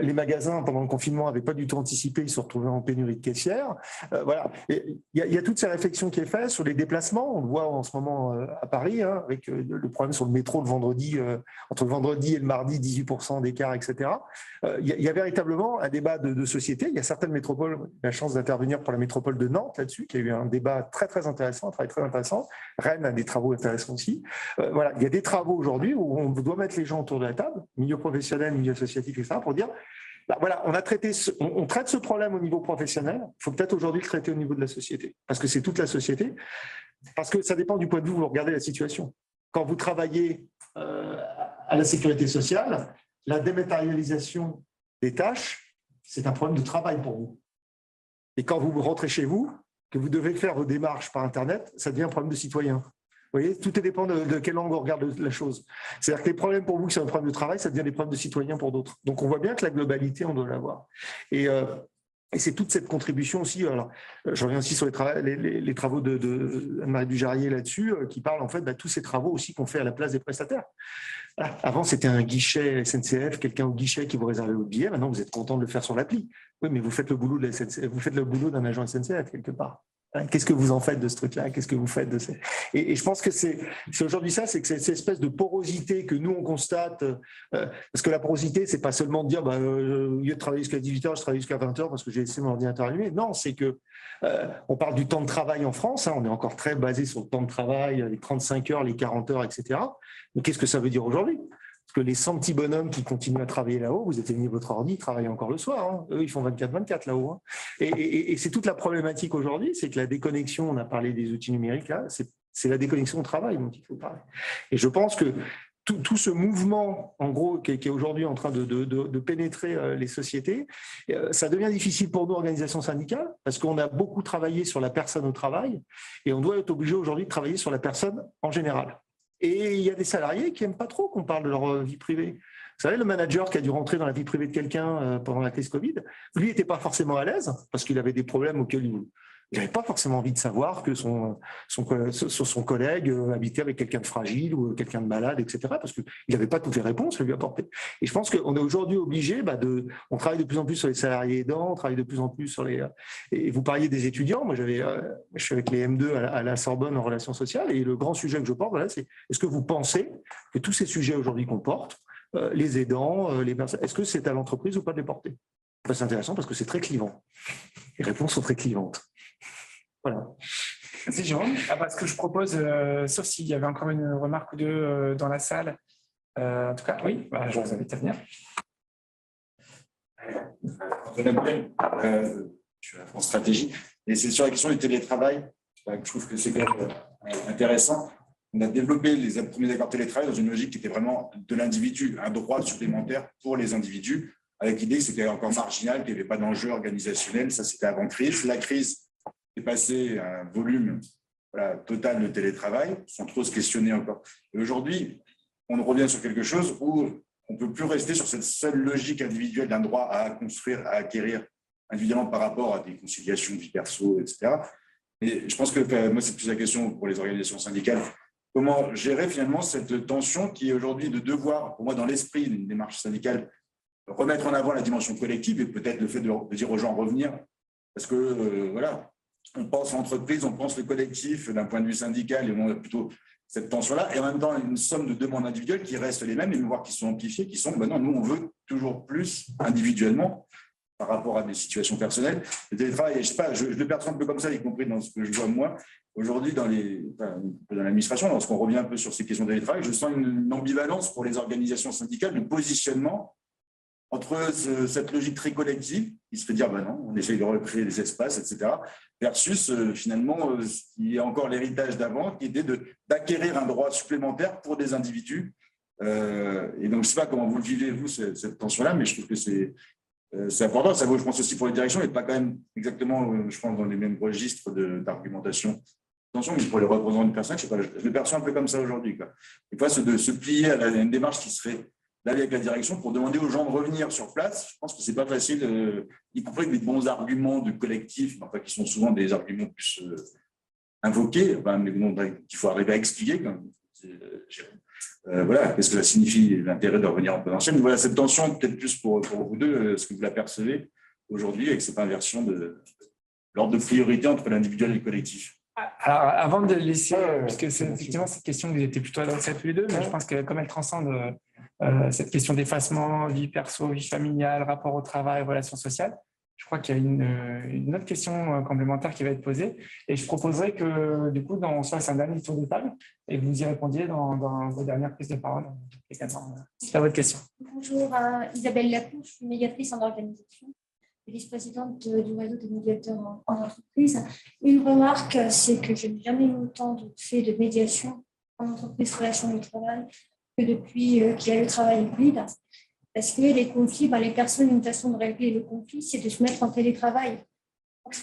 Les magasins, pendant le confinement, n'avaient pas du tout anticipé, ils se retrouvaient en pénurie de caissières. Voilà. Il y a toute ces réflexions qui est faite sur les déplacements. On le voit en ce moment à Paris, avec le problème sur le métro le vendredi, entre le vendredi et le mardi, 18% d'écart, etc. Il y a véritablement un débat de société. Il y a certaines métropoles, j'ai la chance d'intervenir pour la métropole de Nantes là-dessus, qui a eu un débat très, très intéressant, un travail très intéressant. Rennes a des travaux intéressants aussi. Voilà. Il y a des travaux aujourd'hui où on doit mettre les gens autour de la table, milieu professionnel, milieu associatif, etc., pour dire, bah voilà, on traite ce problème au niveau professionnel, il faut peut-être aujourd'hui le traiter au niveau de la société, parce que c'est toute la société, parce que ça dépend du point de vue où vous regardez la situation. Quand vous travaillez à la sécurité sociale, la dématérialisation des tâches, c'est un problème de travail pour vous. Et quand vous rentrez chez vous, que vous devez faire vos démarches par Internet, ça devient un problème de citoyen. Vous voyez, tout dépend de quel angle on regarde la chose. C'est-à-dire que les problèmes pour vous qui sont un problème de travail, ça devient des problèmes de citoyens pour d'autres. Donc on voit bien que la globalité, on doit l'avoir. Et c'est toute cette contribution aussi. Alors, je reviens aussi sur les travaux de Anne-Marie Dujarier là-dessus, qui parlent en fait de tous ces travaux aussi qu'on fait à la place des prestataires. Voilà. Avant, c'était un guichet SNCF, quelqu'un au guichet qui vous réservait votre billet. Maintenant, vous êtes content de le faire sur l'appli. Oui, mais vous faites le boulot de la SNCF, vous faites le boulot d'un agent SNCF quelque part. Qu'est-ce que vous en faites de ce truc-là? Qu'est-ce que vous faites de ça? Et je pense que c'est aujourd'hui ça, c'est que cette espèce de porosité que nous on constate, parce que la porosité, c'est pas seulement de dire, au lieu de travailler jusqu'à 18h, je travaille jusqu'à 20h parce que j'ai laissé mon ordinateur allumé. Non, c'est que on parle du temps de travail en France, hein, on est encore très basé sur le temps de travail, les 35 heures, les 40 heures, etc. Mais qu'est-ce que ça veut dire aujourd'hui? Parce que les 100 petits bonhommes qui continuent à travailler là-haut, vous éteignez votre ordi, ils travaillent encore le soir. Hein. Eux, ils font 24-24 là-haut. Hein. Et c'est toute la problématique aujourd'hui, c'est que la déconnexion, on a parlé des outils numériques, là, c'est la déconnexion au travail dont il faut parler. Et je pense que tout ce mouvement, en gros, qui est aujourd'hui en train de pénétrer les sociétés, ça devient difficile pour nous, organisations syndicales, parce qu'on a beaucoup travaillé sur la personne au travail, et on doit être obligé aujourd'hui de travailler sur la personne en général. Et il y a des salariés qui n'aiment pas trop qu'on parle de leur vie privée. Vous savez, le manager qui a dû rentrer dans la vie privée de quelqu'un pendant la crise Covid, lui n'était pas forcément à l'aise parce qu'il avait des problèmes auxquels il n'avait pas forcément envie de savoir que son collègue habitait avec quelqu'un de fragile ou quelqu'un de malade, etc. Parce qu'il n'avait pas toutes les réponses à lui apporter. Et je pense qu'on est aujourd'hui obligé on travaille de plus en plus sur les salariés aidants, on travaille de plus en plus sur les... Et vous parliez des étudiants, moi je suis avec les M2 à la Sorbonne en relations sociales, et le grand sujet que je porte, voilà, c'est est-ce que vous pensez que tous ces sujets aujourd'hui qu'on porte, les aidants, les personnes, est-ce que c'est à l'entreprise ou pas de les porter? C'est intéressant parce que c'est très clivant. Les réponses sont très clivantes. Voilà. Merci Jérôme. Ce que je propose, sauf s'il y avait encore une remarque ou deux dans la salle, en tout cas, oui, je vous invite à venir. Je suis à la France Stratégie, et c'est sur la question du télétravail, je trouve que c'est intéressant. On a développé les premiers accords de télétravail dans une logique qui était vraiment de l'individu, un droit supplémentaire pour les individus, avec l'idée que c'était encore marginal, qu'il n'y avait pas d'enjeu organisationnel. Ça, c'était avant crise. La crise est passée à un volume total de télétravail, sans trop se questionner encore. Et aujourd'hui, on revient sur quelque chose où on ne peut plus rester sur cette seule logique individuelle d'un droit à construire, à acquérir individuellement par rapport à des conciliations de vie perso, etc. Et je pense que moi, c'est plus la question pour les organisations syndicales. comment gérer finalement cette tension qui est aujourd'hui de devoir, pour moi, dans l'esprit d'une démarche syndicale, remettre en avant la dimension collective et peut-être le fait de dire aux gens revenir, parce que voilà, on pense entreprise, on pense le collectif d'un point de vue syndical et on a plutôt cette tension-là, et en même temps une somme de demandes individuelles qui restent les mêmes, et voire qui sont amplifiées, qui sont, ben non, nous on veut toujours plus individuellement par rapport à des situations personnelles. Le télétravail, je sais pas, je le perçois un peu comme ça, y compris dans ce que je vois moi. Aujourd'hui, dans l'administration, lorsqu'on revient un peu sur ces questions de télétravail, je sens une ambivalence pour les organisations syndicales de positionnement entre cette logique très collective, qui se fait dire, ben non, on essaye de recréer des espaces, etc., versus finalement ce qui est encore l'héritage d'avant, qui était d'acquérir un droit supplémentaire pour des individus. Et donc, je ne sais pas comment vous le vivez, vous, cette tension-là, mais je trouve que c'est important. Ça vaut, je pense, aussi pour les directions, mais pas quand même exactement, je pense, dans les mêmes registres d'argumentation. Attention, mais pour les représentants du personnel, je le perçois un peu comme ça aujourd'hui. Des fois, de se plier à une démarche qui serait d'aller avec la direction pour demander aux gens de revenir sur place, je pense que ce n'est pas facile, y compris avec des bons arguments de collectif, enfin, qui sont souvent des arguments plus invoqués, enfin, mais bon, qu'il faut arriver à expliquer. Voilà, qu'est-ce que ça signifie l'intérêt de revenir en présentiel. Mais voilà, cette tension, peut-être plus pour vous deux, est-ce que vous la percevez aujourd'hui avec cette inversion de l'ordre de priorité entre l'individuel et le collectif? Alors, avant de laisser, puisque c'est effectivement cette question que vous étiez plutôt adressée à tous les deux, mais je pense que comme elle transcende cette question d'effacement, vie perso, vie familiale, rapport au travail, relations sociales, je crois qu'il y a une autre question complémentaire qui va être posée. Et je proposerais que, du coup, on fasse un dernier tour de table et que vous y répondiez dans vos dernières prises de parole. C'est à votre question. Bonjour, Isabelle Lacour, je suis médiatrice en organisation, vice-présidente du réseau des médiateurs en entreprise. Une remarque, c'est que je n'ai jamais eu autant de faits de médiation en entreprise relation du travail que depuis qu'il y a le travail hybride. Parce que les conflits, les personnes, une façon de régler le conflit, c'est de se mettre en télétravail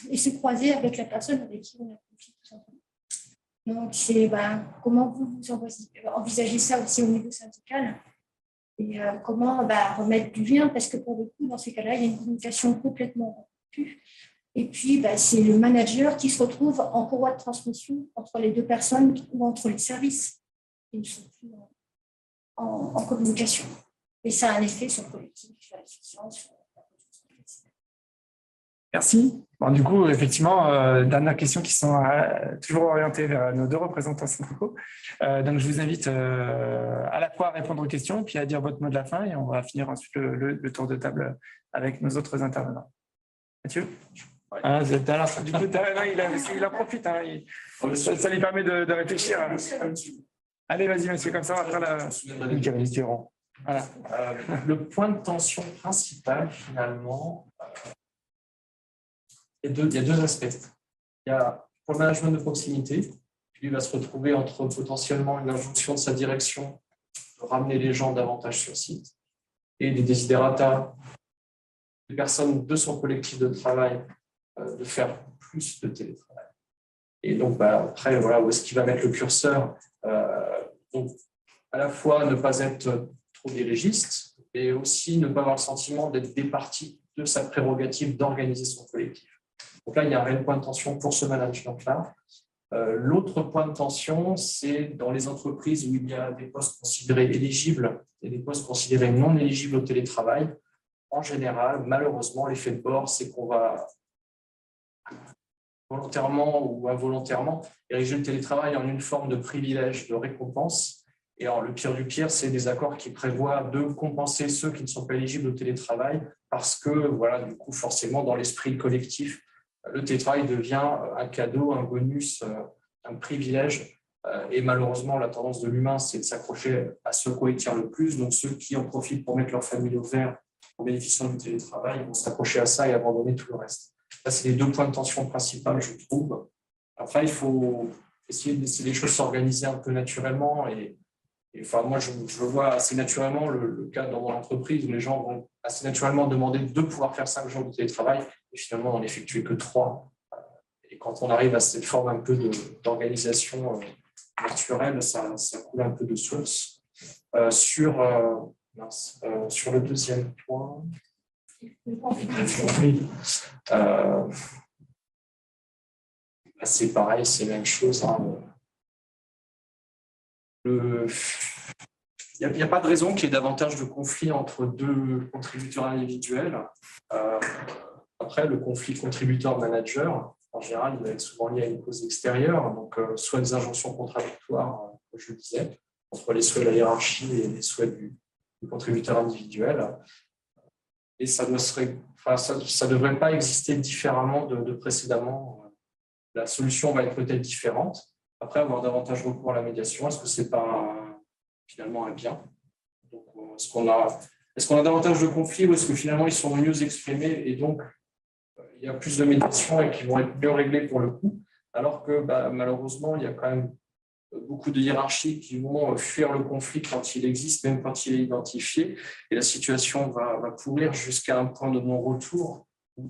et se croiser avec la personne avec qui on a conflit, tout simplement. Donc, c'est comment vous envisagez ça aussi au niveau syndical et comment remettre du lien, parce que pour le coup, dans ces cas-là, il y a une communication complètement rompue. Et puis, c'est le manager qui se retrouve en courroie de transmission entre les deux personnes ou entre les services qui ne sont plus en communication. Et ça a un effet sur le collectif, sur la fiction, sur la production. Merci. Bon, du coup, effectivement, dernières questions qui sont toujours orientées vers nos deux représentants syndicaux. Donc, je vous invite à la fois à répondre aux questions, puis à dire votre mot de la fin, et on va finir ensuite le tour de table avec nos autres intervenants. Mathieu? Ouais. Du coup, il en profite. Ça lui permet de réfléchir. Allez, vas-y, monsieur, comme ça, on va faire la... Voilà. Le point de tension principal, finalement, il y a deux aspects. Il y a pour le management de proximité, qui lui va se retrouver entre potentiellement une injonction de sa direction de ramener les gens davantage sur site et des desiderata des personnes de son collectif de travail de faire plus de télétravail. Et donc, après, voilà, où est-ce qu'il va mettre le curseur, donc, à la fois ne pas être trop dirigiste, et aussi ne pas avoir le sentiment d'être départi de sa prérogative d'organiser son collectif. Donc là, il y a un réel point de tension pour ce management-là. L'autre point de tension, c'est dans les entreprises où il y a des postes considérés éligibles et des postes considérés non éligibles au télétravail. En général, malheureusement, l'effet de bord, c'est qu'on va volontairement ou involontairement ériger le télétravail en une forme de privilège, de récompense. Et alors, le pire du pire, c'est des accords qui prévoient de compenser ceux qui ne sont pas éligibles au télétravail parce que, voilà, du coup, forcément, dans l'esprit collectif, le télétravail devient un cadeau, un bonus, un privilège. Et malheureusement, la tendance de l'humain, c'est de s'accrocher à ceux qui tire le plus. Donc, ceux qui en profitent pour mettre leur famille au vert en bénéficiant du télétravail, ils vont s'accrocher à ça et abandonner tout le reste. Ça, c'est les deux points de tension principaux, je trouve. Après, il faut essayer de laisser les choses s'organiser un peu naturellement et enfin, moi, je vois assez naturellement le cas dans mon entreprise où les gens vont assez naturellement demander de pouvoir faire 5 jours de télétravail et finalement n'en effectuer que 3. Et quand on arrive à cette forme un peu d'organisation naturelle, ça coule un peu de source. Sur le deuxième point, c'est pareil, c'est la même chose. il n'y a pas de raison qu'il y ait davantage de conflits entre deux contributeurs individuels. Après, le conflit contributeur-manager, en général, il va être souvent lié à une cause extérieure, donc soit des injonctions contradictoires, comme je le disais, entre les souhaits de la hiérarchie et les souhaits du contributeur individuel. Et ça ne devrait pas exister différemment de précédemment. La solution va être peut-être différente. Après, avoir davantage recours à la médiation, est-ce que ce n'est pas finalement un bien? Donc, est-ce qu'on a davantage de conflits ou est-ce que finalement ils sont mieux exprimés et donc il y a plus de médiation et qui vont être mieux réglés pour le coup, alors que malheureusement, il y a quand même beaucoup de hiérarchies qui vont fuir le conflit quand il existe, même quand il est identifié, et la situation va pourrir jusqu'à un point de non-retour où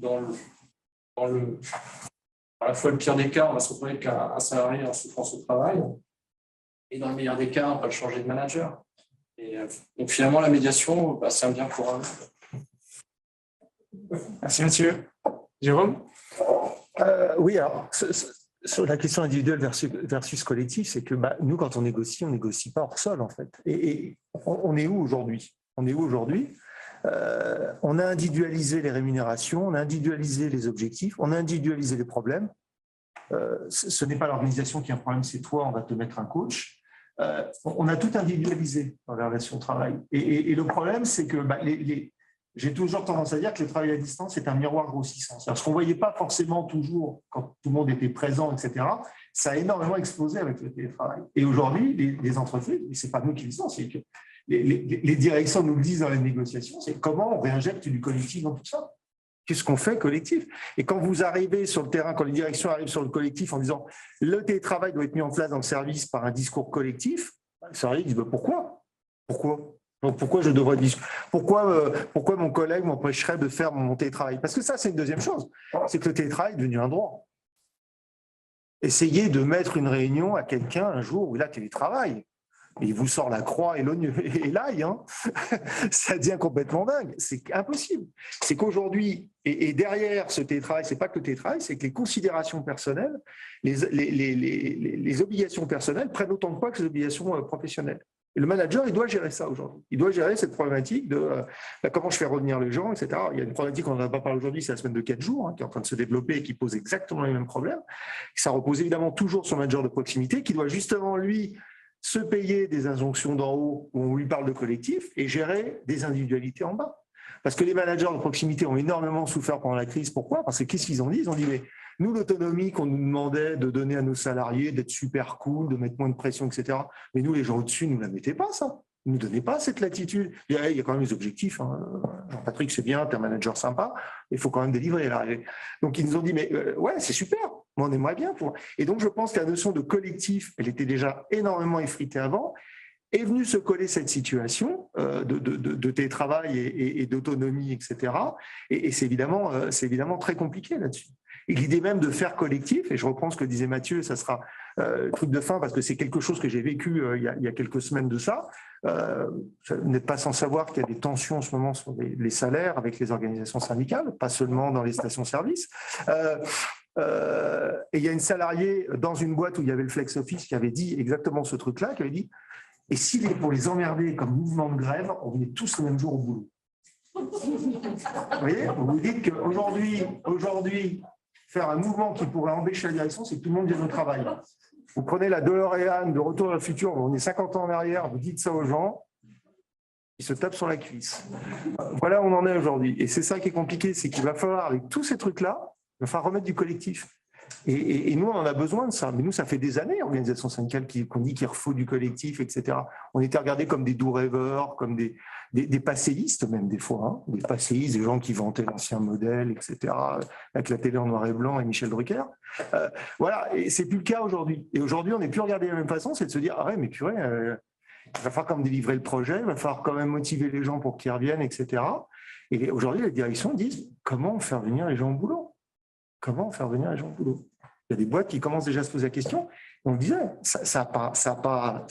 à la fois le pire des cas, on va se retrouver avec un salarié en souffrance au travail, et dans le meilleur des cas, on va le changer de manager. Et donc finalement, la médiation, c'est un bien pour un. Merci, monsieur. Jérôme? Oui, alors, sur la question individuelle versus collectif, c'est que nous, quand on négocie pas hors sol, en fait. Et on est où aujourd'hui? On a individualisé les rémunérations, on a individualisé les objectifs, on a individualisé les problèmes. Ce n'est pas l'organisation qui a un problème, c'est toi, on va te mettre un coach. On a tout individualisé dans la relation de travail. Et le problème, c'est que j'ai toujours tendance à dire que le travail à distance est un miroir grossissant. Ce qu'on ne voyait pas forcément toujours quand tout le monde était présent, etc., ça a énormément explosé avec le télétravail. Et aujourd'hui, les entreprises, et ce n'est pas nous qui le disons, c'est que les directions nous le disent dans les négociations, c'est comment on réinjecte du collectif dans tout ça. Qu'est-ce qu'on fait collectif? Et quand vous arrivez sur le terrain, quand les directions arrivent sur le collectif en disant le télétravail doit être mis en place dans le service par un discours collectif, le service dit pourquoi? Donc pourquoi je devrais pourquoi mon collègue m'empêcherait de faire mon télétravail? Parce que ça, c'est une deuxième chose, c'est que le télétravail est devenu un droit. Essayez de mettre une réunion à quelqu'un un jour où il a télétravail. Et il vous sort la croix et l'ail, hein. Ça devient complètement dingue. C'est impossible. C'est qu'aujourd'hui, et derrière ce télétravail, c'est pas que le télétravail, c'est que les considérations personnelles, les obligations personnelles prennent autant de poids que les obligations professionnelles. Et le manager, il doit gérer ça aujourd'hui. Il doit gérer cette problématique de comment je fais revenir les gens, etc. Il y a une problématique, on n'en a pas parlé aujourd'hui, c'est la semaine de 4 jours, qui est en train de se développer et qui pose exactement les mêmes problèmes. Ça repose évidemment toujours sur le manager de proximité qui doit justement, lui, se payer des injonctions d'en haut où on lui parle de collectif et gérer des individualités en bas. Parce que les managers de proximité ont énormément souffert pendant la crise. Pourquoi? Parce que qu'est-ce qu'ils ont dit? Ils ont dit, mais nous, l'autonomie qu'on nous demandait de donner à nos salariés, d'être super cool, de mettre moins de pression, etc. Mais nous, les gens au-dessus, ne nous la mettaient pas, ça. Ils ne nous donnaient pas cette latitude. Il y a quand même des objectifs. Hein. Jean-Patrick, c'est bien, tu es un manager sympa, il faut quand même délivrer. Là. Donc, ils nous ont dit, mais ouais, c'est super, moi, on aimerait bien. Et donc, je pense que la notion de collectif, elle était déjà énormément effritée avant, est venue se coller cette situation de télétravail et d'autonomie, etc. Et c'est évidemment très compliqué là-dessus. Et l'idée même de faire collectif, et je reprends ce que disait Mathieu, ça sera le truc de fin, parce que c'est quelque chose que j'ai vécu il y a quelques semaines de ça. Vous n'êtes pas sans savoir qu'il y a des tensions en ce moment sur les salaires avec les organisations syndicales, pas seulement dans les stations-service. Et il y a une salariée dans une boîte où il y avait le flex office qui avait dit exactement ce truc-là, qui avait dit « Et si pour les emmerder comme mouvement de grève, on venait tous le même jour au boulot ?» Vous voyez, vous vous dites qu'aujourd'hui, faire un mouvement qui pourrait empêcher la direction, c'est que tout le monde vienne au travail. Vous prenez la DeLorean de Retour à le futur, on est 50 ans en arrière, vous dites ça aux gens, ils se tapent sur la cuisse. Voilà où on en est aujourd'hui. Et c'est ça qui est compliqué, c'est qu'il va falloir, avec tous ces trucs-là, il va falloir remettre du collectif. Et nous, on en a besoin de ça. Mais nous, ça fait des années, organisations syndicales, qu'on dit qu'il faut du collectif, etc. On était regardés comme des doux rêveurs, comme des passéistes même des fois. Hein. Des passéistes, des gens qui vantaient l'ancien modèle, etc. Avec la télé en noir et blanc et Michel Drucker. Voilà, et c'est plus le cas aujourd'hui. Et aujourd'hui, on n'est plus regardé de la même façon, c'est de se dire, ah ouais, mais purée, il va falloir quand même délivrer le projet, il va falloir quand même motiver les gens pour qu'ils reviennent, etc. Et aujourd'hui, les directions disent, comment faire venir les gens au boulot? Comment faire venir les gens au boulot? Il y a des boîtes qui commencent déjà à se poser la question. On disait,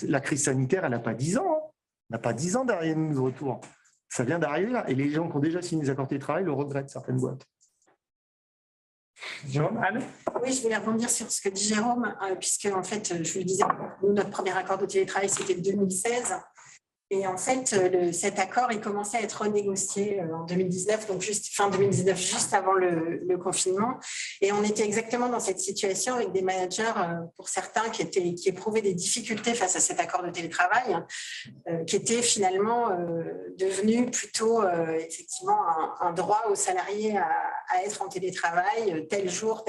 la crise sanitaire, elle n'a pas 10 ans. Hein. On n'a pas 10 ans derrière nous de retour. Ça vient d'arriver là. Et les gens qui ont déjà signé des accords de télétravail le regrettent, certaines boîtes. Jérôme, Anne ? Oui, je voulais rebondir sur ce que dit Jérôme, puisque en fait, je vous le disais, nous, notre premier accord de télétravail, c'était 2016. Et en fait, cet accord, il commençait à être renégocié en 2019, donc juste fin 2019, juste avant le confinement. Et on était exactement dans cette situation avec des managers, pour certains, qui éprouvaient des difficultés face à cet accord de télétravail, qui était finalement devenu plutôt effectivement un droit aux salariés à être en télétravail tel jour.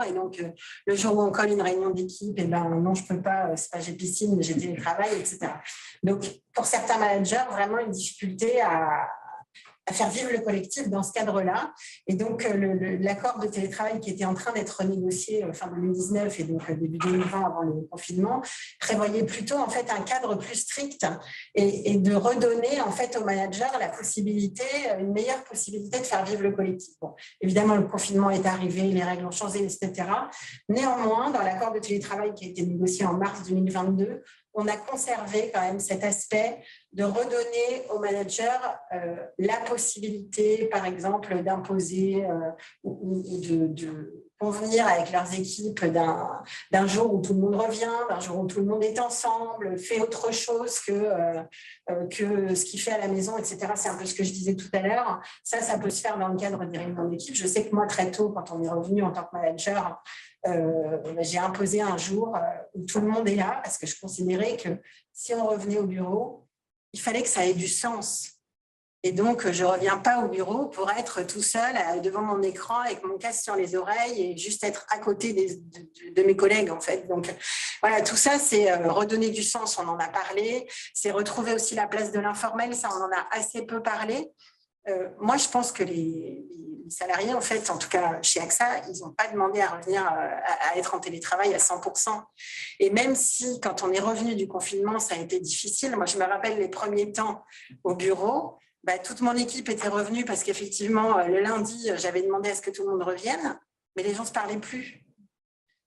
Et donc, le jour où on colle une réunion d'équipe, et ben non, je peux pas, c'est pas j'ai piscine, mais j'ai télétravail, etc. Donc, pour certains managers, vraiment une difficulté à faire vivre le collectif dans ce cadre-là. Et donc, l'accord de télétravail qui était en train d'être renégocié fin 2019 et donc début 2020 avant le confinement prévoyait plutôt en fait un cadre plus strict et de redonner en fait aux managers la possibilité, une meilleure possibilité de faire vivre le collectif. Bon, évidemment, le confinement est arrivé, les règles ont changé, etc. Néanmoins, dans l'accord de télétravail qui a été négocié en mars 2022, on a conservé quand même cet aspect de redonner aux managers la possibilité, par exemple, d'imposer ou de convenir avec leurs équipes d'un jour où tout le monde revient, d'un jour où tout le monde est ensemble, fait autre chose que ce qu'il fait à la maison, etc. C'est un peu ce que je disais tout à l'heure. Ça peut se faire dans le cadre des réunions d'équipe. Je sais que moi, très tôt, quand on est revenu en tant que manager, j'ai imposé un jour où tout le monde est là parce que je considérais que si on revenait au bureau, il fallait que ça ait du sens. Et donc, je ne reviens pas au bureau pour être tout seul devant mon écran avec mon casque sur les oreilles et juste être à côté de mes collègues, en fait. Donc, voilà, tout ça, c'est redonner du sens, on en a parlé. C'est retrouver aussi la place de l'informel, ça, on en a assez peu parlé. Moi, je pense que les salariés, en fait, en tout cas chez AXA, ils n'ont pas demandé à revenir à être en télétravail à 100%. Et même si, quand on est revenu du confinement, ça a été difficile, moi, je me rappelle les premiers temps au bureau, toute mon équipe était revenue parce qu'effectivement, le lundi, j'avais demandé à ce que tout le monde revienne, mais les gens ne se parlaient plus.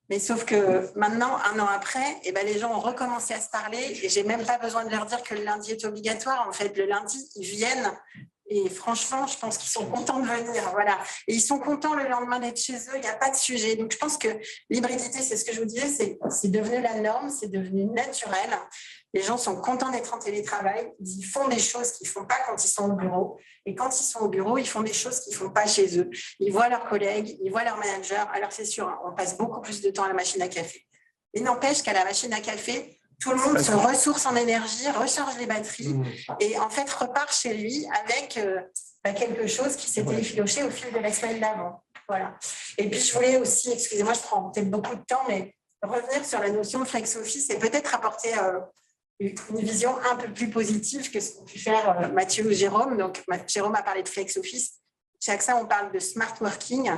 Mais sauf que maintenant, un an après, les gens ont recommencé à se parler et je n'ai même pas besoin de leur dire que le lundi est obligatoire. En fait, le lundi, ils viennent. Et franchement, je pense qu'ils sont contents de venir. Voilà. Et ils sont contents le lendemain d'être chez eux, il n'y a pas de sujet. Donc, je pense que l'hybridité, c'est ce que je vous disais, c'est devenu la norme, c'est devenu naturel. Les gens sont contents d'être en télétravail. Ils font des choses qu'ils ne font pas quand ils sont au bureau. Et quand ils sont au bureau, ils font des choses qu'ils ne font pas chez eux. Ils voient leurs collègues, ils voient leurs managers. Alors, c'est sûr, on passe beaucoup plus de temps à la machine à café. Mais n'empêche qu'à la machine à café, tout le monde se ressource en énergie, recharge les batteries et en fait repart chez lui avec quelque chose qui s'était effiloché au fil de la semaine d'avant. Voilà. Et puis je voulais aussi, excusez-moi, je prends peut-être beaucoup de temps, mais revenir sur la notion de flex office et peut-être apporter une vision un peu plus positive que ce qu'ont pu faire Mathieu ou Jérôme. Donc Jérôme a parlé de flex office. Chez AXA, on parle de smart working.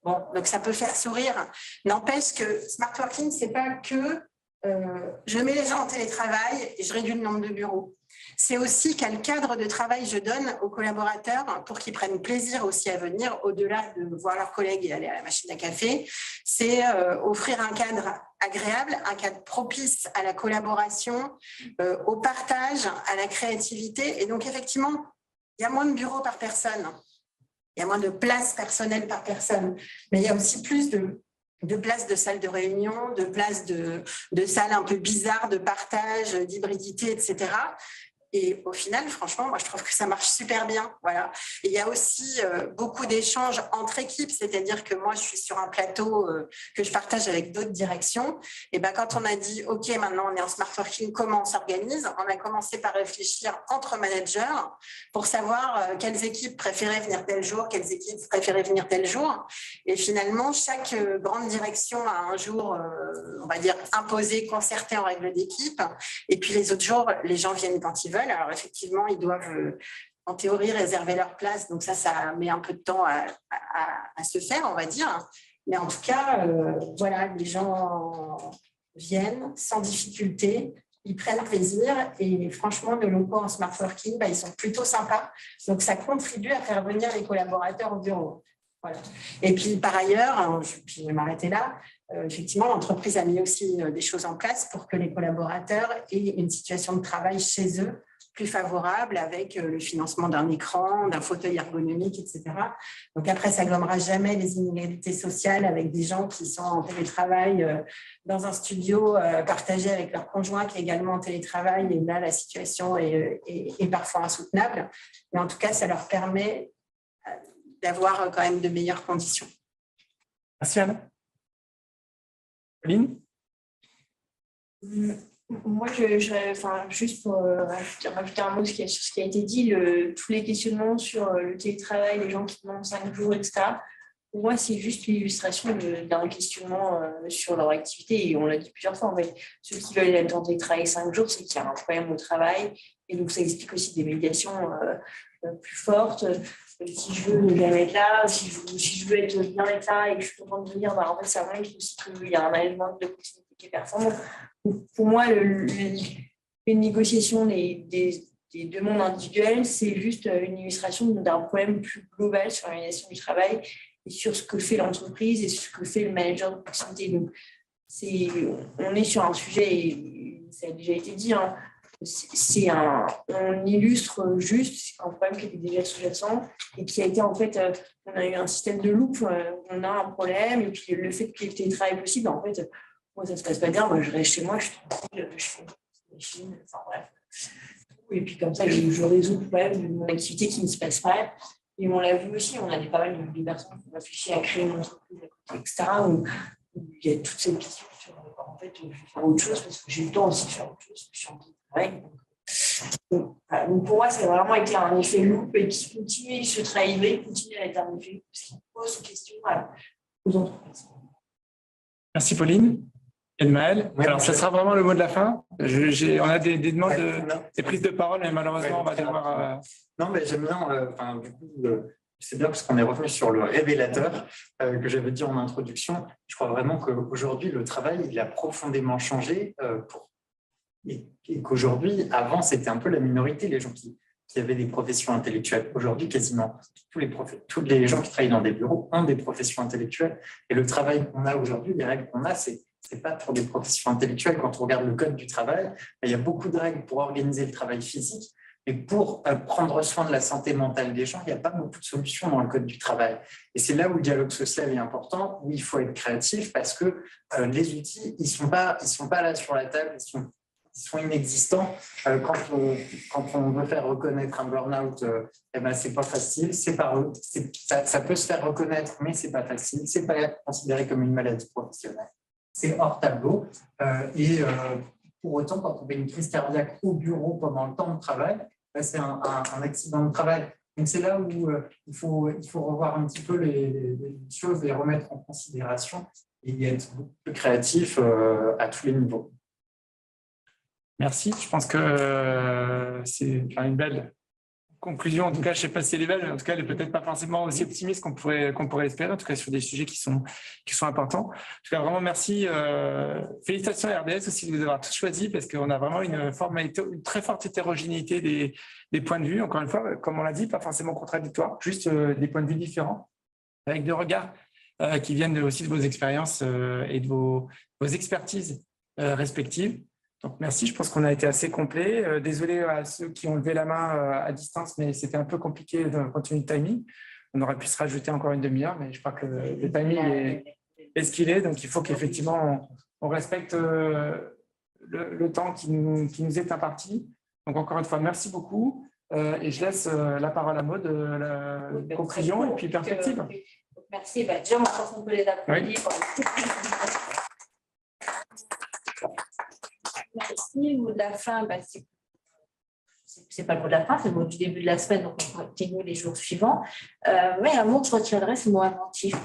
Bon, donc ça peut faire sourire. N'empêche que smart working, c'est pas que je mets les gens en télétravail et je réduis le nombre de bureaux. C'est aussi quel cadre de travail je donne aux collaborateurs pour qu'ils prennent plaisir aussi à venir, au-delà de voir leurs collègues et aller à la machine à café. C'est offrir un cadre agréable, un cadre propice à la collaboration, au partage, à la créativité. Et donc, effectivement, il y a moins de bureaux par personne. Il y a moins de places personnelles par personne. Mais il y a aussi plus de places de salles de réunion, de places de salles un peu bizarres, de partage, d'hybridité, etc. Et au final, franchement, moi, je trouve que ça marche super bien. Voilà. Et il y a aussi beaucoup d'échanges entre équipes, c'est-à-dire que moi, je suis sur un plateau que je partage avec d'autres directions. Et quand on a dit, OK, maintenant, on est en smart working, comment on s'organise? On a commencé par réfléchir entre managers pour savoir quelles équipes préféraient venir tel jour, quelles équipes préféraient venir tel jour. Et finalement, chaque grande direction a un jour, on va dire, imposé, concerté en règle d'équipe. Et puis les autres jours, les gens viennent quand ils veulent. Alors effectivement, ils doivent en théorie réserver leur place, donc ça met un peu de temps à se faire, on va dire. Mais en tout cas, voilà, les gens viennent sans difficulté, ils prennent plaisir et franchement, nos locaux en smart working, ils sont plutôt sympas. Donc ça contribue à faire venir les collaborateurs au bureau. Voilà. Et puis par ailleurs, je vais m'arrêter là, effectivement, l'entreprise a mis aussi des choses en place pour que les collaborateurs aient une situation de travail chez eux plus favorable avec le financement d'un écran, d'un fauteuil ergonomique, etc. Donc après, ça gommera jamais les inégalités sociales avec des gens qui sont en télétravail dans un studio partagé avec leur conjoint qui est également en télétravail. Et là, la situation est parfois insoutenable. Mais en tout cas, ça leur permet d'avoir quand même de meilleures conditions. Merci Anne. Pauline ? Moi, juste pour rajouter un mot sur ce qui a été dit, tous les questionnements sur le télétravail, les gens qui demandent 5 jours, etc., pour moi, c'est juste l'illustration d'un questionnement sur leur activité. Et on l'a dit plusieurs fois, en fait, ceux qui veulent être en télétravail 5 jours, c'est qu'il y a un problème au travail. Et donc, ça explique aussi des médiations plus fortes. Si je veux ne jamais être là, si je veux être bien être là et que je suis contente de venir, en fait, ça montre aussi qu'il y a un management de continuité qui est performant. Pour moi, une négociation des demandes individuelles, c'est juste une illustration d'un problème plus global sur l'organisation du travail et sur ce que fait l'entreprise et sur ce que fait le manager de proximité. Donc, on est sur un sujet, et ça a déjà été dit, hein, on illustre juste un problème qui était déjà sous-jacent et qui a été en fait, on a eu un système de loupe, on a un problème et puis le fait que le télétravail est possible, en fait, moi ça se passe pas bien, moi je reste chez moi, je suis tranquille, je fais une machine, enfin bref. Et puis comme ça, je résous le problème de mon activité qui ne se passe pas. Et on l'a vu aussi, on a pas mal de personnes qui ont réfléchi à créer une entreprise, etc., où il y a toute cette question sur, en fait, je vais faire autre chose parce que j'ai le temps aussi de faire autre chose, je suis en télétravail. Donc pour moi, ça a vraiment été un effet loupe et qui continue, ce travail hybride continue à être un effet loupe parce qu'il pose des questions aux entreprises. Merci Pauline. Et Maël, Oui, alors ce sera vraiment le mot de la fin. On a des demandes, des prises de parole, mais malheureusement, on va devoir... Non, mais j'aime bien, du coup, c'est bien parce qu'on est revenu sur le révélateur que j'avais dit en introduction. Je crois vraiment qu'aujourd'hui, le travail, il a profondément changé et qu'aujourd'hui, avant, c'était un peu la minorité, les gens qui avaient des professions intellectuelles. Aujourd'hui, quasiment tous les gens qui travaillent dans des bureaux ont des professions intellectuelles. Et le travail qu'on a aujourd'hui, les règles qu'on a, c'est pas pour des professions intellectuelles. Quand on regarde le code du travail, il y a beaucoup de règles pour organiser le travail physique. Mais pour prendre soin de la santé mentale des gens, il n'y a pas beaucoup de solutions dans le code du travail. Et c'est là où le dialogue social est important, où il faut être créatif parce que les outils, ils sont pas là sur la table, ils sont inexistants. Quand on veut faire reconnaître un burn-out, c'est pas facile. Ça peut se faire reconnaître, mais c'est pas facile. C'est pas considéré comme une maladie professionnelle. C'est hors tableau. Pour autant, quand on fait une crise cardiaque au bureau pendant le temps de travail, c'est un accident de travail. Donc c'est là où il faut revoir un petit peu les choses, les remettre en considération et être beaucoup plus créatif à tous les niveaux. Merci. Je pense que c'est une belle conclusion. En tout cas, je ne sais pas si elle est belle, mais en tout cas, elle n'est peut-être pas forcément aussi optimiste qu'on pourrait espérer, en tout cas sur des sujets qui sont importants. En tout cas, vraiment merci. Félicitations à RDS aussi de vous avoir tous choisis parce qu'on a vraiment une très forte hétérogénéité des points de vue. Encore une fois, comme on l'a dit, pas forcément contradictoires, juste des points de vue différents, avec des regards qui viennent aussi de vos expériences et de vos expertises respectives. Donc, merci, je pense qu'on a été assez complet. Désolé à ceux qui ont levé la main à distance, mais c'était un peu compliqué compte tenu du timing. On aurait pu se rajouter encore une demi-heure, mais je crois que le timing est ce qu'il est. Donc, il faut qu'effectivement, on respecte le temps qui nous est imparti. Donc, encore une fois, merci beaucoup. Et je laisse la parole à Maud, la conclusion et puis perspective. Merci. Déjà, on pense qu'on peut les applaudir. Oui. Merci. Le mot de la fin, c'est pas le mot de la fin, c'est le mot du début de la semaine, donc on continue les jours suivants. Mais un mot que je retiendrai, c'est le mot inventif.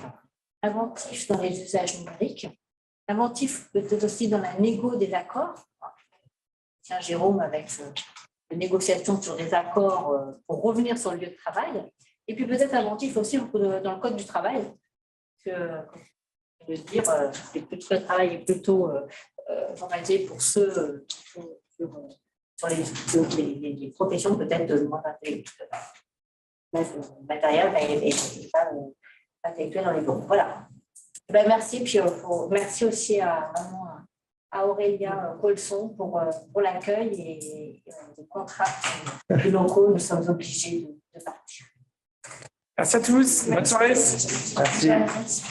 Inventif dans les usages numériques, inventif peut-être aussi dans la négo des accords. Tiens, Jérôme, avec les négociations sur des accords pour revenir sur le lieu de travail. Et puis peut-être inventif aussi dans le code du travail. Que, je veux dire, le travail est plutôt formalisé pour ceux qui sont sur les professions peut-être moins matérielles, mais pas intellectuelles dans les bureaux. Voilà. Merci. Puis merci aussi à à Aurélien Colson pour l'accueil et les contrats des locaux. Nous sommes obligés de partir. Merci à tous. Bonne soirée. Merci.